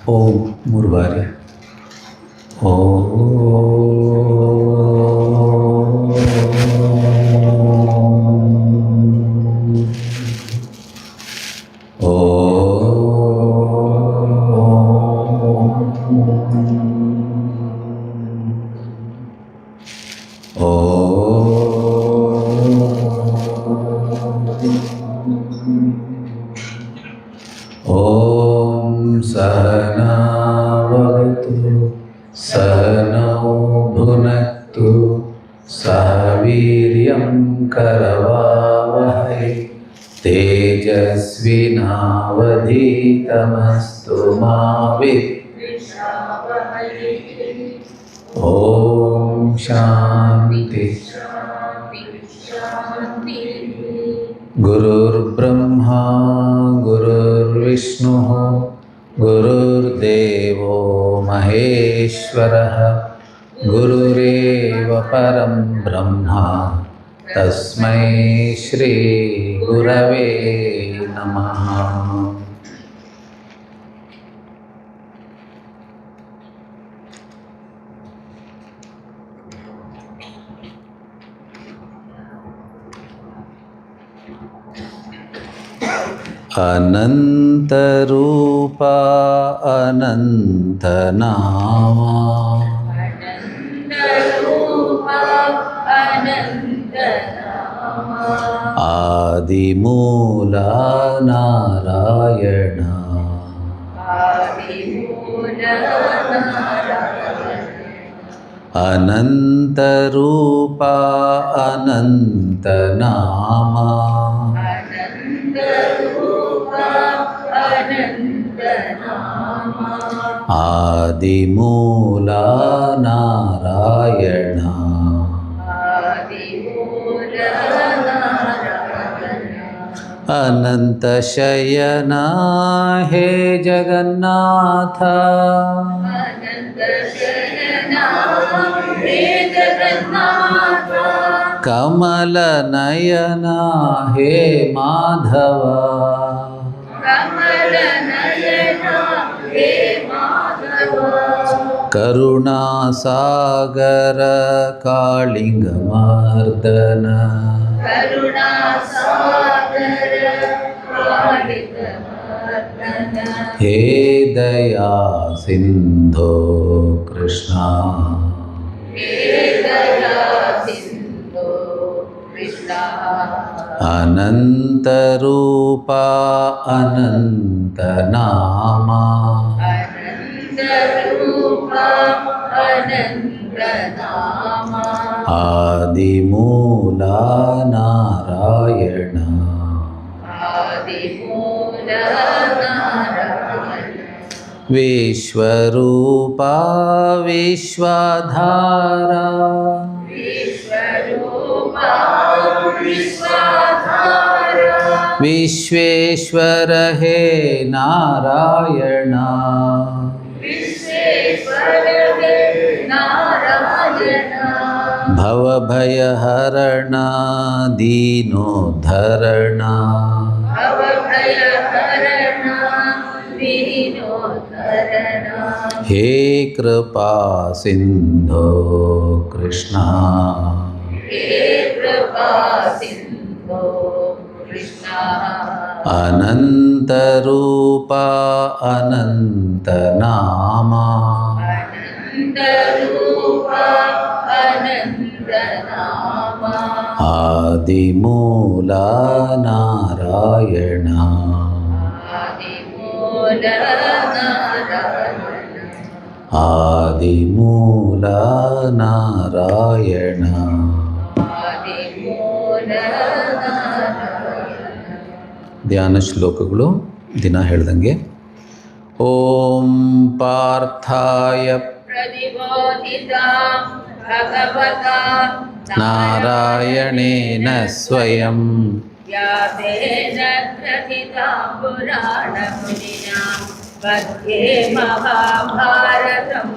ಓಂ ಮೂರು ಬಾರಿ. ಓಂ ಸಹನಾ ಭವತು ಸಹನೌ ಭುನಕ್ತು ಸಹ ವೀರ್ಯಂ ಕರವಾವಹೈ ತೇಜಸ್ವಿನಾವಧೀತಮಸ್ತು ಮಾ ವಿದ್ವಿಷಾವಹೈ. ಓಂ ಶಾಂತಿ ಶಾಂತಿ. ಗುರುರ್ಬ್ರಹ್ಮಾ ಗುರುರ್ವಿಷ್ಣುಃ ಗುರುರ್ದೇವೋ ಮಹೇಶ್ವರಃ ಗುರುರೇವ ಪರಂ ಬ್ರಹ್ಮ ತಸ್ಮೈ ಶ್ರೀ ಗುರವೇ ನಮಃ. ಅನಂತರೂಪ ಅನಂತನಾಮ ಆದಿಮೂಲ ನಾರಾಯಣ ಅನಂತರೂಪ ಅನಂತನಾಮ ಆದಿಮೂಲ ನಾರಾಯಣ ಅನಂತ ಶಯನ ಹೇ ಜಗನ್ನಾಥ ಕಮಲ ನಯನ ಹೇ ಮಾಧವ ಕರುಣಾಸಾಗರ ಕಾಳಿಂಗ ಮರ್ದನ ಹೇ ದಯಾ ಸಿಂಧೋ ಕೃಷ್ಣ ಅನಂತ ರೂಪ ಅನಂತ ನಾಮ ಆದಿಮೂಲ ನಾರಾಯಣ ವಿಶ್ವರೂಪ ವಿಶ್ವಧಾರ ವಿಶ್ವೇಶ್ವರ ಹೇ ನಾರಾಯಣ ಭವಭಯಹರಣ ದೀನೋದ್ಧರಣ ಹೇ ಕೃಪಾ ಸಿಂಧೋ ಕೃಷ್ಣ ಅನಂತ ರೂಪ ಅನಂತ ನಾಮ ಆದಿಮೂಲ ನಾರಾಯಣ ಆದಿಮೂಲ ನಾರಾಯಣ ಧ್ಯಾನ ಶ್ಲೋಕಗಳು ದಿನ ಹೇಳ್ದಂಗೆ. ಓಂ ಪಾರ್ಥಾಯ ನಾರಾಯಣೇನ ಸ್ವಯಂ ಮಹಾಭಾರತಂ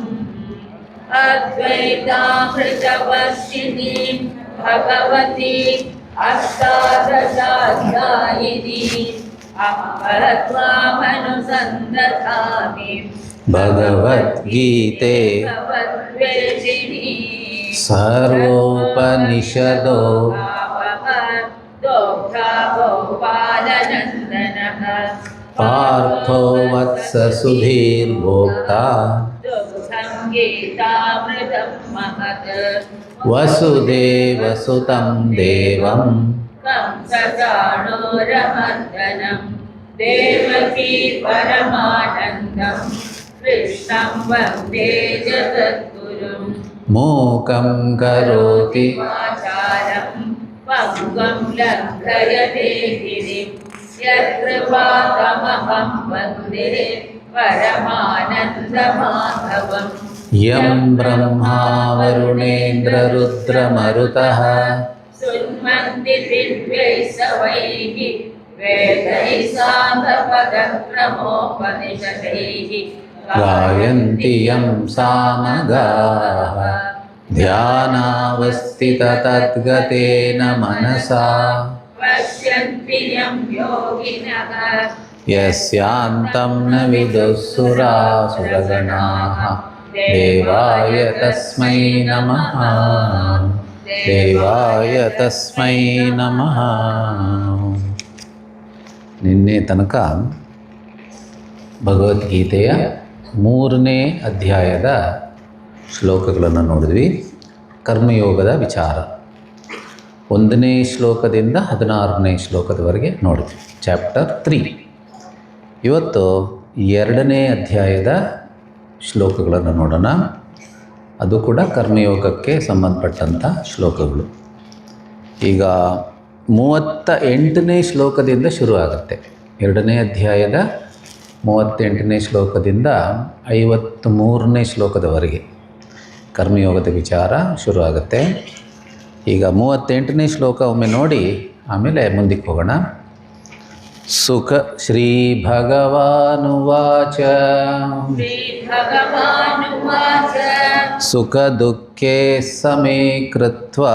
ಅದ್ವೈತಾಮೃತವರ್ಷಿಣಿ ಭಗವತಿ ಅಷ್ಟಾದಶಾಧ್ಯಾಯಿನಿ ಅಹಂ ತ್ವಾಮನುಸಂದಧಾಮಿ ಭಗವದ್ಗೀತೆ ಭಗವದ್ವೇಷಿಣಿ ಸರ್ವೋಪನಿಷದೋ ಗೋಪಾಲನಂದನಃ ಪಾರ್ಥೋ ವತ್ಸ ಸುಧೀರ್ಭೋಕ್ತಾ ಸಂಗೀತಾಮೃತಂ ಮಹತ್ ವಸುದೇವಸುತಂ ದೇವಂ ಕಂಸಚಾಣೂರಮರ್ದನಂ ದೇವಕೀ ಪರಮಾನಂದಂ ಕೃಷ್ಣಂ ವಂದೇ ಜಗದ್ಗುರುಂ ಮೂಕಂ ಕರೋತಿ ವಾಚಾಲಂ ಪಂಗಂ ಲಂಘಯತೆ ಗಿರಿಂ ಯತ್ಕೃಪಾತಮಹಂ ವಂದೇ ಪರಮಾನಂದಮಾಧವಂ ಯಂ ಬ್ರಹ್ಮಾ ವರುಣೇಂದ್ರ ರುದ್ರಮರುತಃ ಸುನ್ವಂತಿ ದಿವ್ಯೈಸ್ತವೈಃ ವೇದೈಃ ಸಾಂಗಪದಕ್ರಮೋಪನಿಷದೈಃ ಗಾಯಂತಿ ಯಂ ಸಾಮಗಾಃ ಧ್ಯಾನಾವಸ್ಥಿತತದ್ಗತೇನ ಮನಸಾ ಪಶ್ಯಂತಿ ಯಂ ಯೋಗಿನಃ ಯಸ್ಯಾಂತಂ ನ ವಿದುಃಸುರಾಸುರಗಣಾಃ ದೇವಾಯ ತಸ್ಮೈ ನಮಃ ದೇವಾಯ ತಸ್ಮೈ ನಮಃ. ನಿನ್ನೆ ತನಕ ಭಗವದ್ಗೀತೆಯ 3ನೇ ಅಧ್ಯಾಯದ ಶ್ಲೋಕಗಳನ್ನು ನೋಡಿದ್ವಿ. ಕರ್ಮಯೋಗದ ವಿಚಾರ 1ನೇ ಶ್ಲೋಕದಿಂದ 16ನೇ ಶ್ಲೋಕದವರೆಗೆ ನೋಡಿದ್ವಿ, ಚಾಪ್ಟರ್ 3. ಇವತ್ತು 2ನೇ ಅಧ್ಯಾಯದ ಶ್ಲೋಕಗಳನ್ನು ನೋಡೋಣ. ಅದು ಕೂಡ ಕರ್ಮಯೋಗಕ್ಕೆ ಸಂಬಂಧಪಟ್ಟಂಥ ಶ್ಲೋಕಗಳು. ಈಗ 38ನೇ ಶ್ಲೋಕದಿಂದ ಶುರು ಆಗುತ್ತೆ. 2ನೇ ಅಧ್ಯಾಯದ 38ನೇ ಶ್ಲೋಕದಿಂದ 53ನೇ ಶ್ಲೋಕದವರೆಗೆ ಕರ್ಮಯೋಗದ ವಿಚಾರ ಶುರು ಆಗುತ್ತೆ. ಈಗ 38ನೇ ಶ್ಲೋಕ ಒಮ್ಮೆ ನೋಡಿ ಆಮೇಲೆ ಮುಂದಕ್ಕೆ ಹೋಗೋಣ. ಸುಖ ಶ್ರೀ ಭಗವಾನುವಾಚ ಶ್ರೀ ಭಗವಾನುವಾಚ ಸುಖ ದುಃಖೇ ಸಮೇ ಕೃತ್ವಾ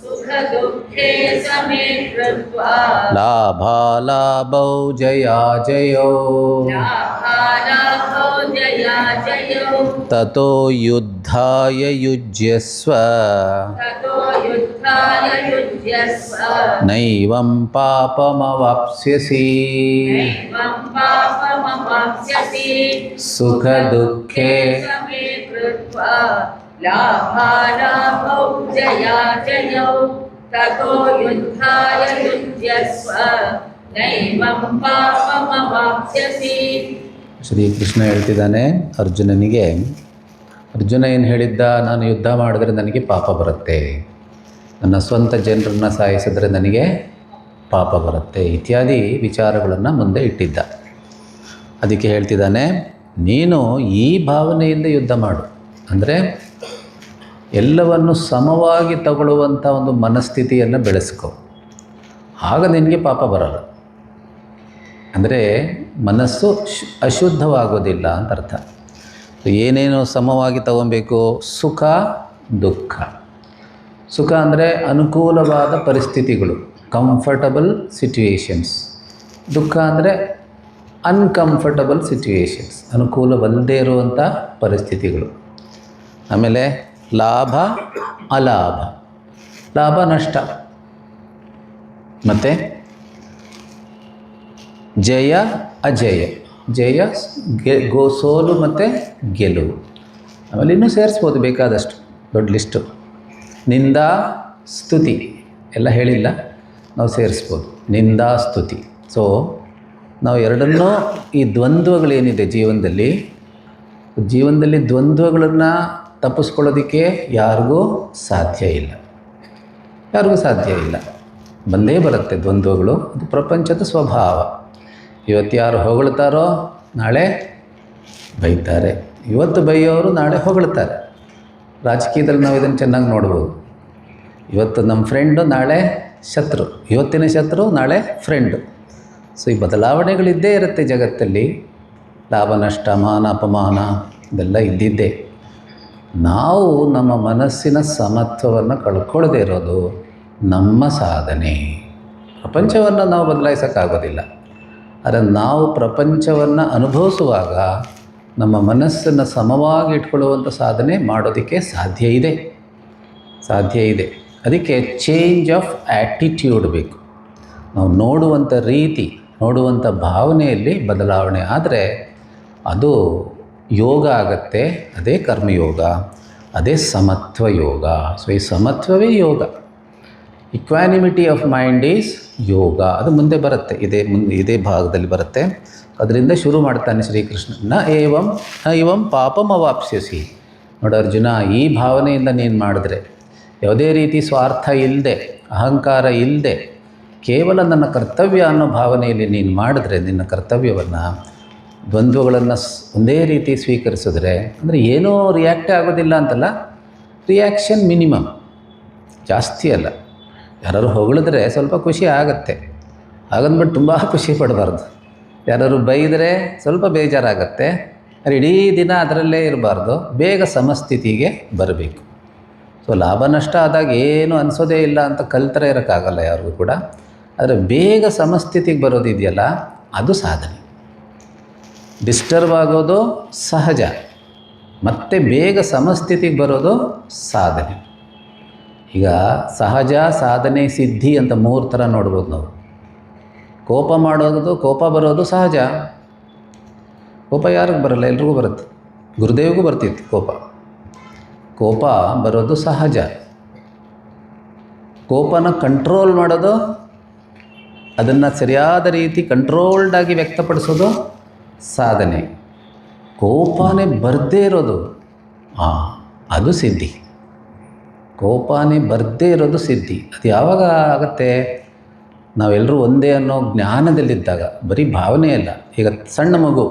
ಸುಖ ದುಃಖೇ ಸಮೇ ಕೃತ್ವಾ ಲಾಭಾಲಾಭೌ ಜಯಾಜಯೋ ಲಾಭಾಲಾಭೋ ಜಯಾಜಯೋ ತತೋ ಯುದ್ಧಾಯ ಯುಜ್ಯಸ್ವ ತತೋ ಯುದ್ಧಾಯ ಯುಜ್ಯಸ್ವ ನೈವಂ ಪಾಪಮವಾಪ್ಸ್ಯಸಿ ನೈವಂ ಪಾಪಮವಾಪ್ಸ್ಯಸಿ ಸುಖ ದುಃಖೇ ಸಮೇ ಕೃತ್ವಾ ಲಾಭಾಲಾಭೌ ಜಯಾಜಯೌ ತತೋ ಯುದ್ಧಾಯ ಯುಜ್ಯಸ್ವ ನೈವಂ ಪಾಪಮವಾಪ್ಸ್ಯಸಿ. ಶ್ರೀಕೃಷ್ಣ ಹೇಳ್ತಿದ್ದಾನೆ ಅರ್ಜುನನಿಗೆ. ಅರ್ಜುನ ಏನು ಹೇಳಿದ್ದ? ನಾನು ಯುದ್ಧ ಮಾಡಿದ್ರೆ ನನಗೆ ಪಾಪ ಬರುತ್ತೆ, ನನ್ನ ಸ್ವಂತ ಜನರನ್ನು ಸಾಯಿಸಿದ್ರೆ ನನಗೆ ಪಾಪ ಬರುತ್ತೆ ಇತ್ಯಾದಿ ವಿಚಾರಗಳನ್ನು ಮುಂದೆ ಇಟ್ಟಿದ್ದ. ಅದಕ್ಕೆ ಹೇಳ್ತಿದ್ದಾನೆ, ನೀನು ಈ ಭಾವನೆಯಿಂದ ಯುದ್ಧ ಮಾಡು. ಅಂದರೆ ಎಲ್ಲವನ್ನು ಸಮವಾಗಿ ತಗೊಳ್ಳುವಂಥ ಒಂದು ಮನಸ್ಥಿತಿಯನ್ನು ಬೆಳೆಸ್ಕೊ, ಆಗ ನಿನಗೆ ಪಾಪ ಬರಲ್ಲ. ಅಂದರೆ ಮನಸ್ಸು ಅಶುದ್ಧವಾಗೋದಿಲ್ಲ ಅಂತ ಅರ್ಥ. ಏನೇನು ಸಮವಾಗಿ ತಗೊಬೇಕು? ಸುಖ ದುಃಖ. ಸುಖ ಅಂದರೆ ಅನುಕೂಲವಾದ ಪರಿಸ್ಥಿತಿಗಳು, ಕಂಫರ್ಟಬಲ್ ಸಿಚುವೇಶನ್ಸ್. ದುಃಖ ಅಂದರೆ ಅನ್ಕಂಫರ್ಟಬಲ್ ಸಿಚುವೇಶನ್ಸ್, ಅನುಕೂಲವಲ್ಲದೇ ಇರುವಂಥ ಪರಿಸ್ಥಿತಿಗಳು. ಆಮೇಲೆ ಲಾಭ ಅಲಾಭ, ಲಾಭ ನಷ್ಟ, ಮತ್ತು ಜಯ ಅಜಯ, ಜಯ ಸೋಲು ಮತ್ತು ಗೆಲುವು. ಆಮೇಲೆ ಇನ್ನೂ ಸೇರಿಸ್ಬೋದು ಬೇಕಾದಷ್ಟು, ದೊಡ್ಡ ಲಿಸ್ಟು. ನಿಂದಾ ಸ್ತುತಿ ಎಲ್ಲ ಹೇಳಿಲ್ಲ, ನಾವು ಸೇರಿಸ್ಬೋದು, ನಿಂದಾ ಸ್ತುತಿ. ಸೊ ನಾವು ಎರಡನ್ನೂ, ಈ ದ್ವಂದ್ವಗಳೇನಿದೆ ಜೀವನದಲ್ಲಿ ದ್ವಂದ್ವಗಳನ್ನು ತಪ್ಪಿಸ್ಕೊಳ್ಳೋದಕ್ಕೆ ಯಾರಿಗೂ ಸಾಧ್ಯ ಇಲ್ಲ, ಬಂದೇ ಬರುತ್ತೆ ದ್ವಂದ್ವಗಳು. ಅದು ಪ್ರಪಂಚದ ಸ್ವಭಾವ. ಇವತ್ತು ಯಾರು ಹೊಗಳ್ತಾರೋ ನಾಳೆ ಬೈತಾರೆ, ಇವತ್ತು ಬೈಯೋರು ನಾಳೆ ಹೊಗಳ್ತಾರೆ. ರಾಜಕೀಯದಲ್ಲಿ ನಾವು ಇದನ್ನು ಚೆನ್ನಾಗಿ ನೋಡ್ಬೋದು. ಇವತ್ತು ನಮ್ಮ ಫ್ರೆಂಡು, ನಾಳೆ ಶತ್ರು, ಇವತ್ತಿನ ಶತ್ರು ನಾಳೆ ಫ್ರೆಂಡು. ಸೊ ಈ ಬದಲಾವಣೆಗಳಿದ್ದೇ ಇರುತ್ತೆ ಜಗತ್ತಲ್ಲಿ. ಲಾಭ ನಷ್ಟ, ಮಾನ ಅಪಮಾನ ಇದೆಲ್ಲ ಇದ್ದಿದ್ದೇ. ನಾವು ನಮ್ಮ ಮನಸ್ಸಿನ ಸಮತ್ವವನ್ನು ಕಳ್ಕೊಳ್ಳದೇ ಇರೋದು ನಮ್ಮ ಸಾಧನೆ. ಪ್ರಪಂಚವನ್ನು ನಾವು ಬದಲಾಯಿಸೋಕ್ಕಾಗೋದಿಲ್ಲ, ಆದರೆ ನಾವು ಪ್ರಪಂಚವನ್ನು ಅನುಭವಿಸುವಾಗ ನಮ್ಮ ಮನಸ್ಸನ್ನು ಸಮವಾಗಿ ಇಟ್ಕೊಳ್ಳುವಂಥ ಸಾಧನೆ ಮಾಡೋದಕ್ಕೆ ಸಾಧ್ಯ ಇದೆ. ಅದಕ್ಕೆ ಚೇಂಜ್ ಆಫ್ ಆ್ಯಟಿಟ್ಯೂಡ್ ಬೇಕು. ನಾವು ನೋಡುವಂಥ ರೀತಿ, ನೋಡುವಂಥ ಭಾವನೆಯಲ್ಲಿ ಬದಲಾವಣೆ ಆದರೆ ಅದು ಯೋಗ ಆಗತ್ತೆ. ಅದೇ ಕರ್ಮಯೋಗ, ಅದೇ ಸಮತ್ವ ಯೋಗ. ಸೊ ಈ ಸಮತ್ವವೇ ಯೋಗ. ಇಕ್ವಾನಿಮಿಟಿ ಆಫ್ ಮೈಂಡ್ ಈಸ್ ಯೋಗ. ಅದು ಮುಂದೆ ಬರುತ್ತೆ, ಇದೇ ಭಾಗದಲ್ಲಿ ಬರುತ್ತೆ. ಅದರಿಂದ ಶುರು ಮಾಡ್ತಾನೆ ಶ್ರೀಕೃಷ್ಣ. ನ ಏವಂ ಪಾಪಂ ಅವಾಪ್ಸ್ಯಸಿ. ನೋಡು ಅರ್ಜುನ, ಈ ಭಾವನೆಯಿಂದ ನೀನು ಮಾಡಿದ್ರೆ, ಯಾವುದೇ ರೀತಿ ಸ್ವಾರ್ಥ ಇಲ್ಲದೆ, ಅಹಂಕಾರ ಇಲ್ಲದೆ, ಕೇವಲ ನನ್ನ ಕರ್ತವ್ಯ ಅನ್ನೋ ಭಾವನೆಯಲ್ಲಿ ನೀನು ಮಾಡಿದ್ರೆ, ನಿನ್ನ ಕರ್ತವ್ಯವನ್ನು, ದ್ವಂದ್ವಗಳನ್ನು ಒಂದೇ ರೀತಿ ಸ್ವೀಕರಿಸಿದ್ರೆ, ಅಂದರೆ ಏನೂ ರಿಯಾಕ್ಟೇ ಆಗೋದಿಲ್ಲ ಅಂತಲ್ಲ, ರಿಯಾಕ್ಷನ್ ಮಿನಿಮಮ್, ಜಾಸ್ತಿ ಅಲ್ಲ. ಯಾರು ಹೊಗಳಿದ್ರೆ ಸ್ವಲ್ಪ ಖುಷಿ ಆಗುತ್ತೆ, ಹಾಗಂದ್ಬಿಟ್ಟು ತುಂಬ ಖುಷಿ ಪಡಬಾರ್ದು. ಯಾರು ಬೈದರೆ ಸ್ವಲ್ಪ ಬೇಜಾರಾಗತ್ತೆ, ಇಡೀ ದಿನ ಅದರಲ್ಲೇ ಇರಬಾರ್ದು. ಬೇಗ ಸಮಸ್ಥಿತಿಗೆ ಬರಬೇಕು. ಸೊ ಲಾಭ ನಷ್ಟ ಆದಾಗ ಏನು ಅನಿಸೋದೇ ಇಲ್ಲ ಅಂತ ಕಲ್ತರೆ ಇರೋಕ್ಕಾಗಲ್ಲ ಯಾರಿಗೂ ಕೂಡ. ಆದರೆ ಬೇಗ ಸಮಸ್ಥಿತಿಗೆ ಬರೋದಿದೆಯಲ್ಲ, ಅದು ಸಾಧನೆ. ಡಿಸ್ಟರ್ಬ್ ಆಗೋದು ಸಹಜ, ಮತ್ತು ಬೇಗ ಸಮಸ್ಥಿತಿಗೆ ಬರೋದು ಸಾಧನೆ. ಈಗ ಸಹಜ, ಸಾಧನೆ, ಸಿದ್ಧಿ ಅಂತ 3 ಥರ ನೋಡ್ಬೋದು ನಾವು. ಕೋಪ ಬರೋದು ಸಹಜ. ಕೋಪ ಯಾರಿಗೆ ಬರಲ್ಲ? ಎಲ್ರಿಗೂ ಬರುತ್ತೆ. ಗುರುದೇವಿಗೂ ಬರ್ತಿತ್ತು ಕೋಪ ಬರೋದು ಸಹಜ. ಕೋಪನ ಕಂಟ್ರೋಲ್ ಮಾಡೋದು, ಅದನ್ನು ಸರಿಯಾದ ರೀತಿ ಕಂಟ್ರೋಲ್ಡಾಗಿ ವ್ಯಕ್ತಪಡಿಸೋದು ಸಾಧನೆ. ಕೋಪನೇ ಬರದೇ ಇರೋದು ಅದು ಸಿದ್ಧಿ. ಕೋಪನೇ ಬರದೇ ಇರೋದು ಸಿದ್ಧಿ. ಅದು ಯಾವಾಗ ಆಗುತ್ತೆ? ನಾವೆಲ್ಲರೂ ಒಂದೇ ಅನ್ನೋ ಜ್ಞಾನದಲ್ಲಿದ್ದಾಗ. ಬರೀ ಭಾವನೆ ಅಲ್ಲ. ಈಗ ಸಣ್ಣ ಮಗು,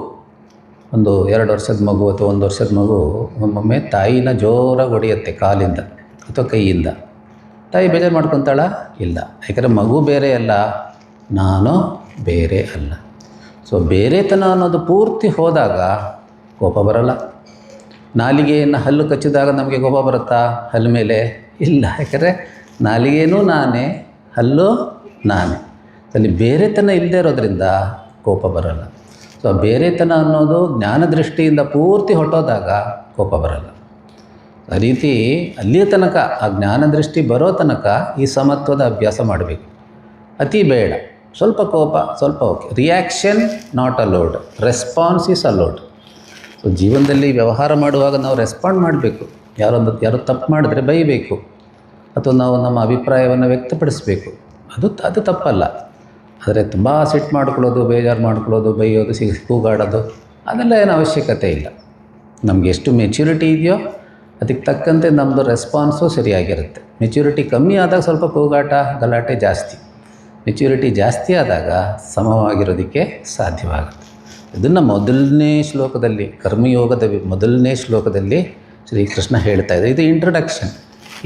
ಒಂದು 2 ವರ್ಷದ ಮಗು ಅಥವಾ 1 ವರ್ಷದ ಮಗು ಒಮ್ಮೊಮ್ಮೆ ತಾಯಿನ ಜೋರಾಗಿ ಹೊಡೆಯುತ್ತೆ ಕಾಲಿಂದ ಅಥವಾ ಕೈಯಿಂದ. ತಾಯಿ ಬೇಜಾರು ಮಾಡ್ಕೊತಾಳ? ಇಲ್ಲ. ಯಾಕಂದರೆ ಮಗು ಬೇರೆ ಅಲ್ಲ, ನಾನು ಬೇರೆ ಅಲ್ಲ. ಸೊ ಬೇರೆತನ ಅನ್ನೋದು ಪೂರ್ತಿ ಹೋದಾಗ ಕೋಪ ಬರಲ್ಲ. ನಾಲಿಗೆಯನ್ನು ಹಲ್ಲು ಕಚ್ಚಿದಾಗ ನಮಗೆ ಕೋಪ ಬರುತ್ತಾ ಹಲ್ಲು ಮೇಲೆ? ಇಲ್ಲ. ಯಾಕಂದರೆ ನಾಲಿಗೆನೂ ನಾನೇ, ಹಲ್ಲು ನಾನೇ. ಅಲ್ಲಿ ಬೇರೆತನ ಇಲ್ಲದೆ ಇರೋದ್ರಿಂದ ಕೋಪ ಬರಲ್ಲ. ಸೊ ಬೇರೆತನ ಅನ್ನೋದು ಜ್ಞಾನದೃಷ್ಟಿಯಿಂದ ಪೂರ್ತಿ ಹೊಟ್ಟೋದಾಗ ಕೋಪ ಬರಲ್ಲ. ಆ ರೀತಿ ಅಲ್ಲಿಯ ತನಕ, ಆ ಜ್ಞಾನದೃಷ್ಟಿ ಬರೋ ತನಕ ಈ ಸಮತ್ವದ ಅಭ್ಯಾಸ ಮಾಡಬೇಕು. ಅತಿ ಬೇಡ. ಸ್ವಲ್ಪ ಕೋಪ, ಸ್ವಲ್ಪ okay. Reaction not allowed, response is allowed. So ಜೀವನದಲ್ಲಿ ವ್ಯವಹಾರ ಮಾಡುವಾಗ ನಾವು ರೆಸ್ಪಾಂಡ್ ಮಾಡಬೇಕು. ಯಾರು ತಪ್ಪು ಮಾಡಿದ್ರೆ ಬೈಬೇಕು, ಅಥವಾ ನಾವು ನಮ್ಮ ಅಭಿಪ್ರಾಯವನ್ನು ವ್ಯಕ್ತಪಡಿಸಬೇಕು. ಅದು ತಪ್ಪಲ್ಲ. ಆದರೆ ತುಂಬ ಸಿಟ್ಟು ಮಾಡ್ಕೊಳ್ಳೋದು, ಬೇಜಾರು ಮಾಡ್ಕೊಳ್ಳೋದು, ಬೈಯೋದು, ಕೂಗಾಡೋದು, ಅದೆಲ್ಲ ಏನು ಅವಶ್ಯಕತೆ ಇಲ್ಲ. ನಮಗೆ ಎಷ್ಟು ಮೆಚ್ಯೂರಿಟಿ ಇದೆಯೋ ಅದಕ್ಕೆ ತಕ್ಕಂತೆ ನಮ್ಮದು ರೆಸ್ಪಾನ್ಸು ಸರಿಯಾಗಿರುತ್ತೆ. ಮೆಚ್ಯೂರಿಟಿ ಕಮ್ಮಿ ಆದಾಗ ಸ್ವಲ್ಪ ಕೂಗಾಟ, ಗಲಾಟೆ ಜಾಸ್ತಿ. ಮೆಚ್ಯೂರಿಟಿ ಜಾಸ್ತಿ ಆದಾಗ ಸಮವಾಗಿರೋದಕ್ಕೆ ಸಾಧ್ಯವಾಗುತ್ತೆ. ಇದನ್ನು ಮೊದಲನೇ ಶ್ಲೋಕದಲ್ಲಿ, ಕರ್ಮಯೋಗದ ಮೊದಲನೇ ಶ್ಲೋಕದಲ್ಲಿ ಶ್ರೀಕೃಷ್ಣ ಹೇಳ್ತಾ ಇದೆ. ಇದು ಇಂಟ್ರೊಡಕ್ಷನ್.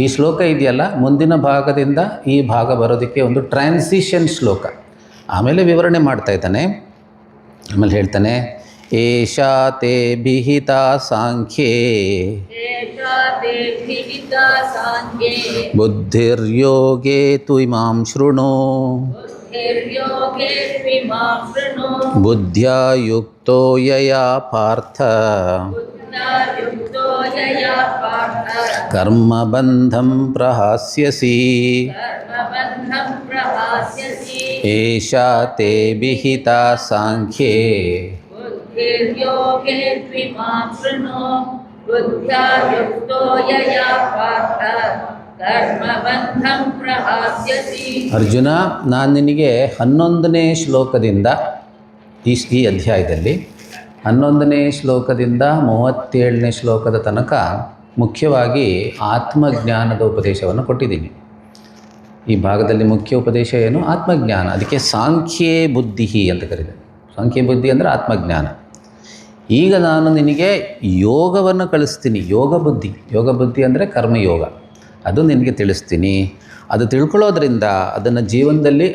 ಈ ಶ್ಲೋಕ ಇದೆಯಲ್ಲ, ಮುಂದಿನ ಭಾಗದಿಂದ ಈ ಭಾಗ ಬರೋದಕ್ಕೆ ಒಂದು ಟ್ರಾನ್ಸಿಷನ್ ಶ್ಲೋಕ. ಆಮೇಲೆ ವಿವರಣೆ ಮಾಡ್ತಾ ಇದ್ದಾನೆ. ಆಮೇಲೆ ಹೇಳ್ತಾನೆ, ಏಷಾ ತೇ ವಿಹಿತ ಸಾಂಖ್ಯೇ ಬುದ್ಧಿರ್ಯೋಗೇ ತ್ವಿಮಾಂ ಶೃಣು ಬುದ್ಧ್ಯಾ ಯುಕ್ತೋ ಯಯಾ ಪಾರ್ಥ ಕರ್ಮಬಂಧಂ ಪ್ರಹಾಸ್ಯಸಿ. ಏಷಾ ತೇ ವಿಹಿತ ಸಾಂಖ್ಯೇ ಅರ್ಜುನ, ನಾನು ನಿನಗೆ 11ನೇ ಶ್ಲೋಕದಿಂದ ಈ ಅಧ್ಯಾಯದಲ್ಲಿ 11ನೇ ಶ್ಲೋಕದಿಂದ 37ನೇ ಶ್ಲೋಕದ ತನಕ ಮುಖ್ಯವಾಗಿ ಆತ್ಮಜ್ಞಾನದ ಉಪದೇಶವನ್ನು ಕೊಟ್ಟಿದ್ದೀನಿ. ಈ ಭಾಗದಲ್ಲಿ ಮುಖ್ಯ ಉಪದೇಶ ಏನು? ಆತ್ಮಜ್ಞಾನ. ಅದಕ್ಕೆ ಸಾಂಖ್ಯೇ ಬುದ್ಧಿ ಅಂತ ಕರೀತಾರೆ. ಸಾಂಖ್ಯ ಬುದ್ಧಿ ಅಂದರೆ ಆತ್ಮಜ್ಞಾನ. ಈಗ ನಾನು ನಿನಗೆ ಯೋಗವನ್ನು ಕಳಿಸ್ತೀನಿ. ಯೋಗ ಬುದ್ಧಿ ಅಂದರೆ ಕರ್ಮಯೋಗ. ಅದು ನಿನಗೆ ತಿಳಿಸ್ತೀನಿ. ಅದು ತಿಳ್ಕೊಳ್ಳೋದ್ರಿಂದ, ಅದನ್ನು ಜೀವನದಲ್ಲಿ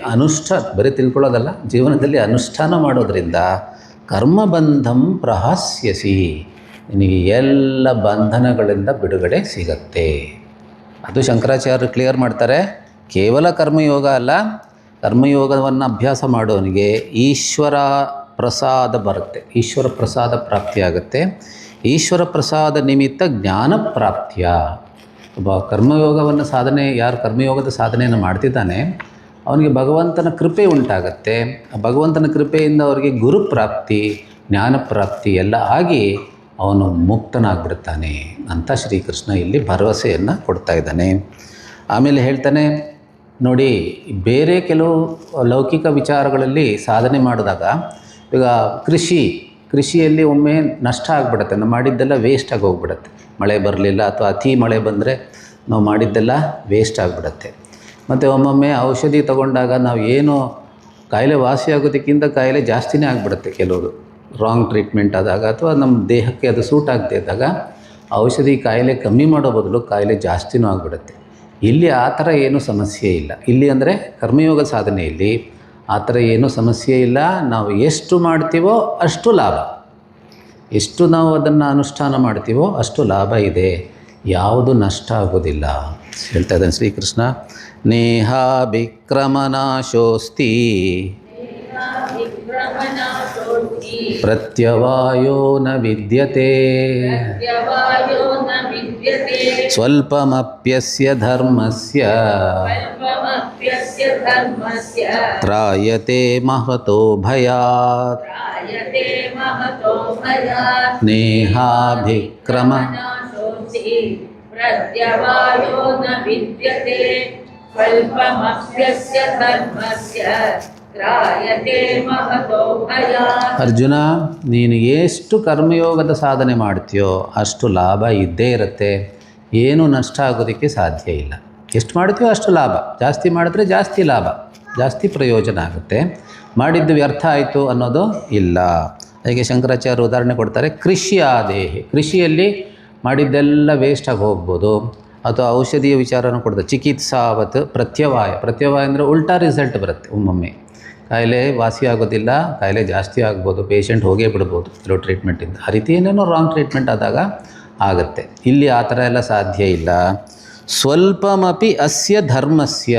ಬರೀ ತಿಳ್ಕೊಳ್ಳೋದಲ್ಲ, ಜೀವನದಲ್ಲಿ ಅನುಷ್ಠಾನ ಮಾಡೋದ್ರಿಂದ ಕರ್ಮಬಂಧಂ ಪ್ರಹಾಸ್ಯಸಿ, ನಿನಗೆ ಎಲ್ಲ ಬಂಧನಗಳಿಂದ ಬಿಡುಗಡೆ ಸಿಗತ್ತೆ. ಅದು ಶಂಕರಾಚಾರ್ಯರು ಕ್ಲಿಯರ್ ಮಾಡ್ತಾರೆ. ಕೇವಲ ಕರ್ಮಯೋಗ ಅಲ್ಲ, ಕರ್ಮಯೋಗವನ್ನು ಅಭ್ಯಾಸ ಮಾಡೋನಿಗೆ ಈಶ್ವರ ಪ್ರಸಾದ ಬರುತ್ತೆ, ಈಶ್ವರ ಪ್ರಸಾದ ಪ್ರಾಪ್ತಿಯಾಗುತ್ತೆ. ಈಶ್ವರ ಪ್ರಸಾದ ನಿಮಿತ್ತ ಜ್ಞಾನ ಪ್ರಾಪ್ತಿಯ. ಒಬ್ಬ ಕರ್ಮಯೋಗವನ್ನು ಯಾರು ಕರ್ಮಯೋಗದ ಸಾಧನೆಯನ್ನು ಮಾಡ್ತಿದ್ದಾನೆ ಅವನಿಗೆ ಭಗವಂತನ ಕೃಪೆ ಉಂಟಾಗತ್ತೆ. ಆ ಭಗವಂತನ ಕೃಪೆಯಿಂದ ಅವರಿಗೆ ಗುರುಪ್ರಾಪ್ತಿ, ಜ್ಞಾನಪ್ರಾಪ್ತಿ ಎಲ್ಲ ಆಗಿ ಅವನು ಮುಕ್ತನಾಗ್ಬಿಡ್ತಾನೆ ಅಂತ ಶ್ರೀಕೃಷ್ಣ ಇಲ್ಲಿ ಭರವಸೆಯನ್ನು ಕೊಡ್ತಾ ಇದ್ದಾನೆ. ಆಮೇಲೆ ಹೇಳ್ತಾನೆ ನೋಡಿ, ಬೇರೆ ಕೆಲವು ಲೌಕಿಕ ವಿಚಾರಗಳಲ್ಲಿ ಸಾಧನೆ ಮಾಡಿದಾಗ, ಈಗ ಕೃಷಿಯಲ್ಲಿ ಒಮ್ಮೆ ನಷ್ಟ ಆಗಿಬಿಡುತ್ತೆ, ನಾವು ಮಾಡಿದ್ದೆಲ್ಲ ವೇಸ್ಟ್ ಆಗಿ ಹೋಗ್ಬಿಡುತ್ತೆ. ಮಳೆ ಬರಲಿಲ್ಲ ಅಥವಾ ಅತಿ ಮಳೆ ಬಂದರೆ ನಾವು ಮಾಡಿದ್ದೆಲ್ಲ ವೇಸ್ಟ್ ಆಗಿಬಿಡುತ್ತೆ. ಮತ್ತು ಒಮ್ಮೊಮ್ಮೆ ಔಷಧಿ ತಗೊಂಡಾಗ ನಾವು ಏನು ಕಾಯಿಲೆ ವಾಸಿಯಾಗೋದಕ್ಕಿಂತ ಕಾಯಿಲೆ ಜಾಸ್ತಿನೇ ಆಗಿಬಿಡುತ್ತೆ. ಕೆಲವರು ರಾಂಗ್ ಟ್ರೀಟ್ಮೆಂಟ್ ಆದಾಗ ಅಥವಾ ನಮ್ಮ ದೇಹಕ್ಕೆ ಅದು ಸೂಟ್ ಆಗದೆ ಇದ್ದಾಗ ಔಷಧಿ ಕಾಯಿಲೆ ಕಮ್ಮಿ ಮಾಡೋ ಬದಲು ಕಾಯಿಲೆ ಜಾಸ್ತಿನೂ ಆಗಿಬಿಡುತ್ತೆ. ಇಲ್ಲಿ ಆ ಥರ ಏನೂ ಸಮಸ್ಯೆ ಇಲ್ಲ. ಇಲ್ಲಿ ಅಂದರೆ ಕರ್ಮಯೋಗ ಸಾಧನೆಯಲ್ಲಿ ಆ ಥರ ಏನೂ ಸಮಸ್ಯೆ ಇಲ್ಲ. ನಾವು ಎಷ್ಟು ಮಾಡ್ತೀವೋ ಅಷ್ಟು ಲಾಭ, ಎಷ್ಟು ನಾವು ಅದನ್ನು ಅನುಷ್ಠಾನ ಮಾಡ್ತೀವೋ ಅಷ್ಟು ಲಾಭ ಇದೆ, ಯಾವುದು ನಷ್ಟ ಆಗೋದಿಲ್ಲ ಹೇಳ್ತಾ ಇದ್ದಾನೆ ಶ್ರೀಕೃಷ್ಣ. ನೇಹಾಭಿಕ್ರಮನಾಶೋಸ್ತಿ ಪ್ರತ್ಯವಾಯೋ ನ ವಿದ್ಯತೆ ಸ್ವಲ್ಪಮಪ್ಯಸ್ಯ ಧರ್ಮಸ್ಯ ತ್ರಾಯತೆ ಮಹತೋ ಭಯಾತ್. ನೇಹಾಭಿಕ್ರಮನಾಶೋಸ್ತಿ ಪ್ರತ್ಯವಾಯೋ ನ ವಿದ್ಯತೆ ಸ್ವಲ್ಪಮಪ್ಯಸ್ಯ ಧರ್ಮಸ್ಯ ತ್ರಾಯತೆ ಮಹತೋ ಭಯಾತ್. ಅರ್ಜುನ, ನೀನು ಎಷ್ಟು ಕರ್ಮಯೋಗದ ಸಾಧನೆ ಮಾಡ್ತೀಯೋ ಅಷ್ಟು ಲಾಭ ಇದ್ದೇ ಇರುತ್ತೆ, ಏನೂ ನಷ್ಟ ಆಗೋದಕ್ಕೆ ಸಾಧ್ಯ ಇಲ್ಲ. ಎಷ್ಟು ಮಾಡ್ತೀಯೋ ಅಷ್ಟು ಲಾಭ, ಜಾಸ್ತಿ ಮಾಡಿದ್ರೆ ಜಾಸ್ತಿ ಲಾಭ, ಜಾಸ್ತಿ ಪ್ರಯೋಜನ ಆಗುತ್ತೆ. ಮಾಡಿದ್ದು ವ್ಯರ್ಥ ಆಯಿತು ಅನ್ನೋದು ಇಲ್ಲ. ಹಾಗೆ ಶಂಕರಾಚಾರ್ಯ ಉದಾಹರಣೆ ಕೊಡ್ತಾರೆ, ಕೃಷಿಯಾದೇಹಿ, ಕೃಷಿಯಲ್ಲಿ ಮಾಡಿದ್ದೆಲ್ಲ ವೇಸ್ಟಾಗಿ ಹೋಗ್ಬೋದು. ಅಥವಾ ಔಷಧಿಯ ವಿಚಾರನೂ ಕೊಡ್ತಾರೆ, ಚಿಕಿತ್ಸಾವತ್ ಪ್ರತ್ಯವಾಯ ಅಂದರೆ ಉಲ್ಟಾ ರಿಸಲ್ಟ್ ಬರುತ್ತೆ. ಒಮ್ಮೊಮ್ಮೆ ಕಾಯಿಲೆ ವಾಸಿ ಆಗೋದಿಲ್ಲ, ಕಾಯಿಲೆ ಜಾಸ್ತಿ ಆಗ್ಬೋದು, ಪೇಷಂಟ್ ಹೋಗೇ ಬಿಡ್ಬೋದು ಕೆಲವು ಟ್ರೀಟ್ಮೆಂಟಿಂದ. ಆ ರೀತಿ ಏನೇನೋ ರಾಂಗ್ ಟ್ರೀಟ್ಮೆಂಟ್ ಆದಾಗ ಆಗುತ್ತೆ. ಇಲ್ಲಿ ಆ ಥರ ಎಲ್ಲ ಸಾಧ್ಯ ಇಲ್ಲ. ಸ್ವಲ್ಪಮಪಿ ಅಸ್ಯ ಧರ್ಮಸ್ಯ,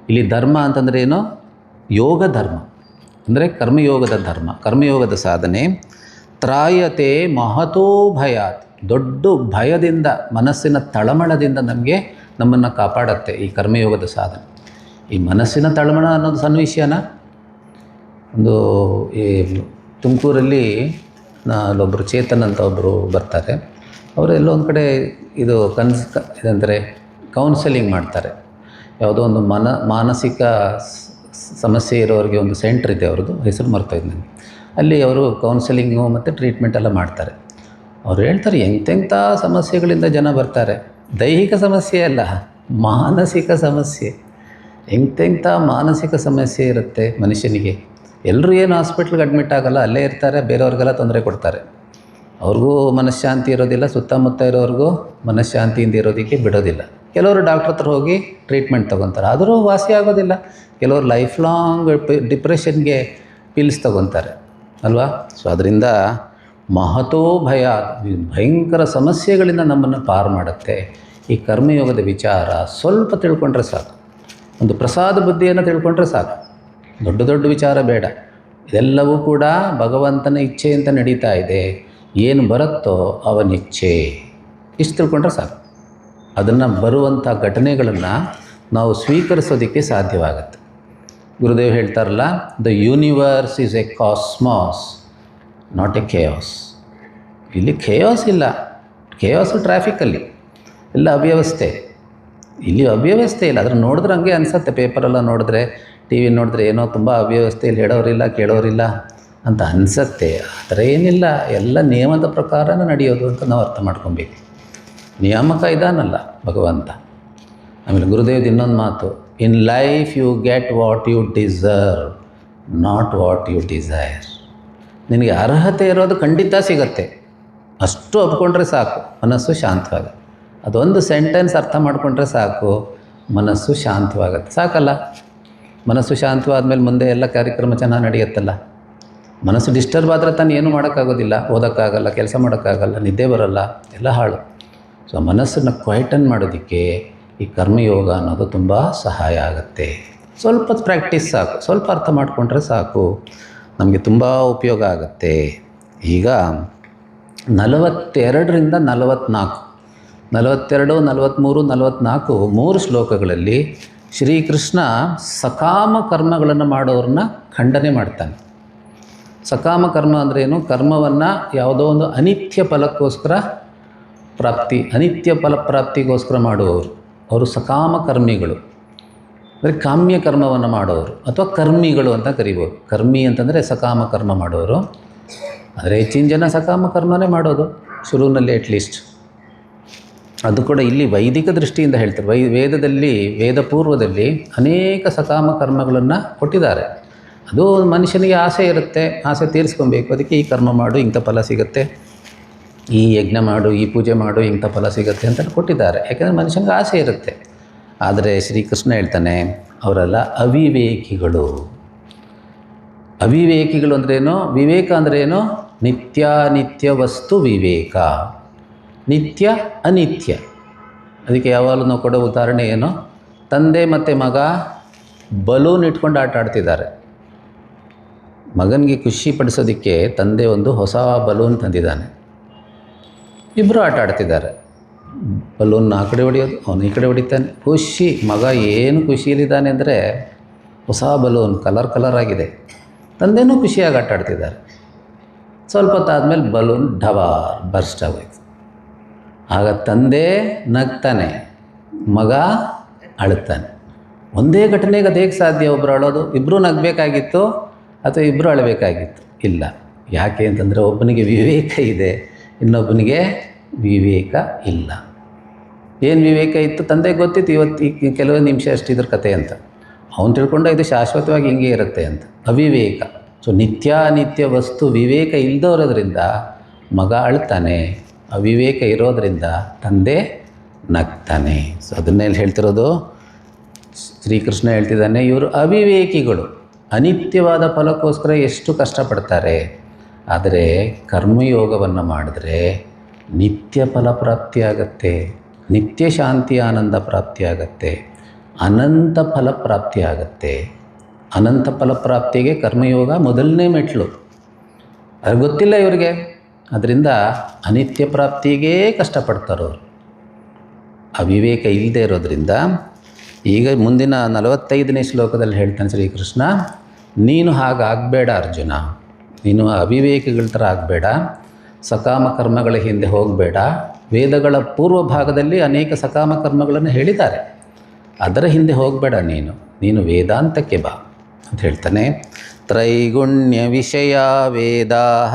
ಇಲ್ಲಿ ಧರ್ಮ ಅಂತಂದರೆ ಏನು? ಯೋಗ ಧರ್ಮ ಅಂದರೆ ಕರ್ಮಯೋಗದ ಧರ್ಮ, ಕರ್ಮಯೋಗದ ಸಾಧನೆ. ತ್ರಾಯತೆ ಮಹತೋ ಭಯಾತ್, ದೊಡ್ಡ ಭಯದಿಂದ, ಮನಸ್ಸಿನ ತಳಮಳದಿಂದ ನಮ್ಮನ್ನು ಕಾಪಾಡುತ್ತೆ ಈ ಕರ್ಮಯೋಗದ ಸಾಧನೆ. ಈ ಮನಸ್ಸಿನ ತಳಮಳ ಅನ್ನೋದು ಸಣ್ಣ ವಿಷಯನ. ಒಂದು ಈ ತುಮಕೂರಲ್ಲಿ ಅಲ್ಲೊಬ್ಬರು ಚೇತನ್ ಅಂತ ಒಬ್ಬರು ಬರ್ತಾರೆ. ಅವರು ಎಲ್ಲೋ ಒಂದು ಕಡೆ ಇದಂದರೆ ಕೌನ್ಸೆಲಿಂಗ್ ಮಾಡ್ತಾರೆ. ಯಾವುದೋ ಒಂದು ಮಾನಸಿಕ ಸಮಸ್ಯೆ ಇರೋರಿಗೆ ಒಂದು ಸೆಂಟ್ರ್ ಇದೆ, ಅವ್ರದ್ದು ಹೆಸರು ಮರ್ತೋಯ್ತು ನನಗೆ. ಅಲ್ಲಿ ಅವರು ಕೌನ್ಸೆಲಿಂಗು ಮತ್ತು ಟ್ರೀಟ್ಮೆಂಟ್ ಎಲ್ಲ ಮಾಡ್ತಾರೆ. ಅವ್ರು ಹೇಳ್ತಾರೆ, ಎಂತೆಂಥ ಸಮಸ್ಯೆಗಳಿಂದ ಜನ ಬರ್ತಾರೆ. ದೈಹಿಕ ಸಮಸ್ಯೆ ಅಲ್ಲ, ಮಾನಸಿಕ ಸಮಸ್ಯೆ. ಎಂತೆಂಥ ಮಾನಸಿಕ ಸಮಸ್ಯೆ ಇರುತ್ತೆ ಮನುಷ್ಯನಿಗೆ. ಎಲ್ಲರೂ ಏನು ಹಾಸ್ಪಿಟ್ಲಿಗೆ ಅಡ್ಮಿಟ್ ಆಗೋಲ್ಲ, ಅಲ್ಲೇ ಇರ್ತಾರೆ, ಬೇರೆಯವ್ರಿಗೆಲ್ಲ ತೊಂದರೆ ಕೊಡ್ತಾರೆ. ಅವ್ರಿಗೂ ಮನಃಶಾಂತಿ ಇರೋದಿಲ್ಲ, ಸುತ್ತಮುತ್ತ ಇರೋರಿಗೂ ಮನಃಶಾಂತಿಯಿಂದ ಇರೋದಕ್ಕೆ ಬಿಡೋದಿಲ್ಲ. ಕೆಲವರು ಡಾಕ್ಟ್ರ್ ಹತ್ರ ಹೋಗಿ ಟ್ರೀಟ್ಮೆಂಟ್ ತೊಗೊತಾರೆ, ಆದರೂ ವಾಸಿ ಆಗೋದಿಲ್ಲ. ಕೆಲವರು ಲೈಫ್ ಲಾಂಗ್ ಡಿಪ್ರೆಷನ್ಗೆ ಪಿಲ್ಸ್ ತೊಗೊತಾರೆ ಅಲ್ವಾ. ಸೊ ಅದರಿಂದ ಮಹತೋ ಭಯ, ಭಯಂಕರ ಸಮಸ್ಯೆಗಳಿಂದ ನಮ್ಮನ್ನು ಪಾರು ಮಾಡುತ್ತೆ ಈ ಕರ್ಮಯೋಗದ ವಿಚಾರ. ಸ್ವಲ್ಪ ತಿಳ್ಕೊಂಡ್ರೆ ಸಾಕು, ಒಂದು ಪ್ರಸಾದ ಬುದ್ಧಿಯನ್ನು ತಿಳ್ಕೊಂಡ್ರೆ ಸಾಕು, ದೊಡ್ಡ ದೊಡ್ಡ ವಿಚಾರ ಬೇಡ. ಇದೆಲ್ಲವೂ ಕೂಡ ಭಗವಂತನ ಇಚ್ಛೆಯಂತ ನಡೀತಾ ಇದೆ. ಏನು ಬರುತ್ತೋ ಅವನಿಚ್ಛೆ, ಇಷ್ಟು ತಿಳ್ಕೊಂಡ್ರೆ ಸಾಕು. ಅದನ್ನು ಬರುವಂಥ ಘಟನೆಗಳನ್ನು ನಾವು ಸ್ವೀಕರಿಸೋದಕ್ಕೆ ಸಾಧ್ಯವಾಗುತ್ತೆ. ಗುರುದೇವ್ ಹೇಳ್ತಾರಲ್ಲ, the universe is a cosmos, not a chaos. ಇಲ್ಲಿ ಖೇಯಾಸ್ ಇಲ್ಲ, ಖೇಯಾಸು ಟ್ರಾಫಿಕಲ್ಲಿ ಎಲ್ಲ ಅವ್ಯವಸ್ಥೆ. ಇಲ್ಲಿ ಅವ್ಯವಸ್ಥೆ ಇಲ್ಲ. ಅದನ್ನು ನೋಡಿದ್ರೆ ಹಂಗೆ ಅನಿಸುತ್ತೆ, ಪೇಪರೆಲ್ಲ ನೋಡಿದ್ರೆ, ಟಿ ವಿ ನೋಡಿದ್ರೆ ಏನೋ ತುಂಬ ಅವ್ಯವಸ್ಥೆಯಲ್ಲಿ ಹೇಳೋರಿಲ್ಲ ಕೇಳೋರಿಲ್ಲ ಅಂತ ಅನಿಸುತ್ತೆ. ಆ ಥರ ಏನಿಲ್ಲ, ಎಲ್ಲ ನಿಯಮದ ಪ್ರಕಾರನೇ ನಡೆಯೋದು ಅಂತ ನಾವು ಅರ್ಥ ಮಾಡ್ಕೊಬೇಕು. ನಿಯಾಮಕ ಇದಾನಲ್ಲ ಭಗವಂತ. ಆಮೇಲೆ ಗುರುದೇವ್ದು ಇನ್ನೊಂದು ಮಾತು, in life you get what you deserve, not what you desire. ನಿನಗೆ ಅರ್ಹತೆ ಇರೋದು ಖಂಡಿತ ಸಿಗತ್ತೆ, ಅಷ್ಟು ಒಪ್ಕೊಂಡ್ರೆ ಸಾಕು, ಮನಸ್ಸು ಶಾಂತವಾಗುತ್ತೆ. ಅದೊಂದು ಸೆಂಟೆನ್ಸ್ ಅರ್ಥ ಮಾಡಿಕೊಂಡ್ರೆ ಸಾಕು, ಮನಸ್ಸು ಶಾಂತವಾಗುತ್ತೆ. ಸಾಕಲ್ಲ, ಮನಸ್ಸು ಶಾಂತವಾದ್ಮೇಲೆ ಮುಂದೆ ಎಲ್ಲ ಕಾರ್ಯಕ್ರಮ ಚೆನ್ನಾಗಿ ನಡೆಯುತ್ತಲ್ಲ. ಮನಸ್ಸು ಡಿಸ್ಟರ್ಬ್ ಆದರೆ ತಾನು ಏನೂ ಮಾಡೋಕ್ಕಾಗೋದಿಲ್ಲ, ಓದೋಕ್ಕಾಗಲ್ಲ, ಕೆಲಸ ಮಾಡೋಕ್ಕಾಗಲ್ಲ, ನಿದ್ದೆ ಬರೋಲ್ಲ, ಎಲ್ಲ ಹಾಳು. ಸೊ ಮನಸ್ಸನ್ನು ಕ್ವೈಟನ್ ಮಾಡೋದಕ್ಕೆ ಈ ಕರ್ಮಯೋಗ ಅನ್ನೋದು ತುಂಬ ಸಹಾಯ ಆಗುತ್ತೆ. ಸ್ವಲ್ಪ ಪ್ರಾಕ್ಟೀಸ್ ಸಾಕು, ಸ್ವಲ್ಪ ಅರ್ಥ ಮಾಡಿಕೊಂಡ್ರೆ ಸಾಕು. ನಮಗೆ ತುಂಬ ಉಪಯೋಗ ಆಗುತ್ತೆ. ಈಗ 42ರಿಂದ 44, 42, 43, 44 3 ಶ್ಲೋಕಗಳಲ್ಲಿ ಶ್ರೀಕೃಷ್ಣ ಸಕಾಮ ಕರ್ಮಗಳನ್ನು ಮಾಡೋರನ್ನ ಖಂಡನೆ ಮಾಡ್ತಾನೆ. ಸಕಾಮ ಕರ್ಮ ಅಂದ್ರೇನು? ಕರ್ಮವನ್ನು ಯಾವುದೋ ಒಂದು ಅನಿತ್ಯ ಫಲಕ್ಕೋಸ್ಕರ ಅನಿತ್ಯ ಫಲಪ್ರಾಪ್ತಿಗೋಸ್ಕರ ಮಾಡುವವರು, ಅವರು ಸಕಾಮ ಕರ್ಮಿಗಳು. ಅಂದರೆ ಕಾಮ್ಯ ಕರ್ಮವನ್ನು ಮಾಡೋರು ಅಥವಾ ಕರ್ಮಿಗಳು ಅಂತ ಕರಿಬೋದು. ಕರ್ಮಿ ಅಂತಂದರೆ ಸಕಾಮ ಕರ್ಮ ಮಾಡೋರು. ಆದರೆ ಹೆಚ್ಚಿನ ಜನ ಸಕಾಮ ಕರ್ಮನೇ ಮಾಡೋದು ಶುರುವಿನಲ್ಲಿ ಅಟ್ಲೀಸ್ಟ್. ಅದು ಕೂಡ ಇಲ್ಲಿ ವೈದಿಕ ದೃಷ್ಟಿಯಿಂದ ಹೇಳ್ತಾರೆ. ವೇದದಲ್ಲಿ, ವೇದ ಪೂರ್ವದಲ್ಲಿ ಅನೇಕ ಸಕಾಮ ಕರ್ಮಗಳನ್ನು ಕೊಟ್ಟಿದ್ದಾರೆ. ಅದು ಮನುಷ್ಯನಿಗೆ ಆಸೆ ಇರುತ್ತೆ, ಆಸೆ ತೀರಿಸ್ಕೊಬೇಕು, ಅದಕ್ಕೆ ಈ ಕರ್ಮ ಮಾಡು ಇಂಥ ಫಲ ಸಿಗುತ್ತೆ, ಈ ಯಜ್ಞ ಮಾಡು, ಈ ಪೂಜೆ ಮಾಡು, ಇಂಥ ಫಲ ಸಿಗುತ್ತೆ ಅಂತ ಕೊಟ್ಟಿದ್ದಾರೆ. ಯಾಕೆಂದರೆ ಮನುಷ್ಯನಿಗೆ ಆಸೆ ಇರುತ್ತೆ. ಆದರೆ ಶ್ರೀಕೃಷ್ಣ ಹೇಳ್ತಾನೆ ಅವರೆಲ್ಲ ಅವಿವೇಕಿಗಳು. ಅವಿವೇಕಿಗಳು ಅಂದ್ರೇನು? ವಿವೇಕ ಅಂದ್ರೇನು? ನಿತ್ಯಾನಿತ್ಯ ವಸ್ತು ವಿವೇಕ, ನಿತ್ಯ ಅನಿತ್ಯ. ಅದಕ್ಕೆ ಯಾವಾಗಲೂ ನಾವು ಕೊಡೋ ಉದಾಹರಣೆ ಏನು? ತಂದೆ ಮತ್ತು ಮಗ ಬಲೂನ್ ಇಟ್ಕೊಂಡು ಆಟ ಆಡ್ತಿದ್ದಾರೆ. ಮಗನಿಗೆ ಖುಷಿ ಪಡಿಸೋದಕ್ಕೆ ತಂದೆ ಒಂದು ಹೊಸ ಬಲೂನ್ ತಂದಿದ್ದಾನೆ. ಇಬ್ಬರು ಆಟ ಆಡ್ತಿದ್ದಾರೆ. ಬಲೂನ್ ಆ ಕಡೆ ಹೊಡೆಯೋದು, ಅವನು ಈ ಕಡೆ ಹೊಡಿತಾನೆ. ಖುಷಿ. ಮಗ ಏನು ಖುಷಿಯಲ್ಲಿದ್ದಾನೆ ಅಂದರೆ ಹೊಸ ಬಲೂನ್ ಕಲರ್ ಆಗಿದೆ. ತಂದೆನೂ ಖುಷಿಯಾಗಿ ಆಟ ಆಡ್ತಿದ್ದಾರೆ. ಸ್ವಲ್ಪ ಹೊತ್ತಾದಮೇಲೆ ಬಲೂನ್ ಬರ್ಸ್ಟ್ ಆಗೋಯ್ತು. ಆಗ ತಂದೆ ನಗ್ತಾನೆ, ಮಗ ಅಳುತ್ತಾನೆ. ಒಂದೇ ಘಟನೆಗೆ ಅದು ಹೇಗೆ ಸಾಧ್ಯ? ಒಬ್ಬರು ಅಳೋದು, ಇಬ್ಬರೂ ನಗಬೇಕಾಗಿತ್ತು ಅಥವಾ ಇಬ್ಬರು ಅಳಬೇಕಾಗಿತ್ತು? ಇಲ್ಲ. ಯಾಕೆ ಅಂತಂದರೆ ಒಬ್ಬನಿಗೆ ವಿವೇಕ ಇದೆ, ಇನ್ನೊಬ್ಬನಿಗೆ ವಿವೇಕ ಇಲ್ಲ. ಏನು ವಿವೇಕ ಇತ್ತು? ತಂದೆಗೆ ಗೊತ್ತಿತ್ತು ಇವತ್ತು ಕೆಲವು ನಿಮಿಷ ಅಷ್ಟಿದ್ರ ಕತೆ ಅಂತ. ಅವನು ತಿಳ್ಕೊಂಡ ಇದು ಶಾಶ್ವತವಾಗಿ ಹಿಂಗೆ ಇರುತ್ತೆ ಅಂತ. ಅವಿವೇಕ. ಸೊ ನಿತ್ಯಾನಿತ್ಯ ವಸ್ತು ವಿವೇಕ ಇಲ್ಲದೋರೋದ್ರಿಂದ ಮಗ ಅಳ್ತಾನೆ, ಅವಿವೇಕ ಇರೋದರಿಂದ ತಂದೆ ನಗ್ತಾನೆ. ಸೊ ಅದನ್ನೆಲ್ಲಿ ಹೇಳ್ತಿರೋದು? ಶ್ರೀಕೃಷ್ಣ ಹೇಳ್ತಿದ್ದಾನೆ ಇವರು ಅವಿವೇಕಿಗಳು. ಅನಿತ್ಯವಾದ ಫಲಕ್ಕೋಸ್ಕರ ಎಷ್ಟು ಕಷ್ಟಪಡ್ತಾರೆ. ಆದರೆ ಕರ್ಮಯೋಗವನ್ನು ಮಾಡಿದ್ರೆ ನಿತ್ಯ ಫಲ ಪ್ರಾಪ್ತಿಯಾಗತ್ತೆ, ನಿತ್ಯ ಶಾಂತಿ ಆನಂದ ಪ್ರಾಪ್ತಿಯಾಗತ್ತೆ, ಅನಂತ ಫಲ ಪ್ರಾಪ್ತಿಯಾಗತ್ತೆ. ಅನಂತ ಫಲಪ್ರಾಪ್ತಿಗೆ ಕರ್ಮಯೋಗ ಮೊದಲನೇ ಮೆಟ್ಲು. ಅದು ಗೊತ್ತಿಲ್ಲ ಇವರಿಗೆ. ಅದರಿಂದ ಅನಿತ್ಯ ಪ್ರಾಪ್ತಿಗೇ ಕಷ್ಟಪಡ್ತಾರವರು. ಅವಿವೇಕ ಇಲ್ಲದೆ ಇರೋದ್ರಿಂದ ಈಗ ಮುಂದಿನ 45ನೇ ಶ್ಲೋಕದಲ್ಲಿ ಹೇಳ್ತಾನೆ ಶ್ರೀಕೃಷ್ಣ, ನೀನು ಹಾಗಾಗಬೇಡ ಅರ್ಜುನ, ನೀನು ಅವಿವೇಕಿಗಳ ಥರ ಆಗಬೇಡ, ಸಕಾಮ ಕರ್ಮಗಳ ಹಿಂದೆ ಹೋಗಬೇಡ. ವೇದಗಳ ಪೂರ್ವ ಭಾಗದಲ್ಲಿ ಅನೇಕ ಸಕಾಮ ಕರ್ಮಗಳನ್ನು ಹೇಳಿದ್ದಾರೆ, ಅದರ ಹಿಂದೆ ಹೋಗಬೇಡ. ನೀನು ವೇದಾಂತಕ್ಕೆ ಬಾ ಅಂತ ಹೇಳ್ತಾನೆ. ತ್ರೈಗುಣ್ಯ ವಿಷಯ ವೇದಾಃ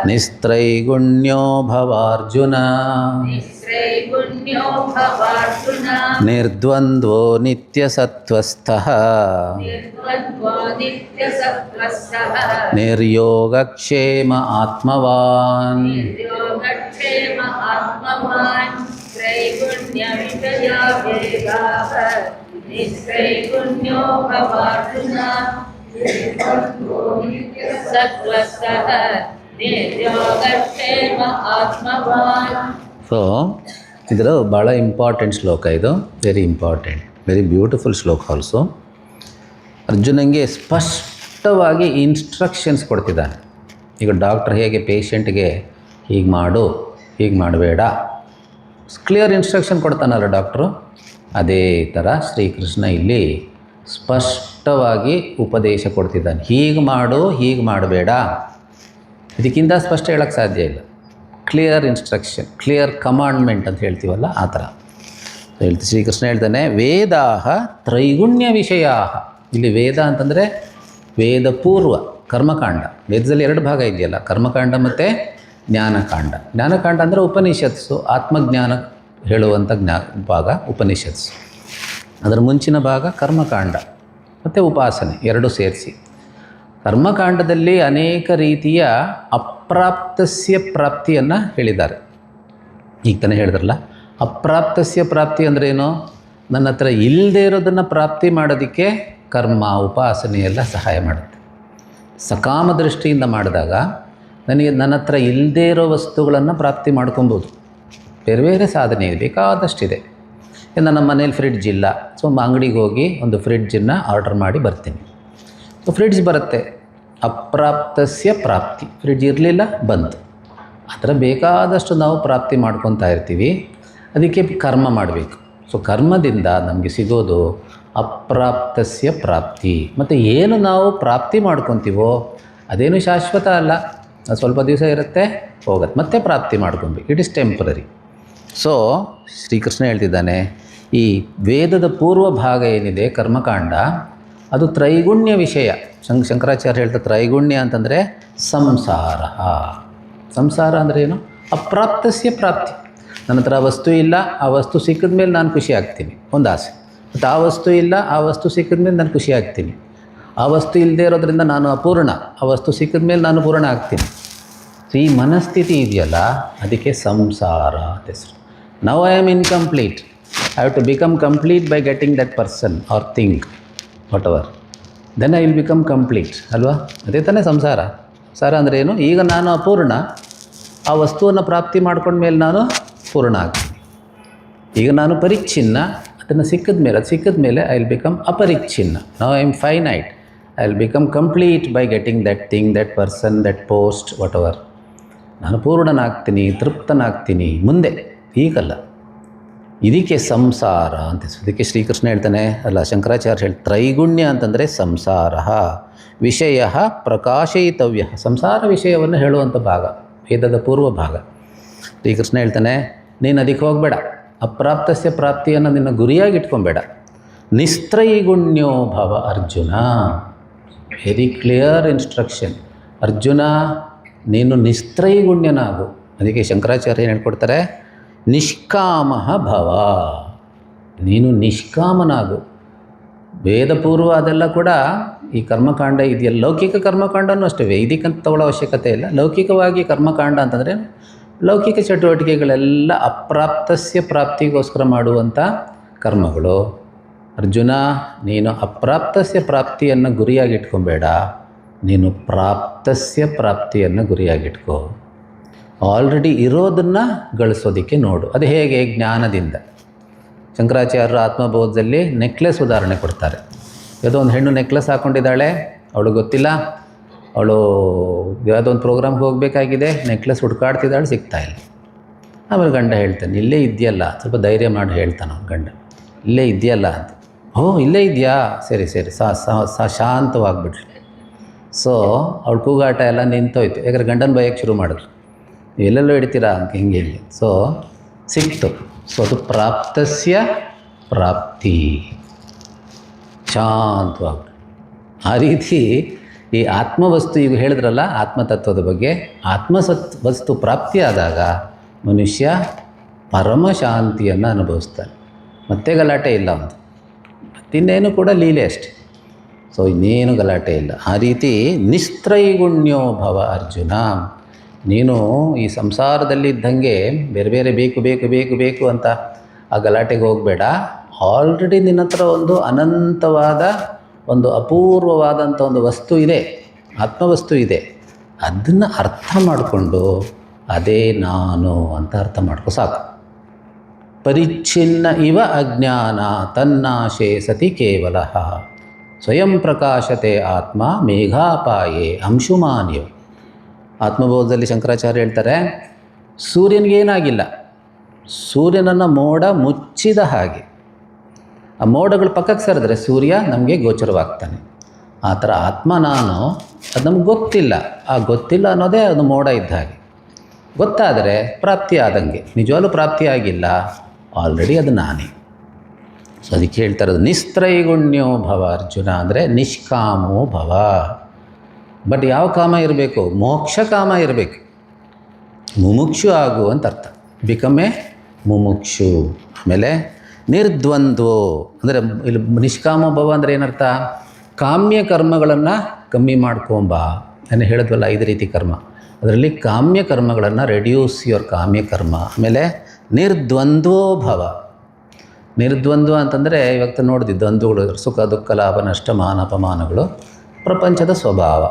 ನಿಸ್ತ್ರೈಗುಣ್ಯೋ ಭವಾರ್ಜುನ ನಿರ್ದ್ವಂದ್ವೋ ನಿತ್ಯಸತ್ತ್ವಸ್ಥಃ ನಿರ್ಯೋಗಕ್ಷೇಮ ಆತ್ಮವಾನ್. ಸೊ ಇದರ ಭಾಳ ಇಂಪಾರ್ಟೆಂಟ್ ಶ್ಲೋಕ ಇದು. ವೆರಿ ಇಂಪಾರ್ಟೆಂಟ್, ವೆರಿ ಬ್ಯೂಟಿಫುಲ್ ಶ್ಲೋಕ ಆಲ್ಸೋ. ಅರ್ಜುನಂಗೆ ಸ್ಪಷ್ಟವಾಗಿ ಇನ್ಸ್ಟ್ರಕ್ಷನ್ಸ್ ಕೊಡ್ತಿದ್ದಾನೆ. ಈಗ ಡಾಕ್ಟರ್ ಹೇಗೆ ಪೇಷಂಟ್ಗೆ ಹೀಗೆ ಮಾಡು, ಹೀಗೆ ಮಾಡಬೇಡ, ಕ್ಲಿಯರ್ ಇನ್ಸ್ಟ್ರಕ್ಷನ್ ಕೊಡ್ತಾನಲ್ಲ ಡಾಕ್ಟ್ರು, ಅದೇ ಥರ ಶ್ರೀಕೃಷ್ಣ ಇಲ್ಲಿ ಸ್ಪಷ್ಟವಾಗಿ ಉಪದೇಶ ಕೊಡ್ತಿದ್ದಾನೆ. ಹೀಗೆ ಮಾಡು, ಹೀಗೆ ಮಾಡಬೇಡ. ಇದಕ್ಕಿಂತ ಸ್ಪಷ್ಟ ಹೇಳೋಕ್ಕೆ ಸಾಧ್ಯ ಇಲ್ಲ. ಕ್ಲಿಯರ್ ಇನ್ಸ್ಟ್ರಕ್ಷನ್, ಕ್ಲಿಯರ್ ಕಮಾಂಡ್ಮೆಂಟ್ ಅಂತ ಹೇಳ್ತೀವಲ್ಲ, ಆ ಥರ ಶ್ರೀಕೃಷ್ಣ ಹೇಳ್ತಾನೆ. ವೇದಾಃ ತ್ರೈಗುಣ್ಯ ವಿಷಯಾಃ. ಇಲ್ಲಿ ವೇದ ಅಂತಂದರೆ ವೇದ ಪೂರ್ವ ಕರ್ಮಕಾಂಡ. ವೇದದಲ್ಲಿ 2 ಭಾಗ ಇದೆಯಲ್ಲ, ಕರ್ಮಕಾಂಡ ಮತ್ತು ಜ್ಞಾನಕಾಂಡ. ಜ್ಞಾನಕಾಂಡ ಅಂದರೆ ಉಪನಿಷತ್ಸು, ಆತ್ಮಜ್ಞಾನ ಹೇಳುವಂಥ ಭಾಗ ಉಪನಿಷತ್ಸು. ಅದರ ಮುಂಚಿನ ಭಾಗ ಕರ್ಮಕಾಂಡ ಮತ್ತು ಉಪಾಸನೆ, 2 ಸೇರಿಸಿ. ಕರ್ಮಕಾಂಡದಲ್ಲಿ ಅನೇಕ ರೀತಿಯ ಅಪ್ರಾಪ್ತಸ್ಯ ಪ್ರಾಪ್ತಿಯನ್ನು ಹೇಳಿದ್ದಾರೆ. ಈಗ ತಾನೇ ಹೇಳಿದ್ರಲ್ಲ, ಅಪ್ರಾಪ್ತಸ್ಯ ಪ್ರಾಪ್ತಿ ಅಂದ್ರೇನು? ನನ್ನ ಹತ್ರ ಇಲ್ಲದೇ ಇರೋದನ್ನು ಪ್ರಾಪ್ತಿ ಮಾಡೋದಕ್ಕೆ ಕರ್ಮ ಉಪಾಸನೆ ಎಲ್ಲ ಸಹಾಯ ಮಾಡುತ್ತೆ. ಸಕಾಮ ದೃಷ್ಟಿಯಿಂದ ಮಾಡಿದಾಗ ನನ್ನ ಹತ್ರ ಇಲ್ಲದೇ ಇರೋ ವಸ್ತುಗಳನ್ನು ಪ್ರಾಪ್ತಿ ಮಾಡ್ಕೊಬೋದು. ಬೇರೆ ಬೇರೆ ಸಾಧನೆ ಇದೆ, ಬೇಕಾದಷ್ಟಿದೆ. ನನ್ನ ಮನೇಲಿ ಫ್ರಿಡ್ಜ್ ಇಲ್ಲ, ಸೊ ಅಂಗಡಿಗೆ ಹೋಗಿ ಒಂದು ಫ್ರಿಡ್ಜನ್ನು ಆರ್ಡರ್ ಮಾಡಿ ಬರ್ತೀನಿ. ಸೊ ಫ್ರಿಡ್ಜ್ ಬರುತ್ತೆ, ಅಪ್ರಾಪ್ತಸ್ಯ ಪ್ರಾಪ್ತಿ. ಫ್ರಿಡ್ಜ್ ಇರಲಿಲ್ಲ, ಬಂತು. ಆ ಥರ ಬೇಕಾದಷ್ಟು ನಾವು ಪ್ರಾಪ್ತಿ ಮಾಡ್ಕೊತಾ ಇರ್ತೀವಿ. ಅದಕ್ಕೆ ಕರ್ಮ ಮಾಡಬೇಕು. ಸೊ ಕರ್ಮದಿಂದ ನಮಗೆ ಸಿಗೋದು ಅಪ್ರಾಪ್ತಸ್ಯ ಪ್ರಾಪ್ತಿ. ಮತ್ತು ಏನು ನಾವು ಪ್ರಾಪ್ತಿ ಮಾಡ್ಕೊತೀವೋ ಅದೇನು ಶಾಶ್ವತ ಅಲ್ಲ, ಅದು ಸ್ವಲ್ಪ ದಿವಸ ಇರುತ್ತೆ, ಹೋಗುತ್ತೆ, ಮತ್ತೆ ಪ್ರಾಪ್ತಿ ಮಾಡ್ಕೊಬೇಕು. It is temporary. So Shri Krishna ಹೇಳ್ತಿದ್ದಾನೆ, ಈ ವೇದದ ಪೂರ್ವ ಭಾಗ ಏನಿದೆ ಕರ್ಮಕಾಂಡ, ಅದು ತ್ರೈಗುಣ್ಯ ವಿಷಯ. ಶಂಕರಾಚಾರ್ಯ ಹೇಳ್ತಾರೆ ತ್ರೈಗುಣ್ಯ ಅಂತಂದರೆ ಸಂಸಾರ. ಸಂಸಾರ ಅಂದರೆ ಏನು? ಅಪ್ರಾಪ್ತಸ್ಯ ಪ್ರಾಪ್ತಿ. ನನ್ನ ಹತ್ರ ವಸ್ತು ಇಲ್ಲ, ಆ ವಸ್ತು ಸಿಕ್ಕಿದ ಮೇಲೆ ನಾನು ಖುಷಿ ಆಗ್ತೀನಿ, ಒಂದು ಆಸೆ. ಮತ್ತು ಆ ವಸ್ತು ಇಲ್ಲ, ಆ ವಸ್ತು ಸಿಕ್ಕಿದ ಮೇಲೆ ನಾನು ಖುಷಿ ಆಗ್ತೀನಿ. ಆ ವಸ್ತು ಇಲ್ಲದೆ ಇರೋದ್ರಿಂದ ನಾನು ಅಪೂರ್ಣ, ಆ ವಸ್ತು ಸಿಕ್ಕಿದ ಮೇಲೆ ನಾನು ಪೂರ್ಣ ಆಗ್ತೀನಿ. ಸೊ ಈ ಮನಸ್ಥಿತಿ ಇದೆಯಲ್ಲ, ಅದಕ್ಕೆ ಸಂಸಾರ ಅಂತ ಹೆಸರು. Now I am incomplete, I have to become complete by getting that person or thing whatever, then I will become complete ಅಲ್ವಾ? ಅದೇ ತಾನೇ ಸಂಸಾರ. ಸಂಸಾರ ಅಂದರೆ ಏನು? ಈಗ ನಾನು ಅಪೂರ್ಣ, ಆ ವಸ್ತುವನ್ನು ಪ್ರಾಪ್ತಿ ಮಾಡ್ಕೊಂಡ್ಮೇಲೆ ನಾನು ಪೂರ್ಣ ಆಗ್ತೀನಿ. ಈಗ ನಾನು ಪರಿಚ್ಛಿನ್ನ, ಅದನ್ನು ಸಿಕ್ಕಿದ ಮೇಲೆ ಐ ವಿಲ್ ಬಿಕಮ್ ಅಪರಿಚ್ಛಿನ್ನ. Now I am finite, I will become complete by getting that thing, that person, that post, whatever. ನಾನು ಪೂರ್ಣನಾಗ್ತೀನಿ, ತೃಪ್ತನಾಗ್ತೀನಿ ಮುಂದೆ, ಈಗಲ್ಲ. ಇದಕ್ಕೆ ಸಂಸಾರ ಅಂತ. ಇದಕ್ಕೆ ಶ್ರೀಕೃಷ್ಣ ಹೇಳ್ತಾನೆ, ಅಲ್ಲ ಶಂಕರಾಚಾರ್ಯ ಹೇಳ್ತಾರೆ, ತ್ರೈಗುಣ್ಯ ಅಂತಂದರೆ ಸಂಸಾರ ವಿಷಯ ಪ್ರಕಾಶಯಿತವ್ಯ. ಸಂಸಾರ ವಿಷಯವನ್ನು ಹೇಳುವಂಥ ಭಾಗ ವೇದದ ಪೂರ್ವ ಭಾಗ. ಶ್ರೀಕೃಷ್ಣ ಹೇಳ್ತಾನೆ, ನೀನು ಅದಕ್ಕೆ ಹೋಗಬೇಡ, ಅಪ್ರಾಪ್ತಸ್ಯ ಪ್ರಾಪ್ತಿಯನ್ನು ನಿನ್ನ ಗುರಿಯಾಗಿ ಇಟ್ಕೊಬೇಡ. ನಿಸ್ತ್ರೈಗುಣ್ಯೋ ಭವ Arjuna. Very clear instruction. Arjuna, ನೀನು ನಿಸ್ತ್ರೈಗುಣ್ಯನಾಗು. ಅದಕ್ಕೆ ಶಂಕರಾಚಾರ್ಯ ಏನು ಹೇಳ್ಕೊಡ್ತಾರೆ, ನಿಷ್ಕಾಮ ಭವ. ನೀನು ನಿಷ್ಕಾಮನಾಗು. ವೇದಪೂರ್ವ ಅದೆಲ್ಲ ಕೂಡ ಈ ಕರ್ಮಕಾಂಡ ಇದೆಯಲ್ಲ, ಲೌಕಿಕ ಕರ್ಮಕಾಂಡನೂ ಅಷ್ಟೇ, ವೈದಿಕ ಅಂತ ತಗೊಳ್ಳೋ ಅವಶ್ಯಕತೆ ಇಲ್ಲ. ಲೌಕಿಕವಾಗಿ ಕರ್ಮಕಾಂಡ ಅಂತಂದರೆ ಲೌಕಿಕ ಚಟುವಟಿಕೆಗಳೆಲ್ಲ ಅಪ್ರಾಪ್ತಸ್ಯ ಪ್ರಾಪ್ತಿಗೋಸ್ಕರ ಮಾಡುವಂಥ ಕರ್ಮಗಳು. ಅರ್ಜುನ, ನೀನು ಅಪ್ರಾಪ್ತಸ್ಯ ಪ್ರಾಪ್ತಿಯನ್ನು ಗುರಿಯಾಗಿಟ್ಕೊಬೇಡ, ನೀನು ಪ್ರಾಪ್ತಸ್ಯ ಪ್ರಾಪ್ತಿಯನ್ನು ಗುರಿಯಾಗಿಟ್ಕೋ. ಆಲ್ರೆಡಿ ಇರೋದನ್ನು ಗಳಿಸೋದಕ್ಕೆ ನೋಡು. ಅದು ಹೇಗೆ? ಜ್ಞಾನದಿಂದ. ಶಂಕರಾಚಾರ್ಯರು ಆತ್ಮಬೋಧದಲ್ಲಿ ನೆಕ್ಲೆಸ್ ಉದಾಹರಣೆ ಕೊಡ್ತಾರೆ. ಯಾವುದೋ ಒಂದು ಹೆಣ್ಣು ನೆಕ್ಲೆಸ್ ಹಾಕ್ಕೊಂಡಿದ್ದಾಳೆ, ಅವಳು ಗೊತ್ತಿಲ್ಲ, ಅವಳು ಯಾವುದೋ ಒಂದು ಪ್ರೋಗ್ರಾಮ್ಗೆ ಹೋಗಬೇಕಾಗಿದೆ, ನೆಕ್ಲೆಸ್ ಹುಡ್ಕಾಡ್ತಿದ್ದಾಳೆ, ಸಿಗ್ತಾಯಿಲ್ಲ. ಆಮೇಲೆ ಗಂಡ ಹೇಳ್ತಾನೆ, ಇಲ್ಲೇ ಇದೆಯಲ್ಲ, ಸ್ವಲ್ಪ ಧೈರ್ಯ ಮಾಡಿ ಹೇಳ್ತಾನೆ ಅವ್ನು ಗಂಡ, ಇಲ್ಲೇ ಇದೆಯಲ್ಲ ಅಂತ. ಇಲ್ಲೇ ಇದೆಯಾ, ಸರಿ ಸರಿ, ಶಾಂತವಾಗ್ಬಿಟ್ಲು. ಸೊ ಅವಳು ಕೂಗಾಟ ಎಲ್ಲ ನಿಂತೋಯ್ತು. ಯಾಕಂದ್ರೆ ಗಂಡನ ಭಯಕ್ಕೆ ಶುರು ಮಾಡಿದ್ರು, ಎಲ್ಲೆಲ್ಲೋ ಇಡ್ತೀರಾ ಅಂತ, ಹಿಂಗೆ. ಸೊ ಸಿಕ್ತು. ಸೊ ಅದು ಪ್ರಾಪ್ತಸ್ಯ ಪ್ರಾಪ್ತಿ, ಶಾಂತವಾಗ್ಬಿಟ್ಟು. ಆ ರೀತಿ ಈ ಆತ್ಮವಸ್ತು ಈಗ ಹೇಳಿದ್ರಲ್ಲ, ಆತ್ಮತತ್ವದ ಬಗ್ಗೆ, ವಸ್ತು ಪ್ರಾಪ್ತಿಯಾದಾಗ ಮನುಷ್ಯ ಪರಮ ಶಾಂತಿಯನ್ನು ಅನುಭವಿಸ್ತಾನೆ. ಮತ್ತೆ ಗಲಾಟೆ ಇಲ್ಲ ಒಂದು, ಮತ್ತಿನ್ನೇನು ಕೂಡ ಲೀಲೆ ಅಷ್ಟೆ. ಸೊ ಇನ್ನೇನು ಗಲಾಟೆ ಇಲ್ಲ. ಆ ರೀತಿ ನಿಸ್ತ್ರೈಗುಣ್ಯೋ ಭವ ಅರ್ಜುನ. ನೀನು ಈ ಸಂಸಾರದಲ್ಲಿ ಇದ್ದಂಗೆ ಬೇರೆ ಬೇರೆ ಬೇಕು ಬೇಕು ಬೇಕು ಬೇಕು ಅಂತ ಆ ಗಲಾಟೆಗೆ ಹೋಗಬೇಡ. ಆಲ್ರೆಡಿ ನಿನ್ನ ಹತ್ರ ಒಂದು ಅನಂತವಾದ, ಒಂದು ಅಪೂರ್ವವಾದಂಥ ಒಂದು ವಸ್ತು ಇದೆ, ಆತ್ಮವಸ್ತು ಇದೆ. ಅದನ್ನು ಅರ್ಥ ಮಾಡಿಕೊಂಡು ಅದೇ ನಾನು ಅಂತ ಅರ್ಥ ಮಾಡ್ಕೊ ಸಾಕು. ಪರಿಚ್ಛಿನ್ನ ಇವ ಅಜ್ಞಾನ ತನ್ನಾಶೇ ಸತಿ ಕೇವಲ ಸ್ವಯಂ ಪ್ರಕಾಶತೆ ಆತ್ಮ ಮೇಘಾಪಾಯೇ ಅಂಶುಮಾನ್ಯೋ. ಆತ್ಮಬೋಧದಲ್ಲಿ ಶಂಕರಾಚಾರ್ಯ ಹೇಳ್ತಾರೆ, ಸೂರ್ಯನಿಗೇನಾಗಿಲ್ಲ, ಸೂರ್ಯನನ್ನು ಮೋಡ ಮುಚ್ಚಿದ ಹಾಗೆ. ಆ ಮೋಡಗಳು ಪಕ್ಕಕ್ಕೆ ಸರಿದ್ರೆ ಸೂರ್ಯ ನಮಗೆ ಗೋಚರವಾಗ್ತಾನೆ. ಆ ಥರ ಆತ್ಮ ನಾನು, ಅದು ನಮ್ಗೆ ಗೊತ್ತಿಲ್ಲ. ಆ ಗೊತ್ತಿಲ್ಲ ಅನ್ನೋದೇ ಅದು ಮೋಡ ಇದ್ದ ಹಾಗೆ. ಗೊತ್ತಾದರೆ ಪ್ರಾಪ್ತಿ ಆದಂಗೆ. ನಿಜವಾಗ್ಲೂ ಪ್ರಾಪ್ತಿಯಾಗಿಲ್ಲ, ಆಲ್ರೆಡಿ ಅದು ನಾನೇ. ಸೊ ಅದಕ್ಕೆ ಹೇಳ್ತಾ ಇರೋದು ನಿಸ್ತ್ರೈಗುಣ್ಯೋ ಭವ ಅರ್ಜುನ, ಅಂದರೆ ನಿಷ್ಕಾಮೋ ಭವ. ಬಟ್ ಯಾವ ಕಾಮ ಇರಬೇಕು? ಮೋಕ್ಷ ಕಾಮ ಇರಬೇಕು. ಮುಮುಕ್ಷು ಆಗು ಅಂತ ಅರ್ಥ. ಬಿಕಮ್ ಎ ಮುಮುಕ್ಷು. ಆಮೇಲೆ ನಿರ್ದ್ವಂದ್ವೋ ಅಂದರೆ ಇಲ್ಲಿ ನಿಷ್ಕಾಮ ಭವ ಅಂದರೆ ಏನರ್ಥ? ಕಾಮ್ಯ ಕರ್ಮಗಳನ್ನು ಕಮ್ಮಿ ಮಾಡ್ಕೊಂಬ. ನಾನು ಹೇಳಿದ್ವಲ್ಲ 5 ರೀತಿ ಕರ್ಮ, ಅದರಲ್ಲಿ ಕಾಮ್ಯ ಕರ್ಮಗಳನ್ನು ರೆಡ್ಯೂಸ್ ಯುವರ್ ಕಾಮ್ಯ ಕರ್ಮ. ಆಮೇಲೆ ನಿರ್ದ್ವಂದ್ವೋ ಭವ. ನಿರ್ದ್ವಂದ್ವ ಅಂತಂದರೆ ಇವತ್ತು ನೋಡಿದ್ವಿ, ದ್ವಂದ್ವಗಳು, ಸುಖ ದುಃಖ ಲಾಭ ನಷ್ಟ ಮಾನ ಅಪಮಾನಗಳು ಪ್ರಪಂಚದ ಸ್ವಭಾವ.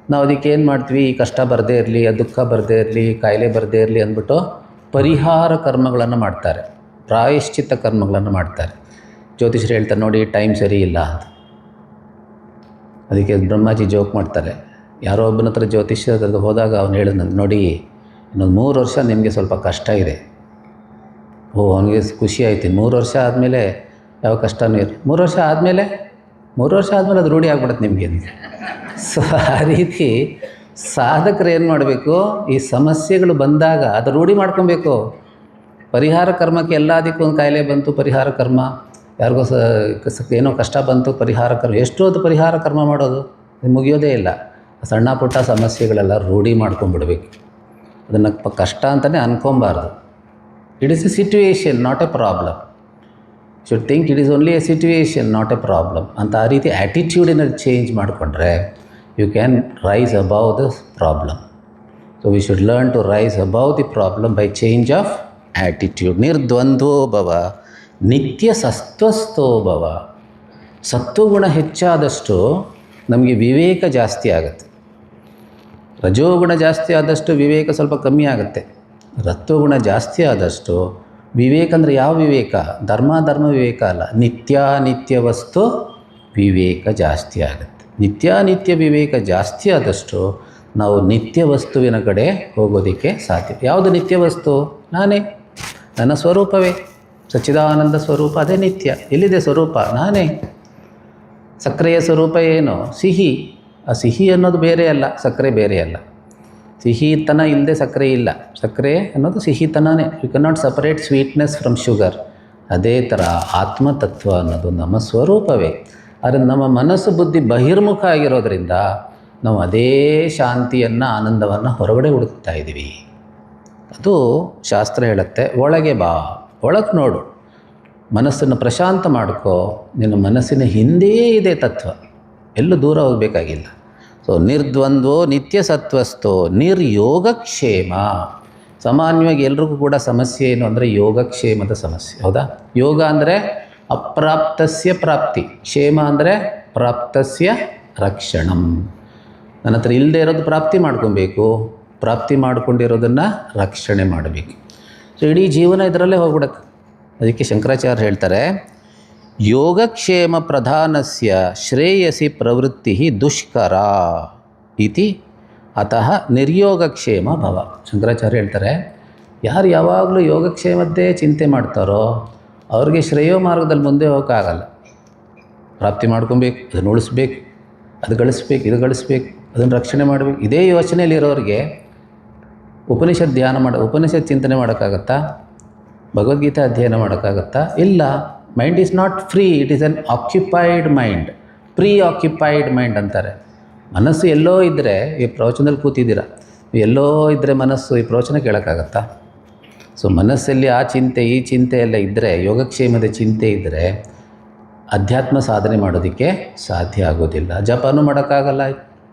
ನಾವು ಅದಕ್ಕೆ ಏನು ಮಾಡ್ತೀವಿ? ಈ ಕಷ್ಟ ಬರದೇ ಇರಲಿ, ದುಃಖ ಬರದೇ ಇರಲಿ, ಕಾಯಿಲೆ ಬರದೇ ಇರಲಿ ಅಂದ್ಬಿಟ್ಟು ಪರಿಹಾರ ಕರ್ಮಗಳನ್ನು ಮಾಡ್ತಾರೆ. ಪ್ರಾಯಶ್ಚಿತ್ತ ಕರ್ಮಗಳನ್ನು ಮಾಡ್ತಾರೆ. ಜ್ಯೋತಿಷರು ಹೇಳ್ತಾರೆ ನೋಡಿ ಟೈಮ್ ಸರಿ ಇಲ್ಲ ಅಂತ. ಅದಕ್ಕೆ ಬ್ರಹ್ಮಾಜಿ ಜೋಕ್ ಮಾಡ್ತಾರೆ. ಯಾರೋ ಒಬ್ಬನ ಹತ್ರ ಜ್ಯೋತಿಷ್ಯದ ಹೋದಾಗ ಅವನು ಹೇಳಿದಂತೆ, ನೋಡಿ ಇನ್ನೊಂದು 3 ವರ್ಷ ನಿಮಗೆ ಸ್ವಲ್ಪ ಕಷ್ಟ ಇದೆ. ಅವನಿಗೆ ಖುಷಿ ಆಯ್ತು. 3 ವರ್ಷ ಆದಮೇಲೆ ಯಾವ ಕಷ್ಟನೂ ಇರು. 3 ವರ್ಷ ಆದಮೇಲೆ ಅದು ರೂಢಿ ಆಗ್ಬಿಡುತ್ತೆ ನಿಮಗೆ. ಸೊ ಆ ರೀತಿ ಸಾಧಕರು ಏನು ಮಾಡಬೇಕು, ಈ ಸಮಸ್ಯೆಗಳು ಬಂದಾಗ ಅದು ರೂಢಿ ಮಾಡ್ಕೊಬೇಕು. ಪರಿಹಾರ ಕರ್ಮಕ್ಕೆ ಎಲ್ಲದಕ್ಕೂ ಒಂದು ಕಾಯಿಲೆ ಬಂತು, ಪರಿಹಾರ ಕರ್ಮ, ಯಾರಿಗೋ ಏನೋ ಕಷ್ಟ ಬಂತು, ಪರಿಹಾರ ಕರ್ಮ. ಎಷ್ಟೊಂದು ಪರಿಹಾರ ಕರ್ಮ ಮಾಡೋದು ಮುಗಿಯೋದೇ ಇಲ್ಲ. ಸಣ್ಣ ಪುಟ್ಟ ಸಮಸ್ಯೆಗಳೆಲ್ಲ ರೂಢಿ ಮಾಡ್ಕೊಂಡ್ಬಿಡ್ಬೇಕು. ಅದನ್ನು ಕಷ್ಟ ಅಂತಲೇ ಅನ್ಕೊಬಾರ್ದು. It is a situation, not a problem. Should think it is only a situation, not a problem ಅಂತ. ಆ ರೀತಿ ಆ್ಯಟಿಟ್ಯೂಡಿನಲ್ಲಿ ಚೇಂಜ್ ಮಾಡಿಕೊಂಡ್ರೆ you can rise above the problem. So we should learn to rise above the problem by change of attitude. ನಿರ್ದ್ವಂದ್ವೋ ಭವ, ನಿತ್ಯ ಸತ್ವಸ್ಥೋ ಭವ. ಸತ್ವಗುಣ ಹೆಚ್ಚಾದಷ್ಟು ನಮಗೆ ವಿವೇಕ ಜಾಸ್ತಿ ಆಗುತ್ತೆ. ರಜೋಗುಣ ಜಾಸ್ತಿ ಆದಷ್ಟು ವಿವೇಕ ಸ್ವಲ್ಪ ಕಮ್ಮಿ ಆಗುತ್ತೆ. ರತ್ವಗುಣ ಜಾಸ್ತಿ ಆದಷ್ಟು ವಿವೇಕ ಅಂದರೆ ಯಾವ ವಿವೇಕ? ಧರ್ಮ ವಿವೇಕ ಅಲ್ಲ, ನಿತ್ಯ ವಸ್ತು ವಿವೇಕ ಜಾಸ್ತಿ ಆಗುತ್ತೆ. ನಿತ್ಯ ವಿವೇಕ ಜಾಸ್ತಿ ಆದಷ್ಟು ನಾವು ನಿತ್ಯ ವಸ್ತುವಿನ ಕಡೆ ಹೋಗೋದಕ್ಕೆ ಸಾಧ್ಯ. ಯಾವುದು ನಿತ್ಯ ವಸ್ತು? ನಾನೇ, ನನ್ನ ಸ್ವರೂಪವೇ, ಸಚ್ಚಿದಾನಂದ ಸ್ವರೂಪ, ಅದೇ ನಿತ್ಯ. ಎಲ್ಲಿದೆ ಸ್ವರೂಪ? ನಾನೇ. ಸಕ್ಕರೆಯ ಸ್ವರೂಪ ಏನು? ಸಿಹಿ. ಆ ಸಿಹಿ ಅನ್ನೋದು ಬೇರೆ ಅಲ್ಲ, ಸಕ್ಕರೆ ಬೇರೆ ಅಲ್ಲ. ಸಿಹಿತನ ಇಲ್ಲದೆ ಸಕ್ಕರೆ ಇಲ್ಲ. ಸಕ್ಕರೆ ಅನ್ನೋದು ಸಿಹಿತನನೇ. You can not separate sweetness from sugar. ಅದೇ ಥರ ಆತ್ಮತತ್ವ ಅನ್ನೋದು ನಮ್ಮ ಸ್ವರೂಪವೇ. ಆದರೆ ನಮ್ಮ ಮನಸ್ಸು ಬುದ್ಧಿ ಬಹಿರ್ಮುಖ ಆಗಿರೋದ್ರಿಂದ ನಾವು ಅದೇ ಶಾಂತಿಯನ್ನು, ಆನಂದವನ್ನು ಹೊರಗಡೆ ಹುಡುಕ್ತಾ ಇದ್ದೀವಿ. ಅದು ಶಾಸ್ತ್ರ ಹೇಳುತ್ತೆ, ಒಳಗೆ ಬಾ, ಒಳಗೆ ನೋಡು, ಮನಸ್ಸನ್ನು ಪ್ರಶಾಂತ ಮಾಡ್ಕೋ. ನಿನ್ನ ಮನಸ್ಸಿನ ಹಿಂದೆಯೇ ಇದೆ ತತ್ವ, ಎಲ್ಲೂ ದೂರ ಹೋಗಬೇಕಾಗಿಲ್ಲ. ಸೊ ನಿರ್ದ್ವಂದ್ವೋ ನಿತ್ಯ ಸತ್ವಸ್ಥೋ ನಿರ್ಯೋಗಕ್ಷೇಮ. ಸಾಮಾನ್ಯವಾಗಿ ಎಲ್ರಿಗೂ ಕೂಡ ಸಮಸ್ಯೆ ಏನು ಅಂದರೆ ಯೋಗಕ್ಷೇಮದ ಸಮಸ್ಯೆ. ಹೌದಾ? ಯೋಗ ಅಂದರೆ ಅಪ್ರಾಪ್ತಸ್ಯ ಪ್ರಾಪ್ತಿ, ಕ್ಷೇಮ ಅಂದರೆ ಪ್ರಾಪ್ತಸ್ಯ ರಕ್ಷಣಂ. ನನ್ನ ಹತ್ರ ಇಲ್ಲದೆ ಇರೋದು ಪ್ರಾಪ್ತಿ ಮಾಡ್ಕೊಬೇಕು, ಪ್ರಾಪ್ತಿ ಮಾಡ್ಕೊಂಡಿರೋದನ್ನು ರಕ್ಷಣೆ ಮಾಡಬೇಕು. ಸೊ ಇಡೀ ಜೀವನ ಇದರಲ್ಲೇ ಹೋಗ್ಬಿಡತ್ತೆ. ಅದಕ್ಕೆ ಶಂಕರಾಚಾರ್ಯ ಹೇಳ್ತಾರೆ, ಯೋಗಕ್ಷೇಮ ಪ್ರಧಾನಸ್ಯ ಶ್ರೇಯಸಿ ಪ್ರವೃತ್ತಿ ದುಷ್ಕರ ಇತಿ ಅತಃ ನಿರ್ಯೋಗಕ್ಷೇಮ ಭವ. ಶಂಕರಾಚಾರ್ಯ ಹೇಳ್ತಾರೆ, ಯಾರು ಯಾವಾಗಲೂ ಯೋಗಕ್ಷೇಮದ್ದೇ ಚಿಂತೆ ಮಾಡ್ತಾರೋ ಅವ್ರಿಗೆ ಶ್ರೇಯೋ ಮಾರ್ಗದಲ್ಲಿ ಮುಂದೆ ಹೋಗೋಕ್ಕಾಗಲ್ಲ. ಪ್ರಾಪ್ತಿ ಮಾಡ್ಕೊಬೇಕು, ಅದನ್ನು ಉಳಿಸ್ಬೇಕು, ಅದು ಗಳಿಸ್ಬೇಕು, ಇದು ಗಳಿಸ್ಬೇಕು, ಅದನ್ನು ರಕ್ಷಣೆ ಮಾಡಬೇಕು, ಇದೇ ಯೋಚನೆಯಲ್ಲಿರೋರಿಗೆ ಉಪನಿಷತ್ ಚಿಂತನೆ ಮಾಡೋಕ್ಕಾಗತ್ತಾ? ಭಗವದ್ಗೀತೆ ಅಧ್ಯಯನ ಮಾಡೋಕ್ಕಾಗತ್ತಾ? ಇಲ್ಲ. Mind is not free, it is unoccupied mind, preoccupied mind ಅಂತಾರೆ. ಮನಸ್ಸು ಎಲ್ಲೋ ಇದ್ದರೆ, ಈ ಪ್ರವಚನದಲ್ಲಿ ಕೂತಿದ್ದೀರ, ಎಲ್ಲೋ ಇದ್ದರೆ ಮನಸ್ಸು ಈ ಪ್ರವಚನ ಕೇಳೋಕ್ಕಾಗತ್ತಾ? ಸೊ ಮನಸ್ಸಲ್ಲಿ ಆ ಚಿಂತೆ ಈ ಚಿಂತೆ ಎಲ್ಲ ಇದ್ದರೆ, ಯೋಗಕ್ಷೇಮದ ಚಿಂತೆ ಇದ್ದರೆ ಅಧ್ಯಾತ್ಮ ಸಾಧನೆ ಮಾಡೋದಕ್ಕೆ ಸಾಧ್ಯ ಆಗೋದಿಲ್ಲ. ಜಪನೂ ಮಾಡೋಕ್ಕಾಗಲ್ಲ,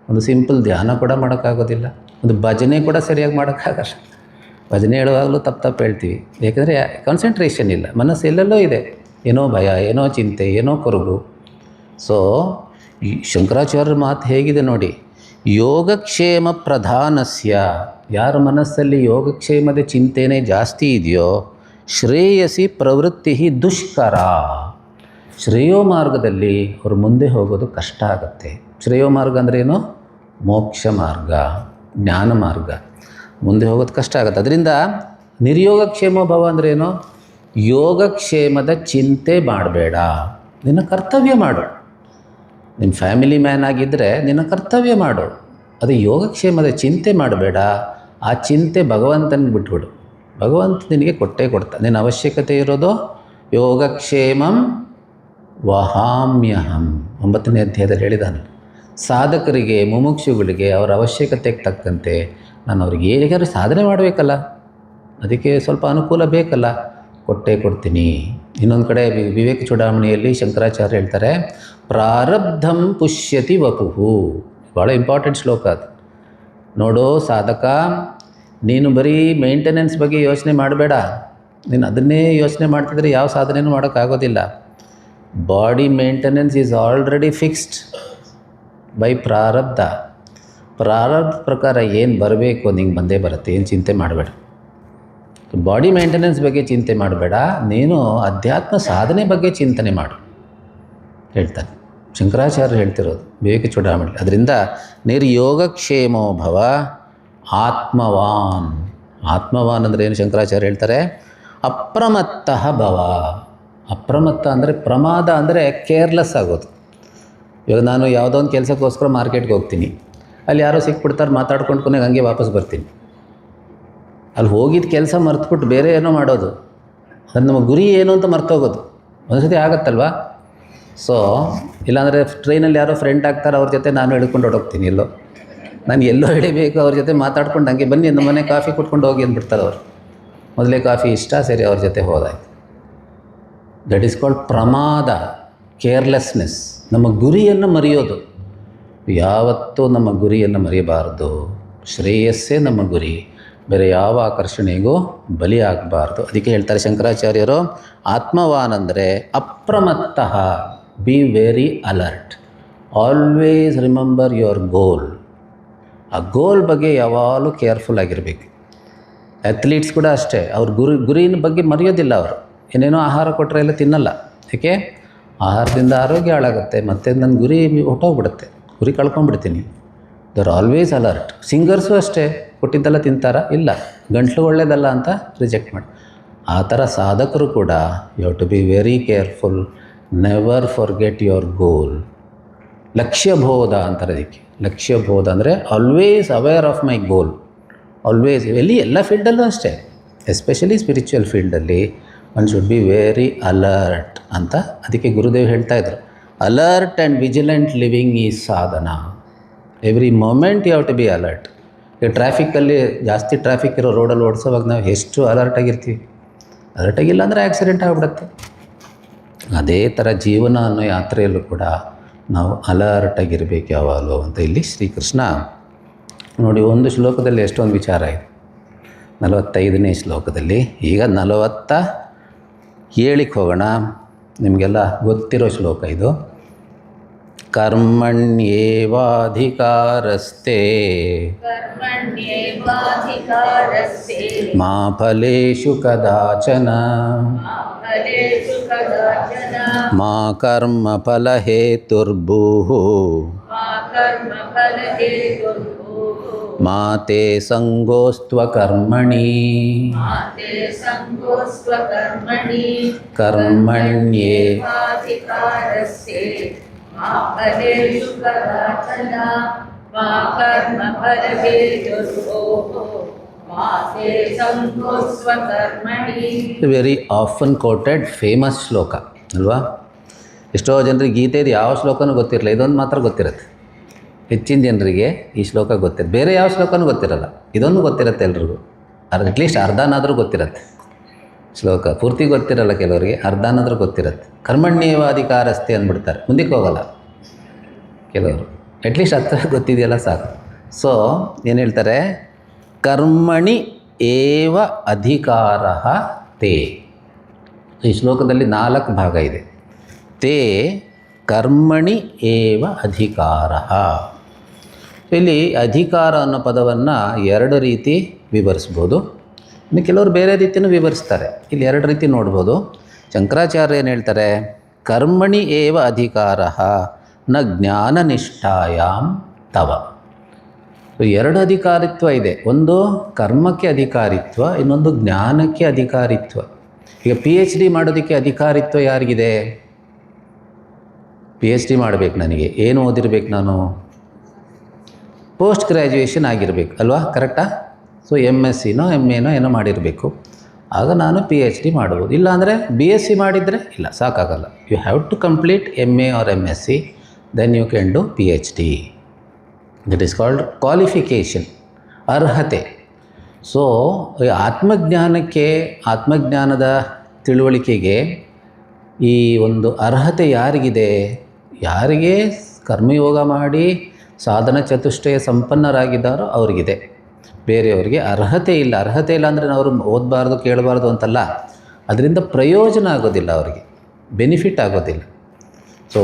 ಒಂದು ಸಿಂಪಲ್ ಧ್ಯಾನ ಕೂಡ ಮಾಡೋಕ್ಕಾಗೋದಿಲ್ಲ, ಒಂದು ಭಜನೆ ಕೂಡ ಸರಿಯಾಗಿ ಮಾಡೋಕ್ಕಾಗಲ್ಲ. ಭಜನೆ ಹೇಳುವಾಗಲೂ ತಪ್ಪು ಹೇಳ್ತೀವಿ, ಏಕೆಂದರೆ ಕಾನ್ಸಂಟ್ರೇಷನ್ ಇಲ್ಲ, ಮನಸ್ಸು ಎಲ್ಲೆಲ್ಲೋ ಇದೆ, ಏನೋ ಭಯ, ಏನೋ ಚಿಂತೆ, ಏನೋ ಕೊರಗು. ಸೊ ಈ ಶಂಕರಾಚಾರ್ಯರ ಮಾತು ಹೇಗಿದೆ ನೋಡಿ, ಯೋಗಕ್ಷೇಮ ಪ್ರಧಾನಸ್ಯ, ಯಾರ ಮನಸ್ಸಲ್ಲಿ ಯೋಗಕ್ಷೇಮದ ಚಿಂತೆನೇ ಜಾಸ್ತಿ ಇದೆಯೋ ಶ್ರೇಯಸಿ ಪ್ರವೃತ್ತಿ ದುಷ್ಕರ, ಶ್ರೇಯೋ ಮಾರ್ಗದಲ್ಲಿ ಅವರು ಮುಂದೆ ಹೋಗೋದು ಕಷ್ಟ ಆಗುತ್ತೆ. ಶ್ರೇಯೋ ಮಾರ್ಗ ಅಂದ್ರೇನು? ಮೋಕ್ಷ ಮಾರ್ಗ, ಜ್ಞಾನ ಮಾರ್ಗ, ಮುಂದೆ ಹೋಗೋದು ಕಷ್ಟ ಆಗುತ್ತೆ. ಅದರಿಂದ ನಿರ್ಯೋಗಕ್ಷೇಮ ಭವ ಅಂದ್ರೇನು? ಯೋಗಕ್ಷೇಮದ ಚಿಂತೆ ಮಾಡಬೇಡ, ನಿನ್ನ ಕರ್ತವ್ಯ ಮಾಡು. ನಿಮ್ಮ ಫ್ಯಾಮಿಲಿ ಮ್ಯಾನ್ ಆಗಿದ್ದರೆ ನಿನ್ನ ಕರ್ತವ್ಯ ಮಾಡು, ಅದು ಯೋಗಕ್ಷೇಮದ ಚಿಂತೆ ಮಾಡಬೇಡ. ಆ ಚಿಂತೆ ಭಗವಂತನಿಗೆ ಬಿಟ್ಬಿಡು, ಭಗವಂತ ನಿನಗೆ ಕೊಟ್ಟೇ ಕೊಡ್ತಾನೆ. ನಿನ್ನ ಅವಶ್ಯಕತೆ ಇರೋದು ಯೋಗಕ್ಷೇಮಂ ವಹಾಮ್ಯಹಂ, 9ನೇ ಅಧ್ಯಾಯದಲ್ಲಿ ಹೇಳಿದಾನೆ. ಸಾಧಕರಿಗೆ, ಮುಮುಕ್ಷುಗಳಿಗೆ ಅವರ ಅವಶ್ಯಕತೆಗೆ ತಕ್ಕಂತೆ ನಾನು ಅವ್ರಿಗೆ ಏನಾದರೂ ಸಾಧನೆ ಮಾಡಬೇಕಲ್ಲ, ಅದಕ್ಕೆ ಸ್ವಲ್ಪ ಅನುಕೂಲ ಬೇಕಲ್ಲ, ಕೊಟ್ಟೇ ಕೊಡ್ತೀನಿ. ಇನ್ನೊಂದು ಕಡೆ ವಿವೇಕ ಚೂಡಾಮಣಿಯಲ್ಲಿ ಶಂಕರಾಚಾರ್ಯ ಹೇಳ್ತಾರೆ, ಪ್ರಾರಬ್ಧಂ ಪುಷ್ಯತಿ ವಪುಹು. ಭಾಳ ಇಂಪಾರ್ಟೆಂಟ್ ಶ್ಲೋಕ ಅದು. ನೋಡು ಸಾಧಕ, ನೀನು ಬರೀ ಮೇಂಟೆನೆನ್ಸ್ ಬಗ್ಗೆ ಯೋಚನೆ ಮಾಡಬೇಡ. ನೀನು ಅದನ್ನೇ ಯೋಚನೆ ಮಾಡ್ತಿದ್ರೆ ಯಾವ ಸಾಧನೆಯೂ ಮಾಡೋಕ್ಕಾಗೋದಿಲ್ಲ. Body maintenance is already fixed by ಪ್ರಾರಬ್ಧ. ಪ್ರಾರಬ್ಧ ಪ್ರಕಾರ ಏನು ಬರಬೇಕು ನಿಂಗೆ ಬಂದೇ ಬರುತ್ತೆ, ಏನು ಚಿಂತೆ ಮಾಡಬೇಡ. ಬಾಡಿ ಮೇಂಟೆನೆನ್ಸ್ ಬಗ್ಗೆ ಚಿಂತೆ ಮಾಡಬೇಡ, ನೀನು ಅಧ್ಯಾತ್ಮ ಸಾಧನೆ ಬಗ್ಗೆ ಚಿಂತನೆ ಮಾಡು ಹೇಳ್ತಾನೆ ಶಂಕರಾಚಾರ್ಯರು ಹೇಳ್ತಿರೋದು ವಿವೇಕ ಚೂಡಾಮಣಿ. ಅದರಿಂದ ನಿರ್ಯೋಗಕ್ಷೇಮೋ ಭವ ಆತ್ಮವಾನ್. ಆತ್ಮವಾನ್ ಅಂದರೆ ಏನು ಶಂಕರಾಚಾರ್ಯ ಹೇಳ್ತಾರೆ? ಅಪ್ರಮತ್ತಃ ಭವ. ಅಪ್ರಮತ್ತ ಅಂದರೆ ಪ್ರಮಾದ ಅಂದರೆ ಕೇರ್ಲೆಸ್ ಆಗೋದು. ಇವಾಗ ನಾನು ಯಾವುದೋ ಒಂದು ಕೆಲಸಕ್ಕೋಸ್ಕರ ಮಾರ್ಕೆಟ್ಗೆ ಹೋಗ್ತೀನಿ, ಅಲ್ಲಿ ಯಾರೋ ಸಿಕ್ಬಿಡ್ತಾರೆ, ಮಾತಾಡ್ಕೊಂಡು ಕೊನೆಗೆ ಹಂಗೆ ವಾಪಸ್ ಬರ್ತೀನಿ. ಅಲ್ಲಿ ಹೋಗಿದ್ದ ಕೆಲಸ ಮರ್ತುಬಿಟ್ಟು ಬೇರೆ ಏನೋ ಮಾಡೋದು, ಅದು ನಮ್ಮ ಗುರಿ ಏನು ಅಂತ ಮರ್ತೋಗೋದು ಒಂದ್ಸತಿ ಆಗುತ್ತಲ್ವ. ಸೊ ಇಲ್ಲಾಂದರೆ ಟ್ರೈನಲ್ಲಿ ಯಾರೋ ಫ್ರೆಂಡ್ ಆಗ್ತಾರೆ, ಅವ್ರ ಜೊತೆ ನಾನು ಹಿಡ್ಕೊಂಡು ಹೊಡೋಗ್ತೀನಿ. ನಾನು ಎಲ್ಲೋ ಹಿಡಿಬೇಕು, ಅವ್ರ ಜೊತೆ ಮಾತಾಡ್ಕೊಂಡು ಹಂಗೆ ಬನ್ನಿ ನಮ್ಮ ಮನೆ ಕಾಫಿ ಕುಟ್ಕೊಂಡು ಹೋಗಿ ಅಂದ್ಬಿಡ್ತಾರೆ ಅವರು. ಮೊದಲೇ ಕಾಫಿ ಇಷ್ಟ, ಸರಿ ಅವ್ರ ಜೊತೆ ಹೋದಾಯ್ತು. ದಟ್ ಈಸ್ ಕಾಲ್ಡ್ ಪ್ರಮಾದ, ಕೇರ್ಲೆಸ್ನೆಸ್. ನಮ್ಮ ಗುರಿಯನ್ನು ಮರೆಯೋದು. ಯಾವತ್ತೂ ನಮ್ಮ ಗುರಿಯನ್ನು ಮರೆಯಬಾರ್ದು. ಶ್ರೇಯಸ್ಸೇ ನಮ್ಮ ಗುರಿ, ಬೇರೆ ಯಾವ ಆಕರ್ಷಣೆಗೂ ಬಲಿಯಾಗಬಾರ್ದು. ಅದಕ್ಕೆ ಹೇಳ್ತಾರೆ ಶಂಕರಾಚಾರ್ಯರು, ಆತ್ಮವಾನ್ ಅಂದರೆ ಅಪ್ರಮತ್ತಃ, be very alert, always remember your goal. ಆ ಗೋಲ್ ಬಗ್ಗೆ ಯಾವಾಗಲೂ ಕೇರ್ಫುಲ್ ಆಗಿರಬೇಕು. ಅಥ್ಲೀಟ್ಸ್ ಕೂಡ ಅಷ್ಟೇ, ಅವ್ರ ಗುರಿನ ಬಗ್ಗೆ ಮರೆಯೋದಿಲ್ಲ. ಅವರು ಏನೇನೋ ಆಹಾರ ಕೊಟ್ಟರೆ ಎಲ್ಲ ತಿನ್ನಲ್ಲ. ಏಕೆ? ಆಹಾರದಿಂದ ಆರೋಗ್ಯ ಹಾಳಾಗುತ್ತೆ, ಮತ್ತು ನನ್ನ ಗುರಿ ಹೊಟ್ಟೋಗ್ಬಿಡುತ್ತೆ, ಗುರಿ ಕಳ್ಕೊಂಡ್ಬಿಡ್ತೀನಿ. They are always alert. Singers ಅಷ್ಟೇ, ಕೊಟ್ಟಿದ್ದೆಲ್ಲ ತಿಂತಾರ? ಇಲ್ಲ, ಗಂಟ್ಲು ಒಳ್ಳೆಯದಲ್ಲ ಅಂತ ರಿಜೆಕ್ಟ್ ಮಾಡಿ. ಆ ಥರ ಸಾಧಕರು ಕೂಡ you have to be very careful, never forget your goal. ಲಕ್ಷ್ಯಬೋಧ ಅಂತಾರೆ ಅದಕ್ಕೆ. ಲಕ್ಷ್ಯಬೋಧ ಅಂದರೆ always aware of my goal. Always, ಎಲ್ಲ ಫೀಲ್ಡಲ್ಲೂ ಅಷ್ಟೇ, ಎಸ್ಪೆಷಲಿ ಸ್ಪಿರಿಚುವಲ್ ಫೀಲ್ಡಲ್ಲಿ one should be very alert ಅಂತ. ಅದಕ್ಕೆ ಗುರುದೇವ್ ಹೇಳ್ತಾಯಿದ್ರು, alert and vigilant living is sadhana. Every moment you have to be alert. ಈಗ ಟ್ರಾಫಿಕ್ಕಲ್ಲಿ ಜಾಸ್ತಿ ಟ್ರಾಫಿಕ್ ಇರೋ ರೋಡಲ್ಲಿ ಓಡಿಸೋವಾಗ ನಾವು ಎಷ್ಟು ಅಲರ್ಟಾಗಿರ್ತೀವಿ. ಅಲರ್ಟಾಗಿಲ್ಲ ಅಂದರೆ ಆ್ಯಕ್ಸಿಡೆಂಟ್ ಆಗಿಬಿಡುತ್ತೆ. ಅದೇ ಥರ ಜೀವನ ಅನ್ನೋ ಯಾತ್ರೆಯಲ್ಲೂ ಕೂಡ ನಾವು ಅಲರ್ಟಾಗಿರಬೇಕು ಯಾವಾಗಲೂ ಅಂತ ಇಲ್ಲಿ ಶ್ರೀಕೃಷ್ಣ ನೋಡಿ. ಒಂದು ಶ್ಲೋಕದಲ್ಲಿ ಎಷ್ಟೊಂದು ವಿಚಾರ ಇದೆ. 45ನೇ ಶ್ಲೋಕದಲ್ಲಿ. ಈಗ 47ಕ್ಕೆ ಹೋಗೋಣ. ನಿಮಗೆಲ್ಲ ಗೊತ್ತಿರೋ ಶ್ಲೋಕ ಇದು. ಕರ್ಮಣ್ಯೇವಾಧಿಕಾರಸ್ತೆ ಮಾ ಫಲೇಷು ಕದಾಚನ ಮಾ ಕರ್ಮ ಫಲಹೇತುರ್ಭೂಃ ಮಾ ತೇ ಸಂಗೋಸ್ತ್ವಕರ್ಮಣಿ ಕರ್ಮಣ್ಯೇವಾಧಿಕಾರಸ್ತೆ ಮಾ ಫಲೇಷು ಕದಾಚನ ಮಾ ಕರ್ಮ ಫಲಹೇತುರ್ಭೂಃ ಮಾ ತೇ ಸಂಗೋಸ್ತ್ವಕರ್ಮಣಿ. ವೆರಿ ಆಫನ್ ಕೋಟೆಡ್ ಫೇಮಸ್ ಶ್ಲೋಕ ಅಲ್ವಾ? ಎಷ್ಟೋ ಜನರಿಗೆ ಗೀತೆದು ಯಾವ ಶ್ಲೋಕನೂ ಗೊತ್ತಿರಲ್ಲ, ಇದೊಂದು ಮಾತ್ರ ಗೊತ್ತಿರುತ್ತೆ. ಹೆಚ್ಚಿನ ಜನರಿಗೆ ಈ ಶ್ಲೋಕ ಗೊತ್ತಿರುತ್ತೆ, ಬೇರೆ ಯಾವ ಶ್ಲೋಕನೂ ಗೊತ್ತಿರಲ್ಲ. ಇದೊಂದು ಗೊತ್ತಿರುತ್ತೆ ಎಲ್ರಿಗೂ, ಅಟ್ಲೀಸ್ಟ್ ಅರ್ಧನಾದರೂ ಗೊತ್ತಿರುತ್ತೆ. ಶ್ಲೋಕ ಪೂರ್ತಿ ಗೊತ್ತಿರಲ್ಲ ಕೆಲವರಿಗೆ, ಅರ್ಧನಾದರೂ ಗೊತ್ತಿರುತ್ತೆ. ಕರ್ಮಣ್ಯೇವಾಧಿಕಾರಸ್ತೆ ಅಂದ್ಬಿಡ್ತಾರೆ, ಮುಂದಕ್ಕೆ ಹೋಗಲ್ಲ ಕೆಲವರು. ಅಟ್ಲೀಸ್ಟ್ ಹತ್ರ ಗೊತ್ತಿದೆಯಲ್ಲ ಸಾಕು. ಸೊ ಏನು ಹೇಳ್ತಾರೆ? ಕರ್ಮಣಿ ಏವ ಅಧಿಕಾರ ತೇ. ಈ ಶ್ಲೋಕದಲ್ಲಿ 4 ಭಾಗ ಇದೆ. ತೇ ಕರ್ಮಣಿ ಏವ ಅಧಿಕಾರ. ಇಲ್ಲಿ ಅಧಿಕಾರ ಅನ್ನೋ ಪದವನ್ನು 2 ರೀತಿ ವಿವರಿಸ್ಬೋದು. ಇನ್ನು ಕೆಲವರು ಬೇರೆ ರೀತಿಯೂ ವಿವರಿಸ್ತಾರೆ. ಇಲ್ಲಿ 2 ರೀತಿ ನೋಡ್ಬೋದು. ಶಂಕರಾಚಾರ್ಯ ಏನು ಹೇಳ್ತಾರೆ? ಕರ್ಮಣಿ ಏವ ಅಧಿಕಾರ ನ ಜ್ಞಾನನಿಷ್ಠಾಯಾಮ್ ತವ. 2 ಅಧಿಕಾರಿತ್ವ ಇದೆ. ಒಂದು ಕರ್ಮಕ್ಕೆ ಅಧಿಕಾರಿತ್ವ, ಇನ್ನೊಂದು ಜ್ಞಾನಕ್ಕೆ ಅಧಿಕಾರಿತ್ವ. ಈಗ PhD ಮಾಡೋದಕ್ಕೆ ಅಧಿಕಾರಿತ್ವ ಯಾರಿಗಿದೆ? PhD ಮಾಡಬೇಕು, ನನಗೆ ಏನು ಓದಿರ್ಬೇಕು? ನಾನು ಪೋಸ್ಟ್ ಗ್ರ್ಯಾಜುಯೇಷನ್ ಆಗಿರಬೇಕು ಅಲ್ವಾ? ಕರೆಕ್ಟಾ? ಸೊ MScನೋ MAನೋ ಏನೋ ಮಾಡಿರಬೇಕು, ಆಗ ನಾನು PhD ಮಾಡ್ಬೋದು. ಇಲ್ಲಾಂದರೆ BSc ಮಾಡಿದರೆ ಇಲ್ಲ, ಸಾಕಾಗಲ್ಲ. You have to complete MA or MSc, then you can do PhD. That is called qualification, ಅರ್ಹತೆ. ಸೊ ಆತ್ಮಜ್ಞಾನಕ್ಕೆ, ಆತ್ಮಜ್ಞಾನದ ತಿಳುವಳಿಕೆಗೆ ಈ ಒಂದು ಅರ್ಹತೆ ಯಾರಿಗಿದೆ? ಯಾರಿಗೆ ಕರ್ಮಯೋಗ ಮಾಡಿ ಸಾಧನ ಚತುಷ್ಟಯ ಸಂಪನ್ನರಾಗಿದ್ದಾರೋ ಅವ್ರಿಗಿದೆ. ಬೇರೆಯವರಿಗೆ ಅರ್ಹತೆ ಇಲ್ಲ. ಅರ್ಹತೆ ಇಲ್ಲ ಅಂದರೆ ಅವರು ಓದಬಾರ್ದು, ಕೇಳಬಾರ್ದು ಅಂತಲ್ಲ, ಅದರಿಂದ ಪ್ರಯೋಜನ ಆಗೋದಿಲ್ಲ, ಅವರಿಗೆ ಬೆನಿಫಿಟ್ ಆಗೋದಿಲ್ಲ. ಸೊ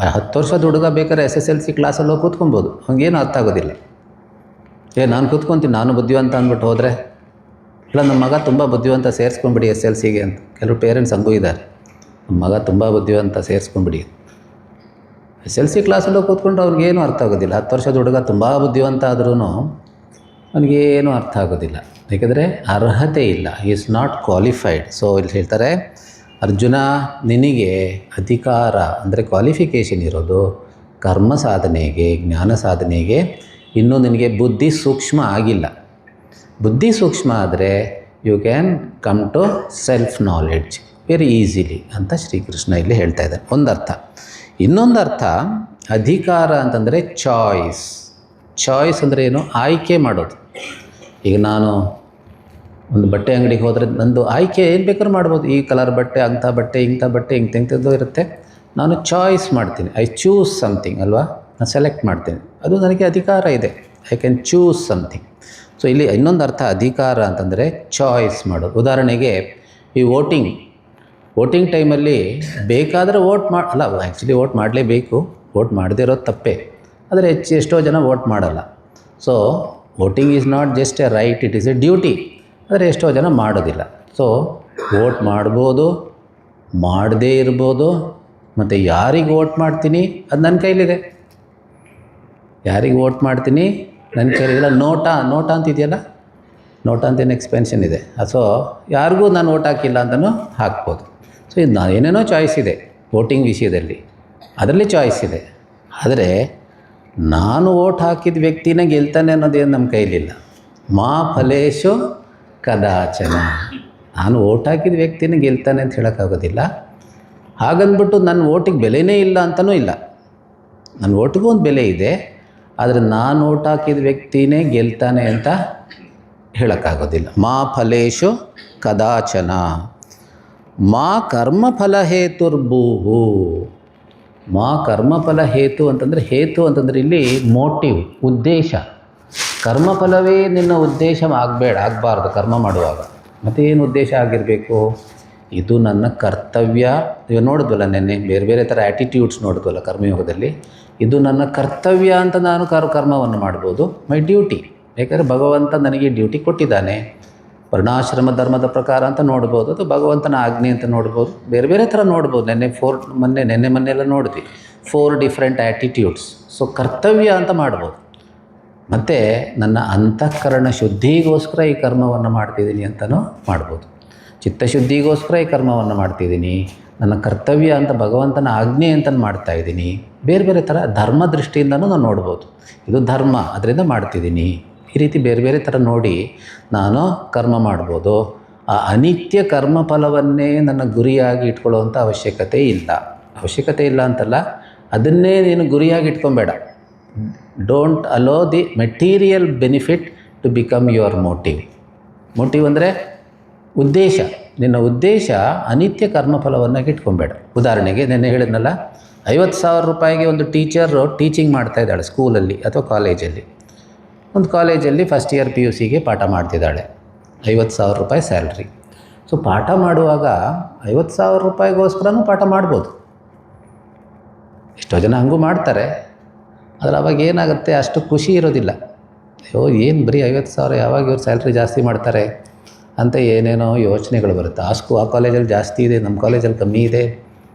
10 ವರ್ಷದ ಹುಡುಗ ಬೇಕಾದ್ರೆ SSLC ಕ್ಲಾಸಲ್ಲಿ ಹೋಗಿ ಕೂತ್ಕೊಬೋದು, ಹಂಗೇನು ಅರ್ಥ ಆಗೋದಿಲ್ಲ. ನಾನು ಕೂತ್ಕೊತೀನಿ, ನಾನು ಬುದ್ಧಿವಂತ ಅಂದ್ಬಿಟ್ಟು ಹೋದರೆ ಇಲ್ಲ ನಮ್ಮ ಮಗ ತುಂಬ ಬುದ್ಧಿವಂತ ಸೇರಿಸ್ಕೊಂಬಿಡಿ SLCಗೆ ಅಂತ ಕೆಲವು ಪೇರೆಂಟ್ಸ್ ಹಂಗೂ ಇದ್ದಾರೆ. ನಮ್ಮ ಮಗ ತುಂಬ ಬುದ್ಧಿವಂತ ಸೇರಿಸ್ಕೊಂಬಿಡಿ. SLC ಕ್ಲಾಸಲ್ಲೂ ಕೂತ್ಕೊಂಡು ಅವ್ನಿಗೇನು ಅರ್ಥ ಆಗೋದಿಲ್ಲ. 10 ವರ್ಷದ ಹುಡುಗ ತುಂಬ ಬುದ್ಧಿವಂತ ಆದ್ರೂ ಅವನಿಗೇನು ಅರ್ಥ ಆಗೋದಿಲ್ಲ. ಏಕೆಂದರೆ ಅರ್ಹತೆ ಇಲ್ಲ, ಈಸ್ ನಾಟ್ ಕ್ವಾಲಿಫೈಡ್. ಸೊ ಇಲ್ಲಿ ಹೇಳ್ತಾರೆ, ಅರ್ಜುನ ನಿನಗೆ ಅಧಿಕಾರ ಅಂದರೆ ಕ್ವಾಲಿಫಿಕೇಷನ್ ಇರೋದು ಕರ್ಮ ಸಾಧನೆಗೆ, ಜ್ಞಾನ ಸಾಧನೆಗೆ. ಇನ್ನೂ ನಿನಗೆ ಬುದ್ಧಿ ಸೂಕ್ಷ್ಮ ಆಗಿಲ್ಲ. ಬುದ್ಧಿ ಸೂಕ್ಷ್ಮ ಆದರೆ you can come to self knowledge very easily ಅಂತ ಶ್ರೀಕೃಷ್ಣ ಇಲ್ಲಿ ಹೇಳ್ತಾ ಇದ್ದಾರೆ. ಒಂದರ್ಥ. ಇನ್ನೊಂದು ಅರ್ಥ, ಅಧಿಕಾರ ಅಂತಂದರೆ ಚಾಯ್ಸ್. ಚಾಯ್ಸ್ ಅಂದರೆ ಏನು? ಆಯ್ಕೆ ಮಾಡೋದು. ಈಗ ನಾನು ಒಂದು ಬಟ್ಟೆ ಅಂಗಡಿಗೆ ಹೋದರೆ ನಂದು ಆಯ್ಕೆ ಏನು ಬೇಕಾದ್ರೂ ಮಾಡ್ಬೋದು. ಈ ಕಲರ್ ಬಟ್ಟೆ, ಅಂಥ ಬಟ್ಟೆ, ಇಂಥ ಬಟ್ಟೆ, ಇಂಥದ್ದು ಇರುತ್ತೆ. ನಾನು ಚಾಯ್ಸ್ ಮಾಡ್ತೀನಿ. ಐ ಚೂಸ್ ಸಮಥಿಂಗ್ ಅಲ್ವಾ, ನಾನು ಸೆಲೆಕ್ಟ್ ಮಾಡ್ತೀನಿ. ಅದು ನನಗೆ ಅಧಿಕಾರ ಇದೆ. I can choose something. So ಇಲ್ಲಿ ಇನ್ನೊಂದು ಅರ್ಥ ಅಧಿಕಾರ ಅಂತಂದರೆ ಚಾಯ್ಸ್ ಮಾಡೋದು. ಉದಾಹರಣೆಗೆ ಈ ವೋಟಿಂಗ್ ಟೈಮಲ್ಲಿ ಬೇಕಾದರೆ ಅಲ್ಲ, ಆ್ಯಕ್ಚುಲಿ ವೋಟ್ ಮಾಡಲೇಬೇಕು. ವೋಟ್ ಮಾಡದೇ ಇರೋದು ತಪ್ಪೇ. ಆದರೆ ಎಷ್ಟೋ ಜನ ವೋಟ್ ಮಾಡಲ್ಲ. So voting is not just A right, it is A duty. ಆದರೆ ಎಷ್ಟೋ ಜನ ಮಾಡೋದಿಲ್ಲ. ಸೊ ವೋಟ್ ಮಾಡ್ಬೋದು, ಮಾಡದೇ ಇರ್ಬೋದು. ಮತ್ತು ಯಾರಿಗೆ ವೋಟ್ ಮಾಡ್ತೀನಿ ಅದು ನನ್ನ ಕೈಲಿದೆ. ಯಾರಿಗೆ ವೋಟ್ ಮಾಡ್ತೀನಿ ನನ್ನ ಕೈಲಿಲ್ಲ. ನೋಟ ಅಂತಿದೆಯಲ್ಲ, ನೋಟ ಅಂತೇನು ಎಕ್ಸ್ಪೆನ್ಷನ್ ಇದೆ. ಸೊ ಯಾರಿಗೂ ನಾನು ವೋಟ್ ಹಾಕಿಲ್ಲ ಅಂತಲೂ ಹಾಕ್ಬೋದು. ಸೊ ಇದು ಏನೇನೋ ಚಾಯ್ಸ್ ಇದೆ ವೋಟಿಂಗ್ ವಿಷಯದಲ್ಲಿ, ಅದರಲ್ಲಿ ಚಾಯ್ಸ್ ಇದೆ. ಆದರೆ ನಾನು ವೋಟ್ ಹಾಕಿದ ವ್ಯಕ್ತಿನ ಗೆಲ್ತಾನೆ ಅನ್ನೋದೇನು ನಮ್ಮ ಕೈಲಿಲ್ಲ. ಮಾ ಫಲೇಶು ಕದಾಚನ. ನಾನು ವೋಟ್ ಹಾಕಿದ ವ್ಯಕ್ತಿನ ಗೆಲ್ತಾನೆ ಅಂತ ಹೇಳೋಕ್ಕಾಗೋದಿಲ್ಲ. ಹಾಗಂದ್ಬಿಟ್ಟು ನನ್ನ ವೋಟಿಗೆ ಬೆಲೆನೇ ಇಲ್ಲ ಅಂತಲೂ ಇಲ್ಲ. ನನ್ನ ವೋಟಿಗೂ ಒಂದು ಬೆಲೆ ಇದೆ. ಆದರೆ ನಾನು ವೋಟ್ ಹಾಕಿದ ವ್ಯಕ್ತಿನೇ ಗೆಲ್ತಾನೆ ಅಂತ ಹೇಳೋಕ್ಕಾಗೋದಿಲ್ಲ. ಮಾ ಫಲೇಶು ಕದಾಚನ ಮಾ ಕರ್ಮಫಲ ಹೇತುರ್ಭೂಹು. ಮಾ ಕರ್ಮಫಲ ಹೇತು ಅಂತಂದರೆ ಇಲ್ಲಿ ಮೋಟಿವ್, ಉದ್ದೇಶ. ಕರ್ಮಫಲವೇ ನಿನ್ನ ಉದ್ದೇಶ ಆಗಬಾರ್ದು ಕರ್ಮ ಮಾಡುವಾಗ. ಮತ್ತು ಏನು ಉದ್ದೇಶ ಆಗಿರಬೇಕು? ಇದು ನನ್ನ ಕರ್ತವ್ಯ. ಇವಾಗ ನೋಡಿದ್ವಲ್ಲ ನೆನ್ನೆ, ಬೇರೆ ಬೇರೆ ಥರ ಆ್ಯಟಿಟ್ಯೂಡ್ಸ್ ನೋಡಿದ್ವಲ್ಲ ಕರ್ಮಯೋಗದಲ್ಲಿ. ಇದು ನನ್ನ ಕರ್ತವ್ಯ ಅಂತ ನಾನು ಕರ್ಮವನ್ನು ಮಾಡ್ಬೋದು. My duty. ಯಾಕಂದರೆ ಭಗವಂತ ನನಗೆ ಡ್ಯೂಟಿ ಕೊಟ್ಟಿದ್ದಾನೆ. ವರ್ಣಾಶ್ರಮ ಧರ್ಮದ ಪ್ರಕಾರ ಅಂತ ನೋಡ್ಬೋದು, ಅದು ಭಗವಂತನ ಆಜ್ಞೆ ಅಂತ ನೋಡ್ಬೋದು. ಬೇರೆ ಬೇರೆ ಥರ ನೋಡ್ಬೋದು. ಮೊನ್ನೆಲ್ಲ ನೋಡಿದ್ವಿ 4 ಡಿಫ್ರೆಂಟ್ ಆ್ಯಟಿಟ್ಯೂಡ್ಸ್. ಸೊ ಕರ್ತವ್ಯ ಅಂತ ಮಾಡ್ಬೋದು. ಮತ್ತು ನನ್ನ ಅಂತಃಕರಣ ಶುದ್ಧಿಗೋಸ್ಕರ ಈ ಕರ್ಮವನ್ನು ಮಾಡ್ತಿದ್ದೀನಿ ಅಂತಲೂ ಮಾಡ್ಬೋದು. ಚಿತ್ತಶುದ್ಧಿಗೋಸ್ಕರ ಈ ಕರ್ಮವನ್ನು ಮಾಡ್ತಿದ್ದೀನಿ, ನನ್ನ ಕರ್ತವ್ಯ ಅಂತ ಭಗವಂತನ ಆಜ್ಞೆ ಅಂತ ಮಾಡ್ತಾಯಿದ್ದೀನಿ. ಬೇರೆ ಬೇರೆ ಥರ ಧರ್ಮ ದೃಷ್ಟಿಯಿಂದನೂ ನಾನು ನೋಡ್ಬೋದು. ಇದು ಧರ್ಮ, ಅದರಿಂದ ಮಾಡ್ತಿದ್ದೀನಿ. ಈ ರೀತಿ ಬೇರೆ ಬೇರೆ ಥರ ನೋಡಿ ನಾನು ಕರ್ಮ ಮಾಡ್ಬೋದು. ಆ ಅನಿತ್ಯ ಕರ್ಮ ಫಲವನ್ನೇ ನನ್ನ ಗುರಿಯಾಗಿ ಇಟ್ಕೊಳ್ಳುವಂಥ ಅವಶ್ಯಕತೆ ಇಲ್ಲ ಅಂತಲ್ಲ, ಅದನ್ನೇ ನೀನು ಗುರಿಯಾಗಿ ಇಟ್ಕೊಬೇಡ. Don't allow the material benefit to become your motive ಅಂದರೆ ಉದ್ದೇಶ. ನಿನ್ನ ಉದ್ದೇಶ ಅನಿತ್ಯ ಕರ್ಮಫಲವನ್ನಾಗಿ ಇಟ್ಕೊಬೇಡ. ಉದಾಹರಣೆಗೆ ನೆನ್ನೆ ಹೇಳಿದ್ನಲ್ಲ, 50,000 ರೂಪಾಯಿಗೆ ಒಂದು ಟೀಚರು ಟೀಚಿಂಗ್ ಮಾಡ್ತಾಯಿದ್ದಾಳೆ ಸ್ಕೂಲಲ್ಲಿ ಅಥವಾ ಕಾಲೇಜಲ್ಲಿ. ಒಂದು ಕಾಲೇಜಲ್ಲಿ ಫಸ್ಟ್ ಇಯರ್ PUCಗೆ ಪಾಠ ಮಾಡ್ತಿದ್ದಾಳೆ. 50,000 ರೂಪಾಯಿ ಸ್ಯಾಲ್ರಿ. ಸೊ ಪಾಠ ಮಾಡುವಾಗ 50,000 ರೂಪಾಯಿಗೋಸ್ಕರನೂ ಪಾಠ ಮಾಡ್ಬೋದು. ಎಷ್ಟೋ ಜನ ಹಂಗೂ ಮಾಡ್ತಾರೆ. ಆದರೆ ಅವಾಗ ಏನಾಗುತ್ತೆ, ಅಷ್ಟು ಖುಷಿ ಇರೋದಿಲ್ಲ. ಅಯ್ಯೋ ಏನು ಬರೀ 50,000, ಯಾವಾಗ ಇವ್ರು ಸ್ಯಾಲ್ರಿ ಜಾಸ್ತಿ ಮಾಡ್ತಾರೆ ಅಂತ ಏನೇನೋ ಯೋಚನೆಗಳು ಬರುತ್ತೆ. ಆ ಕಾಲೇಜಲ್ಲಿ ಜಾಸ್ತಿ ಇದೆ, ನಮ್ಮ ಕಾಲೇಜಲ್ಲಿ ಕಮ್ಮಿ ಇದೆ.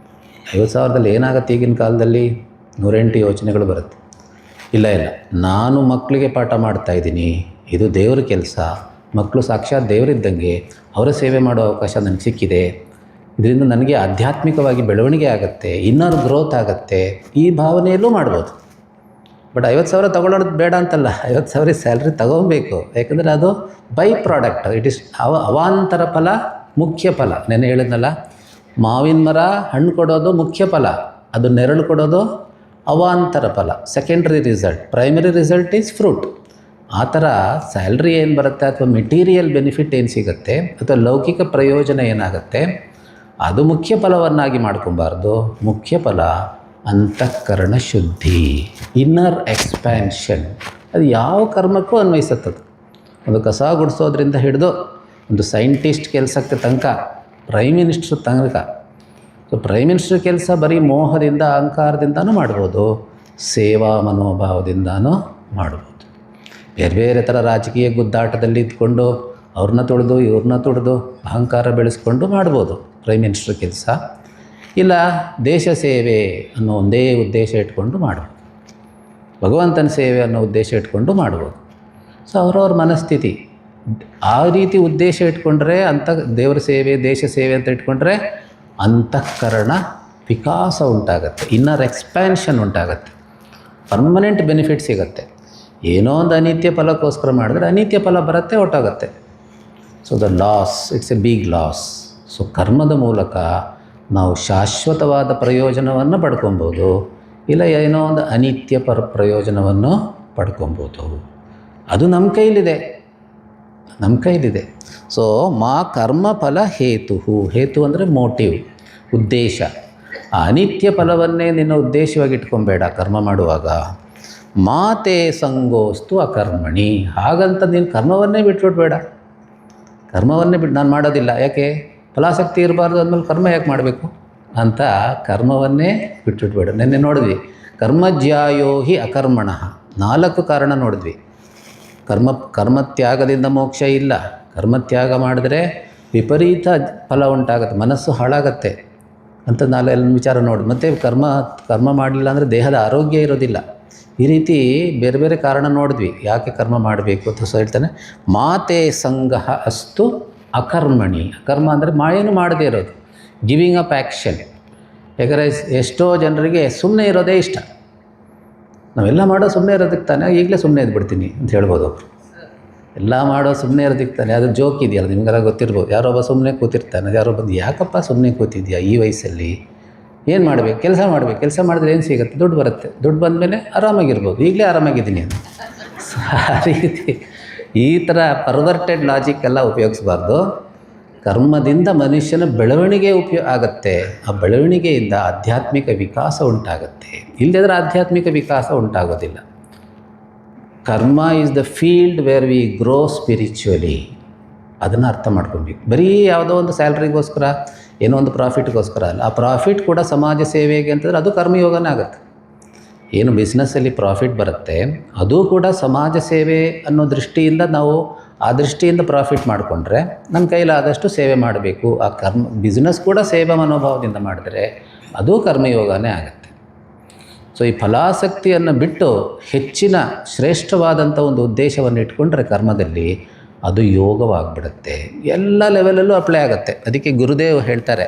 50,000ದಲ್ಲಿ ಏನಾಗುತ್ತೆ ಈಗಿನ ಕಾಲದಲ್ಲಿ? 108 ಯೋಚನೆಗಳು ಬರುತ್ತೆ. ಇಲ್ಲ ನಾನು ಮಕ್ಕಳಿಗೆ ಪಾಠ ಮಾಡ್ತಾಯಿದ್ದೀನಿ, ಇದು ದೇವ್ರ ಕೆಲಸ. ಮಕ್ಕಳು ಸಾಕ್ಷಾತ್ ದೇವರಿದ್ದಂಗೆ, ಅವರ ಸೇವೆ ಮಾಡೋ ಅವಕಾಶ ನನಗೆ ಸಿಕ್ಕಿದೆ. ಇದರಿಂದ ನನಗೆ ಆಧ್ಯಾತ್ಮಿಕವಾಗಿ ಬೆಳವಣಿಗೆ ಆಗುತ್ತೆ, ಇನ್ನರ್ ಗ್ರೋತ್ ಆಗುತ್ತೆ. ಈ ಭಾವನೆಯಲ್ಲೂ ಮಾಡ್ಬೋದು. ಬಟ್ 50,000 ತೊಗೊಳ್ಳೋದು ಬೇಡ ಅಂತಲ್ಲ, 50,000 ಸ್ಯಾಲ್ರಿ ತೊಗೊಬೇಕು. ಯಾಕಂದರೆ ಅದು ಬೈ ಪ್ರಾಡಕ್ಟ್. ಇಟ್ ಈಸ್ ಅವಾಂತರ ಫಲ, ಮುಖ್ಯ ಫಲ. ನೆನ್ನೆ ಹೇಳಿದ್ನಲ್ಲ, ಮಾವಿನ ಮರ ಹಣ್ಣು ಕೊಡೋದು ಮುಖ್ಯ ಫಲ, ಅದು ನೆರಳು ಕೊಡೋದು ಅವಾಂತರ ಫಲ, secondary result. Primary result is fruit. ಆ ಥರ ಸ್ಯಾಲ್ರಿ ಏನು ಬರುತ್ತೆ ಅಥವಾ ಮೆಟೀರಿಯಲ್ ಬೆನಿಫಿಟ್ ಏನು ಸಿಗುತ್ತೆ ಅಥವಾ ಲೌಕಿಕ ಪ್ರಯೋಜನ ಏನಾಗುತ್ತೆ, ಅದು ಮುಖ್ಯ ಫಲವನ್ನಾಗಿ ಮಾಡ್ಕೊಬಾರ್ದು. ಮುಖ್ಯ ಫಲ ಅಂತಃಕರಣ ಶುದ್ಧಿ, ಇನ್ನರ್ ಎಕ್ಸ್ಪ್ಯಾನ್ಷನ್. ಅದು ಯಾವ ಕರ್ಮಕ್ಕೂ ಅನ್ವಯಿಸುತ್ತದೆ. ಒಂದು ಕಸ ಗುಡಿಸೋದ್ರಿಂದ ಹಿಡಿದು ಒಂದು ಸೈಂಟಿಸ್ಟ್ ಕೆಲಸಕ್ಕೆ ತನಕ, ಪ್ರೈಮ್ ಮಿನಿಸ್ಟ್ರ್ ತನಕ. ಸೊ ಪ್ರೈಮ್ ಮಿನಿಸ್ಟ್ರ್ ಕೆಲಸ ಬರೀ ಮೋಹದಿಂದ ಅಹಂಕಾರದಿಂದನೂ ಮಾಡ್ಬೋದು, ಸೇವಾ ಮನೋಭಾವದಿಂದನೂ ಮಾಡ್ಬೋದು. ಬೇರೆ ಬೇರೆ ಥರ ರಾಜಕೀಯ ಗುದ್ದಾಟದಲ್ಲಿ ಇದ್ಕೊಂಡು ಅವ್ರನ್ನ ತುಳಿದು ಇವ್ರನ್ನ ತುಳಿದು ಅಹಂಕಾರ ಬೆಳೆಸ್ಕೊಂಡು ಮಾಡ್ಬೋದು ಪ್ರೈಮ್ ಮಿನಿಸ್ಟರ್ ಕೆಲಸ. ಇಲ್ಲ ದೇಶ ಸೇವೆ ಅನ್ನೋ ಒಂದೇ ಉದ್ದೇಶ ಇಟ್ಕೊಂಡು ಮಾಡ್ಬೋದು, ಭಗವಂತನ ಸೇವೆ ಅನ್ನೋ ಉದ್ದೇಶ ಇಟ್ಕೊಂಡು ಮಾಡ್ಬೋದು. ಸೊ ಅವ್ರವ್ರ ಮನಸ್ಥಿತಿ ಆ ರೀತಿ ಉದ್ದೇಶ ಇಟ್ಕೊಂಡ್ರೆ ದೇವರ ಸೇವೆ ದೇಶ ಸೇವೆ ಅಂತ ಇಟ್ಕೊಂಡ್ರೆ ಅಂತಃಕರಣ ವಿಕಾಸ ಉಂಟಾಗತ್ತೆ, ಇನ್ನರ್ ಎಕ್ಸ್ಪ್ಯಾನ್ಷನ್ ಉಂಟಾಗತ್ತೆ, ಪರ್ಮನೆಂಟ್ ಬೆನಿಫಿಟ್ ಸಿಗುತ್ತೆ. ಏನೋ ಒಂದು ಅನಿತ್ಯ ಫಲಕ್ಕೋಸ್ಕರ ಮಾಡಿದ್ರೆ ಅನಿತ್ಯ ಫಲ ಬರುತ್ತೆ, ಹೊರಟೋಗುತ್ತೆ. So the loss, it's a big loss. So ಕರ್ಮದ ಮೂಲಕ ನಾವು ಶಾಶ್ವತವಾದ ಪ್ರಯೋಜನವನ್ನು ಪಡ್ಕೊಬೋದು, ಇಲ್ಲ ಏನೋ ಒಂದು ಅನಿತ್ಯ ಪ್ರಯೋಜನವನ್ನು ಪಡ್ಕೊಬೋದು. ಅದು ನಮ್ಮ ಕೈಲಿದೆ. ಸೊ ಮಾ ಕರ್ಮಫಲ ಹೇತು ಅಂದರೆ ಮೋಟಿವ್, ಉದ್ದೇಶ. ಆ ಅನಿತ್ಯ ಫಲವನ್ನೇ ನಿನ್ನ ಉದ್ದೇಶವಾಗಿ ಇಟ್ಕೊಬೇಡ ಕರ್ಮ ಮಾಡುವಾಗ. ಮಾತೆ ಸಂಗೋಸ್ತು ಅಕರ್ಮಣಿ, ಹಾಗಂತ ನೀನು ಕರ್ಮವನ್ನೇ ಬಿಟ್ಬಿಡ್ಬೇಡ. ಕರ್ಮವನ್ನೇ ನಾನು ಮಾಡೋದಿಲ್ಲ, ಯಾಕೆ ಫಲಾಸಕ್ತಿ ಇರಬಾರ್ದು ಅಂದಮೇಲೆ ಕರ್ಮ ಯಾಕೆ ಮಾಡಬೇಕು ಅಂತ ಕರ್ಮವನ್ನೇ ಬಿಟ್ಬಿಡ್ಬೇಡ. ನಿನ್ನೆ ನೋಡಿದ್ವಿ ಕರ್ಮಜ್ಯಾಯೋ ಹಿ ಅಕರ್ಮಣ, 4 ಕಾರಣ ನೋಡಿದ್ವಿ. ಕರ್ಮತ್ಯಾಗದಿಂದ ಮೋಕ್ಷ ಇಲ್ಲ, ಕರ್ಮತ್ಯಾಗ ಮಾಡಿದ್ರೆ ವಿಪರೀತ ಫಲ ಉಂಟಾಗುತ್ತೆ, ಮನಸ್ಸು ಹಾಳಾಗತ್ತೆ ಅಂತ 4 ವಿಚಾರ ನೋಡಿ. ಮತ್ತು ಕರ್ಮ ಮಾಡಲಿಲ್ಲ ಅಂದರೆ ದೇಹದ ಆರೋಗ್ಯ ಇರೋದಿಲ್ಲ. ಈ ರೀತಿ ಬೇರೆ ಬೇರೆ ಕಾರಣ ನೋಡಿದ್ವಿ ಯಾಕೆ ಕರ್ಮ ಮಾಡಬೇಕು ಅಂತ. ಸೊ ಹೇಳ್ತಾನೆ ಮಾತೆ ಸಂಗಃ ಅಸ್ತು ಅಕರ್ಮಣಿ. ಅಕರ್ಮ ಅಂದರೆ ಏನು ಮಾಡದೇ ಇರೋದು, ಗಿವಿಂಗ್ ಅಪ್ ಆ್ಯಕ್ಷನ್. ಯಾಕಂದರೆ ಎಷ್ಟೋ ಜನರಿಗೆ ಸುಮ್ಮನೆ ಇರೋದೇ ಇಷ್ಟ. ನಾವೆಲ್ಲ ಮಾಡೋ ಸುಮ್ಮನೆ ಇರೋದಕ್ಕೆ ತಾನೆ, ಈಗಲೇ ಸುಮ್ಮನೆ ಇದ್ಬಿಡ್ತೀನಿ ಅಂತ ಹೇಳ್ಬೋದು ಅವರು. ಎಲ್ಲ ಮಾಡೋ ಸುಮ್ಮನೆ ಇರೋದಕ್ಕೆ ತಾನೆ, ಅದು ಜೋಕ್ ಇದೆಯಲ್ಲ ನಿಮಗೆಲ್ಲ ಗೊತ್ತಿರ್ಬೋದು. ಯಾರೊಬ್ಬ ಸುಮ್ಮನೆ ಕೂತಿರ್ತಾನೆ, ಯಾರೋ ಬಂದು ಯಾಕಪ್ಪ ಸುಮ್ಮನೆ ಕೂತಿದ್ಯಾ ಈ ವಯಸ್ಸಲ್ಲಿ, ಏನು ಮಾಡಬೇಕು, ಕೆಲಸ ಮಾಡಿದ್ರೆ ಏನು ಸಿಗುತ್ತೆ, ದುಡ್ಡು ಬರುತ್ತೆ, ದುಡ್ಡು ಬಂದಮೇಲೆ ಆರಾಮಾಗಿರ್ಬೋದು, ಈಗಲೇ ಆರಾಮಾಗಿದ್ದೀನಿ ಅಂತ. ಆ ರೀತಿ ಈ ಥರ ಪರ್ವರ್ಟೆಡ್ ಲಾಜಿಕ್ ಎಲ್ಲ ಉಪಯೋಗಿಸಬಾರ್ದು. ಕರ್ಮದಿಂದ ಮನುಷ್ಯನ ಬೆಳವಣಿಗೆ ಆಗುತ್ತೆ, ಆ ಬೆಳವಣಿಗೆಯಿಂದ ಆಧ್ಯಾತ್ಮಿಕ ವಿಕಾಸ ಉಂಟಾಗುತ್ತೆ. ಇಲ್ಲದಿದ್ದರೆ ಆಧ್ಯಾತ್ಮಿಕ ವಿಕಾಸ ಉಂಟಾಗೋದಿಲ್ಲ. ಕರ್ಮ is the field where we grow spiritually. ಅದನ್ನು ಅರ್ಥ ಮಾಡ್ಕೊಬೇಕು. ಬರೀ ಯಾವುದೋ ಒಂದು ಸ್ಯಾಲ್ರಿಗೋಸ್ಕರ, ಏನೋ ಒಂದು ಪ್ರಾಫಿಟ್ಗೋಸ್ಕರ ಅಲ್ಲ. ಆ ಪ್ರಾಫಿಟ್ ಕೂಡ ಸಮಾಜ ಸೇವೆಗೆ ಅಂತಂದರೆ ಅದು ಕರ್ಮಯೋಗನೇ ಆಗುತ್ತೆ. ಏನು ಬಿಸ್ನೆಸ್ಸಲ್ಲಿ ಪ್ರಾಫಿಟ್ ಬರುತ್ತೆ ಅದು ಕೂಡ ಸಮಾಜ ಸೇವೆ ಅನ್ನೋ ದೃಷ್ಟಿಯಿಂದ ನಾವು ಆ ದೃಷ್ಟಿಯಿಂದ ಪ್ರಾಫಿಟ್ ಮಾಡಿಕೊಂಡ್ರೆ ನಮ್ಮ ಕೈಲಾದಷ್ಟು ಸೇವೆ ಮಾಡಬೇಕು. ಆ ಬಿಸ್ನೆಸ್ ಕೂಡ ಸೇವಾ ಮನೋಭಾವದಿಂದ ಮಾಡಿದ್ರೆ ಅದು ಕರ್ಮಯೋಗನೇ ಆಗುತ್ತೆ. ಸೊ ಈ ಫಲಾಸಕ್ತಿಯನ್ನು ಬಿಟ್ಟು ಹೆಚ್ಚಿನ ಶ್ರೇಷ್ಠವಾದಂಥ ಒಂದು ಉದ್ದೇಶವನ್ನು ಇಟ್ಕೊಂಡ್ರೆ ಕರ್ಮದಲ್ಲಿ ಅದು ಯೋಗವಾಗಿಬಿಡುತ್ತೆ. ಎಲ್ಲ ಲೆವೆಲಲ್ಲೂ ಅಪ್ಲೈ ಆಗುತ್ತೆ. ಅದಕ್ಕೆ ಗುರುದೇವ್ ಹೇಳ್ತಾರೆ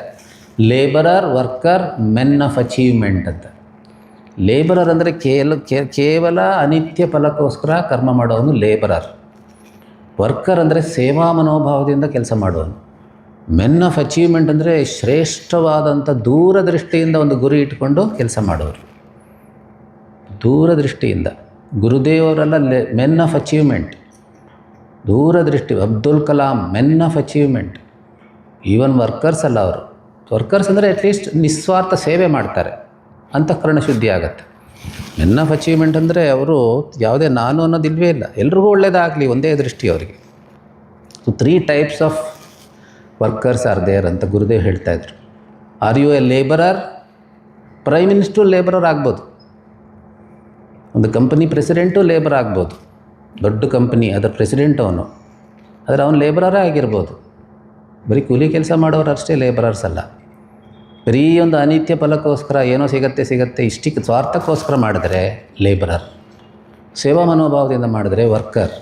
labourer, worker, men of achievement ಅಂತ. ಲೇಬರರ್ ಅಂದರೆ ಕೇವಲ ಅನಿತ್ಯ ಫಲಕ್ಕೋಸ್ಕರ ಕರ್ಮ ಮಾಡೋನು ಲೇಬರರ್. ವರ್ಕರ್ ಅಂದರೆ ಸೇವಾ ಮನೋಭಾವದಿಂದ ಕೆಲಸ ಮಾಡೋನು. ಮೆನ್ ಆಫ್ ಅಚೀವ್ಮೆಂಟ್ ಅಂದರೆ ಶ್ರೇಷ್ಠವಾದಂಥ ದೂರದೃಷ್ಟಿಯಿಂದ ಒಂದು ಗುರಿ ಇಟ್ಕೊಂಡು ಕೆಲಸ ಮಾಡೋರು. ದೂರದೃಷ್ಟಿಯಿಂದ ಗುರುದೇವರೆಲ್ಲ ಮೆನ್ ಆಫ್ ಅಚೀವ್ಮೆಂಟ್, ದೂರದೃಷ್ಟಿ. Abdul Kalam men of achievement. Even workers ಅಲ್ಲ ಅವರು. ವರ್ಕರ್ಸ್ ಅಂದರೆ ಅಟ್ಲೀಸ್ಟ್ ನಿಸ್ವಾರ್ಥ ಸೇವೆ ಮಾಡ್ತಾರೆ, ಅಂತಃಕರಣ ಶುದ್ಧಿ ಆಗುತ್ತೆ. ಮೆನ್ ಆಫ್ ಅಚೀವ್ಮೆಂಟ್ ಅಂದರೆ ಅವರು ಯಾವುದೇ ನಾನು ಅನ್ನೋದಿಲ್ವೇ ಇಲ್ಲ, ಎಲ್ರಿಗೂ ಒಳ್ಳೆಯದಾಗಲಿ ಒಂದೇ ದೃಷ್ಟಿ ಅವರಿಗೆ. So 3 types of workers are there ಅಂತ ಗುರುದೇವ್ ಹೇಳ್ತಾಯಿದ್ರು. Are you a labourer? Prime minister labourer ಆಗ್ಬೋದು, ಒಂದು ಕಂಪನಿ ಪ್ರೆಸಿಡೆಂಟು ಲೇಬರ್ ಆಗ್ಬೋದು. ದೊಡ್ಡ ಕಂಪನಿ ಅದರ ಪ್ರೆಸಿಡೆಂಟ್ ಅವನು, ಆದರೆ ಅವನು ಲೇಬರರೇ ಆಗಿರ್ಬೋದು. ಬರೀ ಕೂಲಿ ಕೆಲಸ ಮಾಡೋರು ಅಷ್ಟೇ ಲೇಬರರ್ಸ್ ಅಲ್ಲ. ಬರೀ ಒಂದು ಅನಿತ್ಯ ಫಲಕ್ಕೋಸ್ಕರ ಏನೋ ಸಿಗತ್ತೆ ಇಷ್ಟಕ್ಕೆ ಸ್ವಾರ್ಥಕ್ಕೋಸ್ಕರ ಮಾಡಿದ್ರೆ ಲೇಬರರ್. ಸೇವಾ ಮನೋಭಾವದಿಂದ ಮಾಡಿದ್ರೆ ವರ್ಕರ್.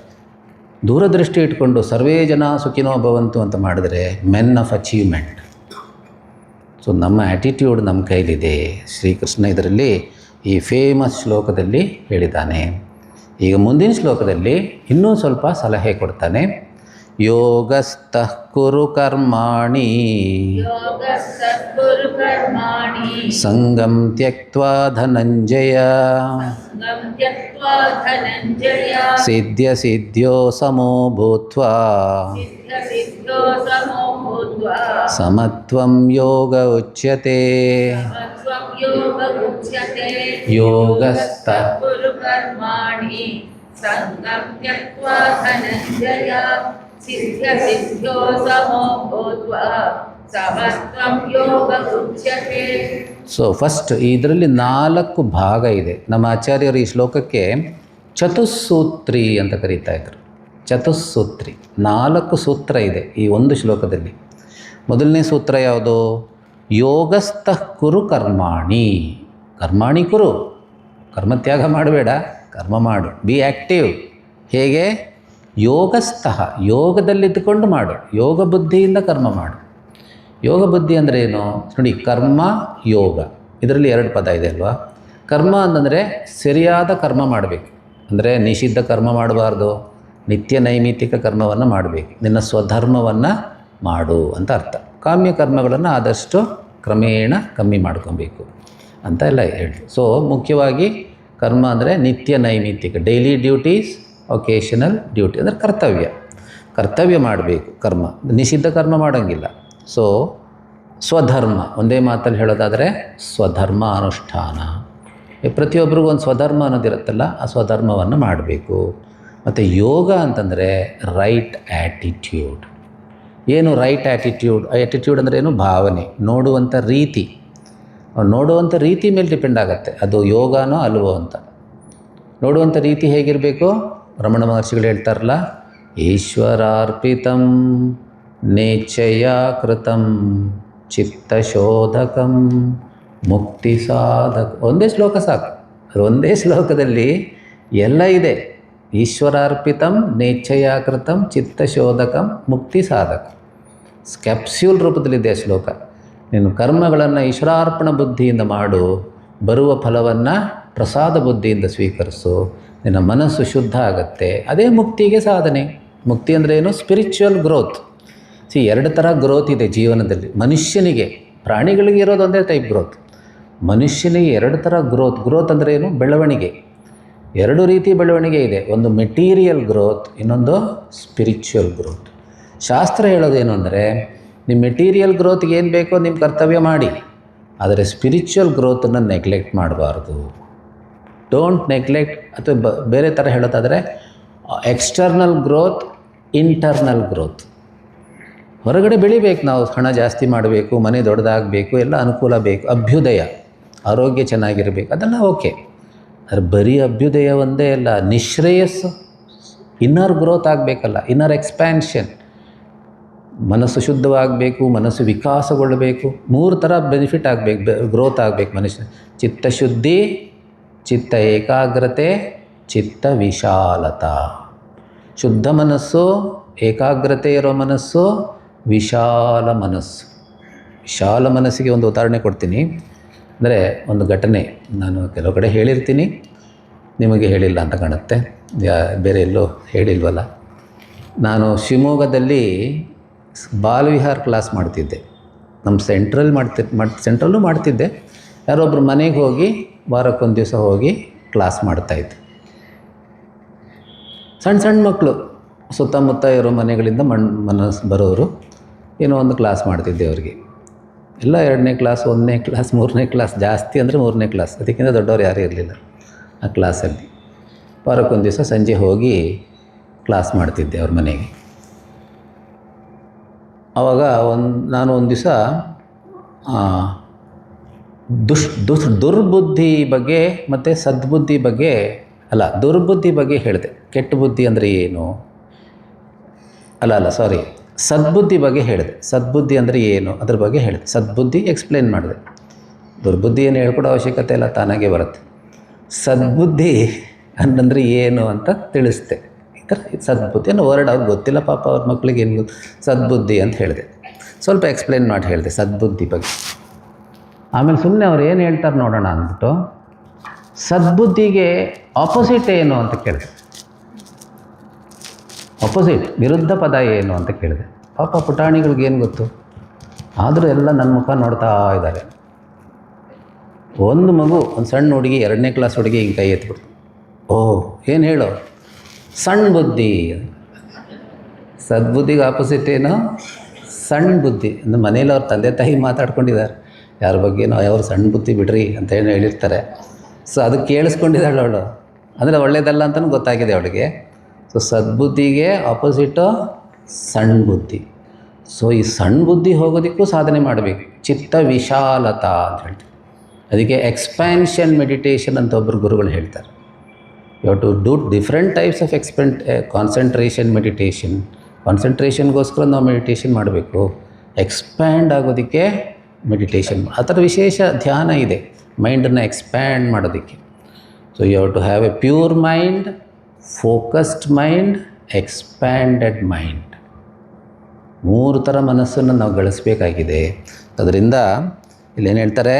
ದೂರದೃಷ್ಟಿ ಇಟ್ಕೊಂಡು ಸರ್ವೇ ಜನ ಸುಖಿನೋ ಭವಂತು ಅಂತ ಮಾಡಿದ್ರೆ ಮೆನ್ ಆಫ್ ಅಚೀವ್ಮೆಂಟ್. ಸೊ ನಮ್ಮ ಆ್ಯಟಿಟ್ಯೂಡ್ ನಮ್ಮ ಕೈಲಿದೆ. ಶ್ರೀಕೃಷ್ಣ ಇದರಲ್ಲಿ ಈ ಫೇಮಸ್ ಶ್ಲೋಕದಲ್ಲಿ ಹೇಳಿದ್ದಾನೆ. ಈಗ ಮುಂದಿನ ಶ್ಲೋಕದಲ್ಲಿ ಇನ್ನೂ ಸ್ವಲ್ಪ ಸಲಹೆ ಕೊಡ್ತಾನೆ. ಯೋಗಸ್ಥಃ ಕುರು ಕರ್ಮಾಣಿ ಸಂಗಂ ತ್ಯಕ್ತ್ವಾ ಧನಂಜಯ ಸಿದ್ಧ್ಯ ಸಿದ್ಧ್ಯೋ ಸಮೋ ಭೂತ್ವಾ ಸಮತ್ವಂ ಯೋಗ ಉಚ್ಯತೆ. ಯೋಗಸ್ಥಃ ಕುರು ಕರ್ಮಾಣಿ ಸಂಗಂ ತ್ಯಕ್ತ್ವಾ ಧನಂಜಯ ಸಿದ್ಧ್ಯ ಸಿದ್ಧ್ಯೋ ಸಮೋ ಭೂತ್ವಾ ಸಮತ್ವಂ ಯೋಗ ಉಚ್ಯತೆ. ಸೊ ಫಸ್ಟ್ ಇದರಲ್ಲಿ 4 ಭಾಗ ಇದೆ. ನಮ್ಮ ಆಚಾರ್ಯರು ಈ ಶ್ಲೋಕಕ್ಕೆ ಚತುಸ್ಸೂತ್ರಿ ಅಂತ ಕರೀತಾ ಇದ್ರು. ಚತುಸ್ಸೂತ್ರಿ, 4 ಸೂತ್ರ ಇದೆ ಈ ಒಂದು ಶ್ಲೋಕದಲ್ಲಿ. ಮೊದಲನೇ ಸೂತ್ರ ಯಾವುದು? ಯೋಗಸ್ಥಃ ಕುರು ಕರ್ಮಾಣಿ. ಕರ್ಮಾಣಿ ಕುರು, ಕರ್ಮತ್ಯಾಗ ಮಾಡಬೇಡ, ಕರ್ಮ ಮಾಡು, ಬಿ ಆ್ಯಕ್ಟಿವ್. ಹೇಗೆ? ಯೋಗಸ್ಥಃ, ಯೋಗದಲ್ಲಿದ್ದುಕೊಂಡು ಮಾಡು, ಯೋಗ ಬುದ್ಧಿಯಿಂದ ಕರ್ಮ ಮಾಡು. ಯೋಗ ಬುದ್ಧಿ ಅಂದರೆ ಏನು ನೋಡಿ, ಕರ್ಮ ಯೋಗ, ಇದರಲ್ಲಿ 2 ಪದ ಇದೆ ಅಲ್ವಾ. ಕರ್ಮ ಅಂತಂದರೆ ಸರಿಯಾದ ಕರ್ಮ ಮಾಡಬೇಕು, ಅಂದರೆ ನಿಷಿದ್ಧ ಕರ್ಮ ಮಾಡಬಾರ್ದು, ನಿತ್ಯ ನೈಮಿತ್ತಿಕ ಕರ್ಮವನ್ನು ಮಾಡಬೇಕು, ನಿನ್ನ ಸ್ವಧರ್ಮವನ್ನು ಮಾಡು ಅಂತ ಅರ್ಥ. ಕಾಮ್ಯ ಕರ್ಮಗಳನ್ನು ಆದಷ್ಟು ಕ್ರಮೇಣ ಕಮ್ಮಿ ಮಾಡ್ಕೊಬೇಕು ಅಂತ ಎಲ್ಲ ಹೇಳಿ. ಸೊ ಮುಖ್ಯವಾಗಿ ಕರ್ಮ ಅಂದರೆ ನಿತ್ಯ ನೈಮಿತ್ತಿಕ, ಡೈಲಿ ಡ್ಯೂಟೀಸ್, ಒಕೇಶನಲ್ ಡ್ಯೂಟಿ, ಅಂದರೆ ಕರ್ತವ್ಯ ಮಾಡಬೇಕು. ಕರ್ಮ ನಿಷಿದ್ಧ ಕರ್ಮ ಮಾಡೋಂಗಿಲ್ಲ. ಸೊ ಸ್ವಧರ್ಮ, ಒಂದೇ ಮಾತಲ್ಲಿ ಹೇಳೋದಾದರೆ ಸ್ವಧರ್ಮ ಅನುಷ್ಠಾನ. ಪ್ರತಿಯೊಬ್ಬರಿಗೂ ಒಂದು ಸ್ವಧರ್ಮ ಅನ್ನೋದಿರುತ್ತಲ್ಲ, ಆ ಸ್ವಧರ್ಮವನ್ನು ಮಾಡಬೇಕು. ಮತ್ತು ಯೋಗ ಅಂತಂದರೆ ರೈಟ್ ಆ್ಯಟಿಟ್ಯೂಡ್. ಏನು ರೈಟ್ ಆ್ಯಟಿಟ್ಯೂಡ್? ಆ್ಯಟಿಟ್ಯೂಡ್ ಅಂದರೆ ಏನು? ಭಾವನೆ, ನೋಡುವಂಥ ರೀತಿ. ನೋಡುವಂಥ ರೀತಿ ಮೇಲೆ ಡಿಪೆಂಡ್ ಆಗುತ್ತೆ ಅದು ಯೋಗನೋ ಅಲ್ವೋ ಅಂತ. ನೋಡುವಂಥ ರೀತಿ ಹೇಗಿರಬೇಕು? ರಮಣ ಮಹರ್ಷಿಗಳು ಹೇಳ್ತಾರಲ್ಲ, ಈಶ್ವರಾರ್ಪಿತಂ ನೇಚ್ಛಯ ಕೃತಂ ಚಿತ್ತಶೋಧಕಂ ಮುಕ್ತಿ ಸಾಧಕ. ಒಂದೇ ಶ್ಲೋಕ ಸಾಕು, ಅದು ಒಂದೇ ಶ್ಲೋಕದಲ್ಲಿ ಎಲ್ಲ ಇದೆ. ಈಶ್ವರಾರ್ಪಿತಂ ನೇಚ್ಛಯ ಕೃತಂ ಚಿತ್ತಶೋಧಕಂ ಮುಕ್ತಿ ಸಾಧಕ. ಕ್ಯಾಪ್ಸ್ಯೂಲ್ ರೂಪದಲ್ಲಿದೆ ಶ್ಲೋಕ. ನೀನು ಕರ್ಮಗಳನ್ನು ಈಶ್ವರಾರ್ಪಣ ಬುದ್ಧಿಯಿಂದ ಮಾಡು, ಬರುವ ಫಲವನ್ನು ಪ್ರಸಾದ ಬುದ್ಧಿಯಿಂದ ಸ್ವೀಕರಿಸು, ನಿನ್ನ ಮನಸ್ಸು ಶುದ್ಧ ಆಗುತ್ತೆ. ಅದೇ ಮುಕ್ತಿಗೆ ಸಾಧನೆ. ಮುಕ್ತಿ ಅಂದರೆ ಏನು? Spiritual growth. 2 ಥರ ಗ್ರೋತ್ ಇದೆ ಜೀವನದಲ್ಲಿ ಮನುಷ್ಯನಿಗೆ. ಪ್ರಾಣಿಗಳಿಗೆ ಇರೋದು ಒಂದೇ ಟೈಪ್ ಗ್ರೋತ್. ಮನುಷ್ಯನಿಗೆ 2 ಥರ ಗ್ರೋತ್ ಅಂದರೆ ಏನು? ಬೆಳವಣಿಗೆ. 2 ರೀತಿ ಬೆಳವಣಿಗೆ ಇದೆ. ಒಂದು ಮೆಟೀರಿಯಲ್ ಗ್ರೋತ್, ಇನ್ನೊಂದು ಸ್ಪಿರಿಚುವಲ್ ಗ್ರೋತ್. ಶಾಸ್ತ್ರ ಹೇಳೋದೇನು ಅಂದರೆ, ನಿಮ್ಮ ಮೆಟೀರಿಯಲ್ ಗ್ರೋತ್ಗೆ ಏನು ಬೇಕೋ ನಿಮ್ಮ ಕರ್ತವ್ಯ ಮಾಡಿ, ಆದರೆ ಸ್ಪಿರಿಚುವಲ್ ಗ್ರೋತನ್ನು ನೆಗ್ಲೆಕ್ಟ್ ಮಾಡಬಾರ್ದು. Don't neglect. ಅಥವಾ ಬೇರೆ ಥರ ಹೇಳೋದಾದರೆ ಎಕ್ಸ್ಟರ್ನಲ್ ಗ್ರೋತ್, ಇಂಟರ್ನಲ್ ಗ್ರೋತ್. ಹೊರಗಡೆ ಬೆಳಿಬೇಕು, ನಾವು ಹಣ ಜಾಸ್ತಿ ಮಾಡಬೇಕು, ಮನೆ ದೊಡ್ಡದಾಗಬೇಕು, ಎಲ್ಲ ಅನುಕೂಲ ಬೇಕು, ಅಭ್ಯುದಯ, ಆರೋಗ್ಯ ಚೆನ್ನಾಗಿರಬೇಕು, ಅದೆಲ್ಲ ಓಕೆ. ಆದರೆ ಬರೀ ಅಭ್ಯುದಯ ಒಂದೇ ಅಲ್ಲ, ನಿಶ್ರೇಯಸ್ಸು, ಇನ್ನರ್ ಗ್ರೋತ್ ಆಗಬೇಕಲ್ಲ, ಇನ್ನರ್ ಎಕ್ಸ್ಪ್ಯಾನ್ಷನ್. ಮನಸ್ಸು ಶುದ್ಧವಾಗಬೇಕು, ಮನಸ್ಸು ವಿಕಾಸಗೊಳ್ಳಬೇಕು. 3 ಥರ ಬೆನಿಫಿಟ್ ಆಗಬೇಕು, ಗ್ರೋತ್ ಆಗಬೇಕು ಮನುಷ್ಯ. ಚಿತ್ತಶುದ್ಧಿ, ಚಿತ್ತ ಏಕಾಗ್ರತೆ, ಚಿತ್ತ ವಿಶಾಲತಾ. ಶುದ್ಧ ಮನಸ್ಸು, ಏಕಾಗ್ರತೆ ಇರೋ ಮನಸ್ಸು, ವಿಶಾಲ ಮನಸ್ಸು. ವಿಶಾಲ ಮನಸ್ಸಿಗೆ ಒಂದು ಉದಾಹರಣೆ ಕೊಡ್ತೀನಿ. ಅಂದರೆ ಒಂದು ಘಟನೆ ನಾನು ಕೆಲವು ಕಡೆ ಹೇಳಿರ್ತೀನಿ, ನಿಮಗೆ ಹೇಳಿಲ್ಲ ಅಂತ ಕಾಣುತ್ತೆ, ಬೇರೆ ಎಲ್ಲೋ ಹೇಳಿಲ್ವಲ್ಲ. ನಾನು ಶಿವಮೊಗ್ಗದಲ್ಲಿ ಬಾಲವಿಹಾರ್ ಕ್ಲಾಸ್ ಮಾಡ್ತಿದ್ದೆ. ನಮ್ಮ ಸೆಂಟ್ರಲ್ಲೂ ಮಾಡ್ತಿದ್ದೆ. ಯಾರೊಬ್ಬರು ಮನೆಗೆ ಹೋಗಿ ವಾರಕ್ಕೊಂದು ದಿವಸ ಹೋಗಿ ಕ್ಲಾಸ್ ಮಾಡ್ತಾಯಿದ್ದೆ. ಸಣ್ಣ ಮಕ್ಕಳು ಸುತ್ತಮುತ್ತ ಇರೋ ಮನೆಗಳಿಂದ ಮನಸ್ಸು ಬರೋರು ಏನೋ ಒಂದು ಕ್ಲಾಸ್ ಮಾಡ್ತಿದ್ದೆ ಅವ್ರಿಗೆ. ಎಲ್ಲ 2ನೇ ಕ್ಲಾಸ್, 1ನೇ ಕ್ಲಾಸ್, 3ನೇ ಕ್ಲಾಸ್, ಜಾಸ್ತಿ ಅಂದರೆ 3ನೇ ಕ್ಲಾಸ್, ಅದಕ್ಕಿಂತ ದೊಡ್ಡವ್ರು ಯಾರೂ ಇರಲಿಲ್ಲ ಆ ಕ್ಲಾಸಲ್ಲಿ. ವಾರಕ್ಕೊಂದು ದಿವಸ ಸಂಜೆ ಹೋಗಿ ಕ್ಲಾಸ್ ಮಾಡ್ತಿದ್ದೆ ಅವ್ರ ಮನೆಗೆ. ಆವಾಗ ನಾನು ಒಂದು ದಿವಸ ದುರ್ಬುದ್ಧಿ ಬಗ್ಗೆ ಮತ್ತು ಸದ್ಬುದ್ಧಿ ಬಗ್ಗೆ, ದುರ್ಬುದ್ಧಿ ಬಗ್ಗೆ ಹೇಳಿದೆ. ಕೆಟ್ಟ ಬುದ್ಧಿ ಅಂದರೆ ಏನು? ಸದ್ಬುದ್ಧಿ ಬಗ್ಗೆ ಹೇಳಿದೆ. ಸದ್ಬುದ್ಧಿ ಅಂದರೆ ಏನು ಅದ್ರ ಬಗ್ಗೆ ಹೇಳಿದೆ. ಸದ್ಬುದ್ಧಿ ಎಕ್ಸ್ಪ್ಲೇನ್ ಮಾಡಿದೆ. ದುರ್ಬುದ್ಧಿ ಏನು ಹೇಳ್ಕೊಡೋ ಅವಶ್ಯಕತೆ ಇಲ್ಲ, ತಾನಾಗೆ ಬರುತ್ತೆ. ಸದ್ಬುದ್ಧಿ ಅಂದರೆ ಏನು ಅಂತ ತಿಳಿಸ್ದೆ. ಈ ಥರ ಸದ್ಬುದ್ಧಿ ಅನ್ನೋ ವರ್ಡ್ ಅವ್ರಿಗೆ ಗೊತ್ತಿಲ್ಲ ಪಾಪ, ಅವ್ರ ಮಕ್ಕಳಿಗೆ ಏನು ಸದ್ಬುದ್ಧಿ ಅಂತ ಹೇಳಿದೆ. ಸ್ವಲ್ಪ ಎಕ್ಸ್ಪ್ಲೇನ್ ಮಾಡಿ ಹೇಳಿದೆ ಸದ್ಬುದ್ಧಿ ಬಗ್ಗೆ. ಆಮೇಲೆ ಸುಮ್ಮನೆ ಅವ್ರು ಏನು ಹೇಳ್ತಾರೆ ನೋಡೋಣ ಅಂದ್ಬಿಟ್ಟು ಸದ್ಬುದ್ಧಿಗೆ ಆಪೋಸಿಟ್ ಏನು ಅಂತ ಕೇಳಿದೆ. ಆಪೋಸಿಟ್, ವಿರುದ್ಧ ಪದ ಏನು ಅಂತ ಕೇಳಿದೆ. ಪಾಪ ಪುಟಾಣಿಗಳಿಗೆ ಏನು ಗೊತ್ತು, ಆದರೂ ಎಲ್ಲ ನನ್ನ ಮುಖ ನೋಡ್ತಾ ಇದ್ದಾರೆ. ಒಂದು ಮಗು, ಒಂದು ಸಣ್ಣ ಹುಡುಗಿ, 2ನೇ ಕ್ಲಾಸ್ ಹುಡುಗಿ ಹಿಂಗೆ ಕೈ ಎತ್ಬಿಡ್ತು. ಏನು ಹೇಳೋ? ಸಣ್ಣ ಬುದ್ಧಿ. ಸದ್ಬುದ್ಧಿಗೆ ಆಪೋಸಿಟ್ ಏನು? ಸಣ್ಣ ಬುದ್ಧಿ. ಅಂದರೆ ಮನೇಲಿ ಅವ್ರ ತಂದೆ ತಾಯಿ ಮಾತಾಡ್ಕೊಂಡಿದ್ದಾರೆ, ಯಾರ ಬಗ್ಗೆನೋ ಅವ್ರು ಸಣ್ಣ ಬುದ್ಧಿ ಬಿಡ್ರಿ ಅಂತ ಏನು ಹೇಳಿರ್ತಾರೆ. ಸೊ ಅದಕ್ಕೆ ಕೇಳಿಸ್ಕೊಂಡಿದ್ದಾಳೆ ಅವಳು, ಅಂದರೆ ಒಳ್ಳೆಯದಲ್ಲ ಅಂತಲೂ ಗೊತ್ತಾಗಿದೆ ಅವಳಿಗೆ. ಸೊ ಸದ್ಬುದ್ಧಿಗೆ ಆಪೋಸಿಟು ಸಣ್ಣ ಬುದ್ಧಿ. ಸೊ ಈ ಸಣ್ಣ ಬುದ್ಧಿ ಹೋಗೋದಕ್ಕೂ ಸಾಧನೆ ಮಾಡಬೇಕು. ಚಿತ್ತ ವಿಶಾಲತಾ ಅಂತ ಹೇಳ್ತೀವಿ. ಅದಕ್ಕೆ ಎಕ್ಸ್ಪ್ಯಾನ್ಷನ್ ಮೆಡಿಟೇಷನ್ ಅಂತ ಒಬ್ಬರು ಗುರುಗಳು ಹೇಳ್ತಾರೆ. You have to do different types of concentration meditation. ಕಾನ್ಸಂಟ್ರೇಷನ್ಗೋಸ್ಕರ ನಾವು ಮೆಡಿಟೇಷನ್ ಮಾಡಬೇಕು, ಎಕ್ಸ್ಪ್ಯಾಂಡ್ ಆಗೋದಕ್ಕೆ ಮೆಡಿಟೇಷನ್. ಆ ಥರ ವಿಶೇಷ ಧ್ಯಾನ ಇದೆ ಮೈಂಡನ್ನು ಎಕ್ಸ್ಪ್ಯಾಂಡ್ ಮಾಡೋದಕ್ಕೆ. So you have to have a pure mind, focused mind, expanded mind. 3 ಥರ ಮನಸ್ಸನ್ನು ನಾವು ಗಳಿಸಬೇಕಾಗಿದೆ. ಅದರಿಂದ ಇಲ್ಲೇನು ಹೇಳ್ತಾರೆ,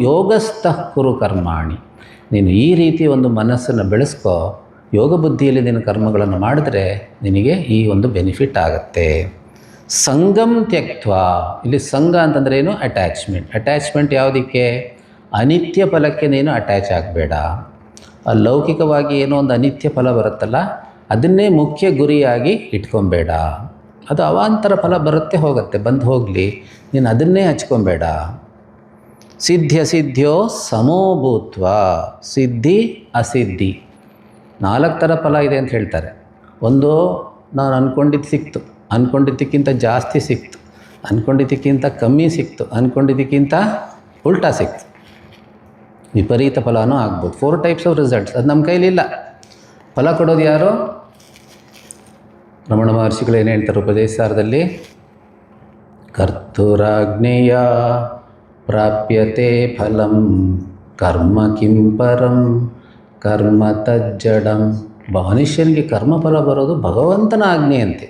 ಯೋಗಸ್ಥಃ ಕುರು ಕರ್ಮಾಣಿ. ನೀನು ಈ ರೀತಿ ಒಂದು ಮನಸ್ಸನ್ನು ಬೆಳೆಸ್ಕೋ, ಯೋಗ ಬುದ್ಧಿಯಲ್ಲಿ ನಿನ್ನ ಕರ್ಮಗಳನ್ನು ಮಾಡಿದ್ರೆ ನಿನಗೆ ಈ ಒಂದು ಬೆನಿಫಿಟ್ ಆಗುತ್ತೆ. ಸಂಗಂ ತ್ಯಕ್ತ್ವ. ಇಲ್ಲಿ ಸಂಘ ಅಂತಂದರೆ ಏನು? ಅಟ್ಯಾಚ್ಮೆಂಟ್. ಅಟ್ಯಾಚ್ಮೆಂಟ್ ಯಾವುದಕ್ಕೆ? ಅನಿತ್ಯ ಫಲಕ್ಕೆ ನೀನು ಅಟ್ಯಾಚ್ ಆಗಬೇಡ. ಲೌಕಿಕವಾಗಿ ಏನೋ ಒಂದು ಅನಿತ್ಯ ಫಲ ಬರುತ್ತಲ್ಲ, ಅದನ್ನೇ ಮುಖ್ಯ ಗುರಿಯಾಗಿ ಇಟ್ಕೊಬೇಡ. ಅದು ಅವಾಂತರ ಫಲ ಬರುತ್ತೆ ಹೋಗುತ್ತೆ, ಬಂದು ಹೋಗಲಿ, ನೀನು ಅದನ್ನೇ ಹಚ್ಕೊಬೇಡ. ಸಿದ್ಧ್ಯಸಿದ್ಧ್ಯೋ ಸಮೋಭೂತ್ವ. ಸಿದ್ಧಿ ಅಸಿದ್ಧಿ 4 ಥರ ಫಲ ಇದೆ ಅಂತ ಹೇಳ್ತಾರೆ. ಒಂದು, ನಾನು ಅಂದ್ಕೊಂಡಿದ್ದು ಸಿಕ್ತು, ಅಂದ್ಕೊಂಡಿದ್ದಕ್ಕಿಂತ ಜಾಸ್ತಿ ಸಿಕ್ತು, ಅಂದ್ಕೊಂಡಿದ್ದಕ್ಕಿಂತ ಕಮ್ಮಿ ಸಿಕ್ತು, ಅಂದ್ಕೊಂಡಿದ್ದಕ್ಕಿಂತ ಉಲ್ಟಾ ಸಿಕ್ತು, ವಿಪರೀತ ಫಲನೂ ಆಗ್ಬೋದು. 4 ಟೈಪ್ಸ್ ಆಫ್ ರಿಸಲ್ಟ್ಸ್. ಅದು ನಮ್ಮ ಕೈಲಿಲ್ಲ. ಫಲ ಕೊಡೋದು ಯಾರು? ರಮಣ ಮಹರ್ಷಿಗಳು ಏನು ಹೇಳ್ತಾರೆ ಉಪದೇಶ ಸಾರದಲ್ಲಿ? ಕರ್ತುರಾಜ್ಞೇಯ ಪ್ರಾಪ್ಯತೆ ಫಲಂ ಕರ್ಮ ಕಿಂ ಪರಂ ಕರ್ಮ ತಜ್ಜಡಂ. ಮನುಷ್ಯನಿಗೆ ಕರ್ಮಫಲ ಬರೋದು ಭಗವಂತನ ಆಜ್ಞೆಯಂತೆ.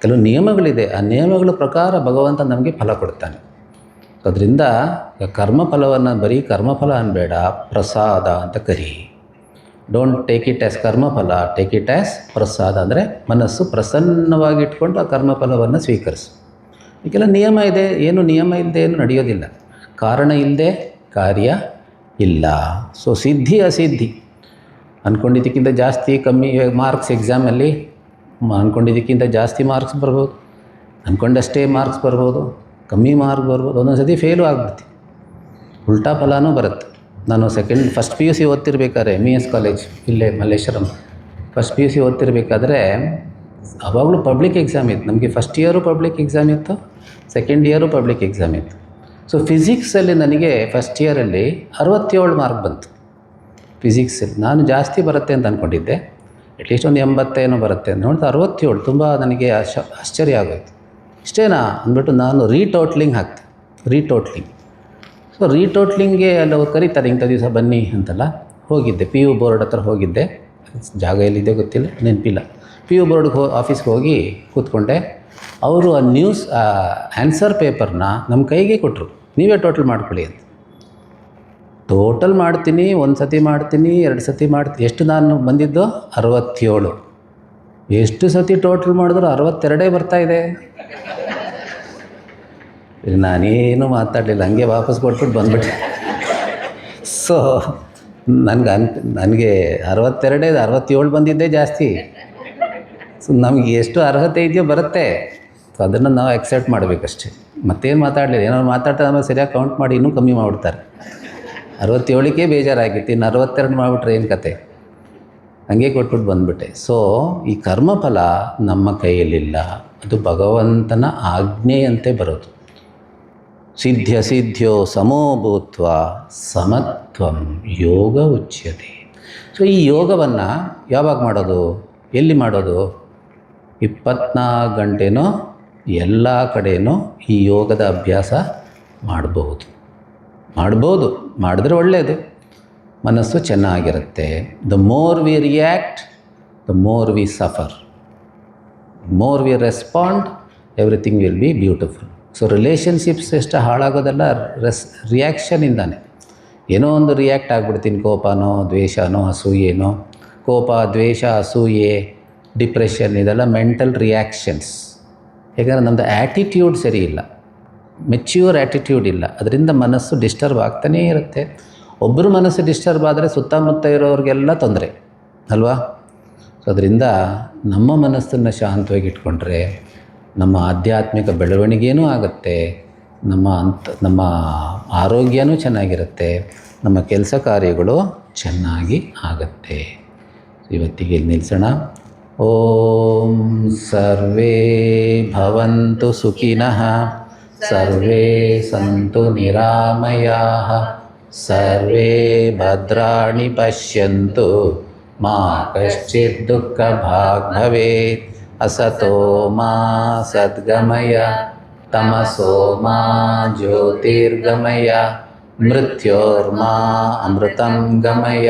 ಕೆಲವು ನಿಯಮಗಳಿದೆ, ಆ ನಿಯಮಗಳ ಪ್ರಕಾರ ಭಗವಂತ ನಮಗೆ ಫಲ ಕೊಡ್ತಾನೆ. ಅದರಿಂದ ಕರ್ಮಫಲವನ್ನು ಬರೀ ಕರ್ಮಫಲ ಅನ್ಬೇಡ, ಪ್ರಸಾದ ಅಂತ ಕರಿ. Don't take it as karmaphala, take it as prasada. ಅಂದರೆ ಮನಸ್ಸು ಪ್ರಸನ್ನವಾಗಿ ಇಟ್ಕೊಂಡು ಆ ಕರ್ಮಫಲವನ್ನು ಸ್ವೀಕರಿಸು. ಈಗೆಲ್ಲ ನಿಯಮ ಇದೆ, ಏನು ನಿಯಮ ಇಲ್ಲದೆ ಏನು ನಡೆಯೋದಿಲ್ಲ. ಕಾರಣ ಇಲ್ಲದೆ ಕಾರ್ಯ ಇಲ್ಲ. ಸೊ ಸಿದ್ಧಿ ಅಸಿದ್ಧಿ, ಅಂದ್ಕೊಂಡಿದ್ದಕ್ಕಿಂತ ಜಾಸ್ತಿ ಕಮ್ಮಿ ಮಾರ್ಕ್ಸ್ ಎಕ್ಸಾಮಲ್ಲಿ, ಅಂದ್ಕೊಂಡಿದ್ದಕ್ಕಿಂತ ಜಾಸ್ತಿ ಮಾರ್ಕ್ಸ್ ಬರ್ಬೋದು, ಅಂದ್ಕೊಂಡಷ್ಟೇ ಮಾರ್ಕ್ಸ್ ಬರ್ಬೋದು, ಕಮ್ಮಿ ಮಾರ್ಕ್ ಬರ್ಬೋದು, ಒಂದೊಂದು ಸತಿ ಫೇಲು ಆಗ್ಬಿಡ್ತೀವಿ, ಉಲ್ಟಾ ಫಲನೂ ಬರುತ್ತೆ. ನಾನು ಫಸ್ಟ್ PUC ಓದ್ತಿರ್ಬೇಕಾದ್ರೆ MES ಕಾಲೇಜ್ ಇಲ್ಲೇ ಮಲ್ಲೇಶ್ವರಂ, ಫಸ್ಟ್ PUC ಓದ್ತಿರ್ಬೇಕಾದ್ರೆ ಅವಾಗಲೂ ಪಬ್ಲಿಕ್ ಎಕ್ಸಾಮ್ ಇತ್ತು. ನಮಗೆ ಫಸ್ಟ್ ಇಯರು ಪಬ್ಲಿಕ್ ಎಕ್ಸಾಮ್ ಇತ್ತು, ಸೆಕೆಂಡ್ ಇಯರು ಪಬ್ಲಿಕ್ ಎಕ್ಸಾಮ್ ಇತ್ತು. ಸೊ ಫಿಸಿಕ್ಸಲ್ಲಿ ನನಗೆ ಫಸ್ಟ್ ಇಯರಲ್ಲಿ 67 ಮಾರ್ಕ್ ಬಂತು ಫಿಸಿಕ್ಸಲ್ಲಿ. ನಾನು ಜಾಸ್ತಿ ಬರುತ್ತೆ ಅಂತ ಅಂದ್ಕೊಂಡಿದ್ದೆ, ಅಟ್ಲೀಸ್ಟ್ ಒಂದು 80 ಏನೋ ಬರುತ್ತೆ ಅಂತ ನೋಡ್ತಾ 67. ತುಂಬ ನನಗೆ ಆಶ್ಚರ್ಯ ಆಗೋಯ್ತು. ಇಷ್ಟೇನಾ ಅಂದ್ಬಿಟ್ಟು ನಾನು ರೀಟೋಟ್ಲಿಂಗ್ ಹಾಕ್ತೆ. ಸೊ ರೀಟೋಟ್ಲಿಂಗ್ಗೆ ಅಲ್ಲಿ ಅವ್ರು ಕರೀತಾರೆ, ಇಂಥ ದಿವಸ ಬನ್ನಿ ಅಂತೆಲ್ಲ. ಹೋಗಿದ್ದೆ, PU ಬೋರ್ಡ್ ಹತ್ರ ಹೋಗಿದ್ದೆ. ಜಾಗ ಎಲ್ಲಿದೆ ಗೊತ್ತಿಲ್ಲ, ನೆನಪಿಲ್ಲ. PU ಬೋರ್ಡ್ ಆಫೀಸ್ಗೆ ಹೋಗಿ ಕೂತ್ಕೊಂಡೆ. ಅವರು ಆ ನ್ಯೂಸ್ ಆನ್ಸರ್ ಪೇಪರ್ನ ನಮ್ಮ ಕೈಗೆ ಕೊಟ್ಟರು, ನೀವೇ ಟೋಟಲ್ ಮಾಡ್ಕೊಳ್ಳಿ ಅಂತ. ಟೋಟಲ್ ಮಾಡ್ತೀನಿ, 1 ಸತಿ ಮಾಡ್ತೀನಿ, 2 ಸತಿ ಮಾಡ್ತೀನಿ. ಎಷ್ಟು ನಾನು ಬಂದಿದ್ದು? 67. ಎಷ್ಟು ಸತಿ ಟೋಟಲ್ ಮಾಡಿದ್ರು 62 ಬರ್ತಾಯಿದೆ. ನಾನೇನು ಮಾತಾಡಲಿಲ್ಲ, ಹಂಗೆ ವಾಪಸ್ ಕೊಟ್ಬಿಟ್ಟು ಬಂದ್ಬಿಟ್ಟೆ. ಸೊ ನನಗೆ 62 67 ಬಂದಿದ್ದೇ ಜಾಸ್ತಿ. ಸೊ ನಮಗೆ ಎಷ್ಟು ಅರ್ಹತೆ ಇದೆಯೋ ಬರುತ್ತೆ. ಸೊ ಅದನ್ನು ನಾವು ಅಕ್ಸೆಪ್ಟ್ ಮಾಡಬೇಕಷ್ಟೇ, ಮತ್ತೇನು ಮಾತಾಡಲಿಲ್ಲ. ಏನಾದ್ರು ಮಾತಾಡ್ತಾ ಆಮೇಲೆ ಸರಿಯಾಗಿ ಕೌಂಟ್ ಮಾಡಿ ಇನ್ನೂ ಕಮ್ಮಿ ಮಾಡಿಬಿಡ್ತಾರೆ. 67ಕ್ಕೆ ಬೇಜಾರಾಗಿತ್ತು, ಇನ್ನು 62 ಮಾಡಿಬಿಟ್ರೆ ಏನು ಕತೆ, ಹಂಗೆ ಕೊಟ್ಬಿಟ್ಟು ಬಂದುಬಿಟ್ಟೆ. ಸೊ ಈ ಕರ್ಮಫಲ ನಮ್ಮ ಕೈಯಲ್ಲಿಲ್ಲ, ಅದು ಭಗವಂತನ ಆಜ್ಞೆಯಂತೆ ಬರೋದು. ಸಿದ್ಧ್ಯಸಿದ್ಧ್ಯೋ ಸಮೋಭೂತ್ವ ಸಮತ್ವಂ ಯೋಗ ಉಚ್ಯತೆ. ಸೊ ಈ ಯೋಗವನ್ನು ಯಾವಾಗ ಮಾಡೋದು, ಎಲ್ಲಿ ಮಾಡೋದು? 24 ಗಂಟೆನೋ ಎಲ್ಲ ಕಡೆಯೂ ಈ ಯೋಗದ ಅಭ್ಯಾಸ ಮಾಡ್ಬೋದು. ಮಾಡಿದ್ರೆ ಒಳ್ಳೆಯದು, ಮನಸ್ಸು ಚೆನ್ನಾಗಿರುತ್ತೆ. The more we react, the more we suffer. More we respond, everything will be beautiful. So relationships ಎಷ್ಟು ಹಾಳಾಗೋದೆಲ್ಲ ರಿಯಾಕ್ಷನಿಂದಾನೆ. ಏನೋ ಒಂದು ರಿಯಾಕ್ಟ್ ಆಗಿಬಿಡ್ತೀನಿ, ಕೋಪನೋ ದ್ವೇಷನೋ ಅಸೂಯೆನೋ. ಕೋಪ, ದ್ವೇಷ, ಅಸೂಯೆ, ಡಿಪ್ರೆಷನ್, ಇದೆಲ್ಲ ಮೆಂಟಲ್ ರಿಯಾಕ್ಷನ್ಸ್. ಯಾಕಂದರೆ ನಮ್ಮದು ಆ್ಯಟಿಟ್ಯೂಡ್ ಸರಿ ಇಲ್ಲ, ಮೆಚ್ಯೂರ್ ಆ್ಯಟಿಟ್ಯೂಡ್ ಇಲ್ಲ. ಅದರಿಂದ ಮನಸ್ಸು ಡಿಸ್ಟರ್ಬ್ ಆಗ್ತಾನೇ ಇರುತ್ತೆ. ಒಬ್ಬರು ಮನಸ್ಸು ಡಿಸ್ಟರ್ಬ್ ಆದರೆ ಸುತ್ತಮುತ್ತ ಇರೋರಿಗೆಲ್ಲ ತೊಂದರೆ ಅಲ್ವಾ? ಸೊ ಅದರಿಂದ ನಮ್ಮ ಮನಸ್ಸನ್ನು ಶಾಂತವಾಗಿ ಇಟ್ಕೊಂಡ್ರೆ ನಮ್ಮ ಆಧ್ಯಾತ್ಮಿಕ ಬೆಳವಣಿಗೆಯೂ ಆಗುತ್ತೆ, ನಮ್ಮ ಆರೋಗ್ಯನೂ ಚೆನ್ನಾಗಿರುತ್ತೆ, ನಮ್ಮ ಕೆಲಸ ಕಾರ್ಯಗಳು ಚೆನ್ನಾಗಿ ಆಗುತ್ತೆ. ಇವತ್ತಿಗೆ ಇಲ್ಲಿ ನಿಲ್ಲಿಸೋಣ. ಓಂ ಸರ್ವೇ ಭವಂತು ಸುಖಿನಃ, ಸರ್ವೇ ಸಂತು ನಿರಾಮಯಾಃ, ಸರ್ವೇ ಭದ್ರಾಣಿ ಪಶ್ಯಂತು ಮಾ ಕಶ್ಚಿತ್ ದುಃಖಭಾಗ್ ಭವೇತ್. ಅಸತೋ ಮಾ ಸದ್ಗಮಯ ತಮಸೋ ಮಾ ಜ್ಯೋತಿರ್ಗಮಯ ಮೃತ್ಯೋರ್ಮಾ ಅಮೃತಂ ಗಮಯ.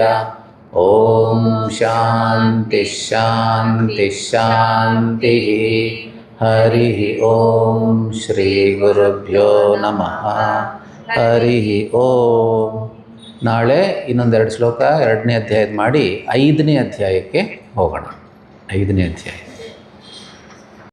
ಓಂ ಶಾಂತಿ ಶಾಂತಿ ಶಾಂತಿ. ಹರಿ ಓಂ ಶ್ರೀ ಗುರುಭ್ಯೋ ನಮಃ. ಹರಿ ಓಂ. ನಾಳೆ ಇನ್ನೊಂದೆರಡು ಶ್ಲೋಕ 2ನೇ ಅಧ್ಯಾಯದ ಮಾಡಿ 5ನೇ ಅಧ್ಯಾಯಕ್ಕೆ ಹೋಗೋಣ. 5ನೇ ಅಧ್ಯಾಯ.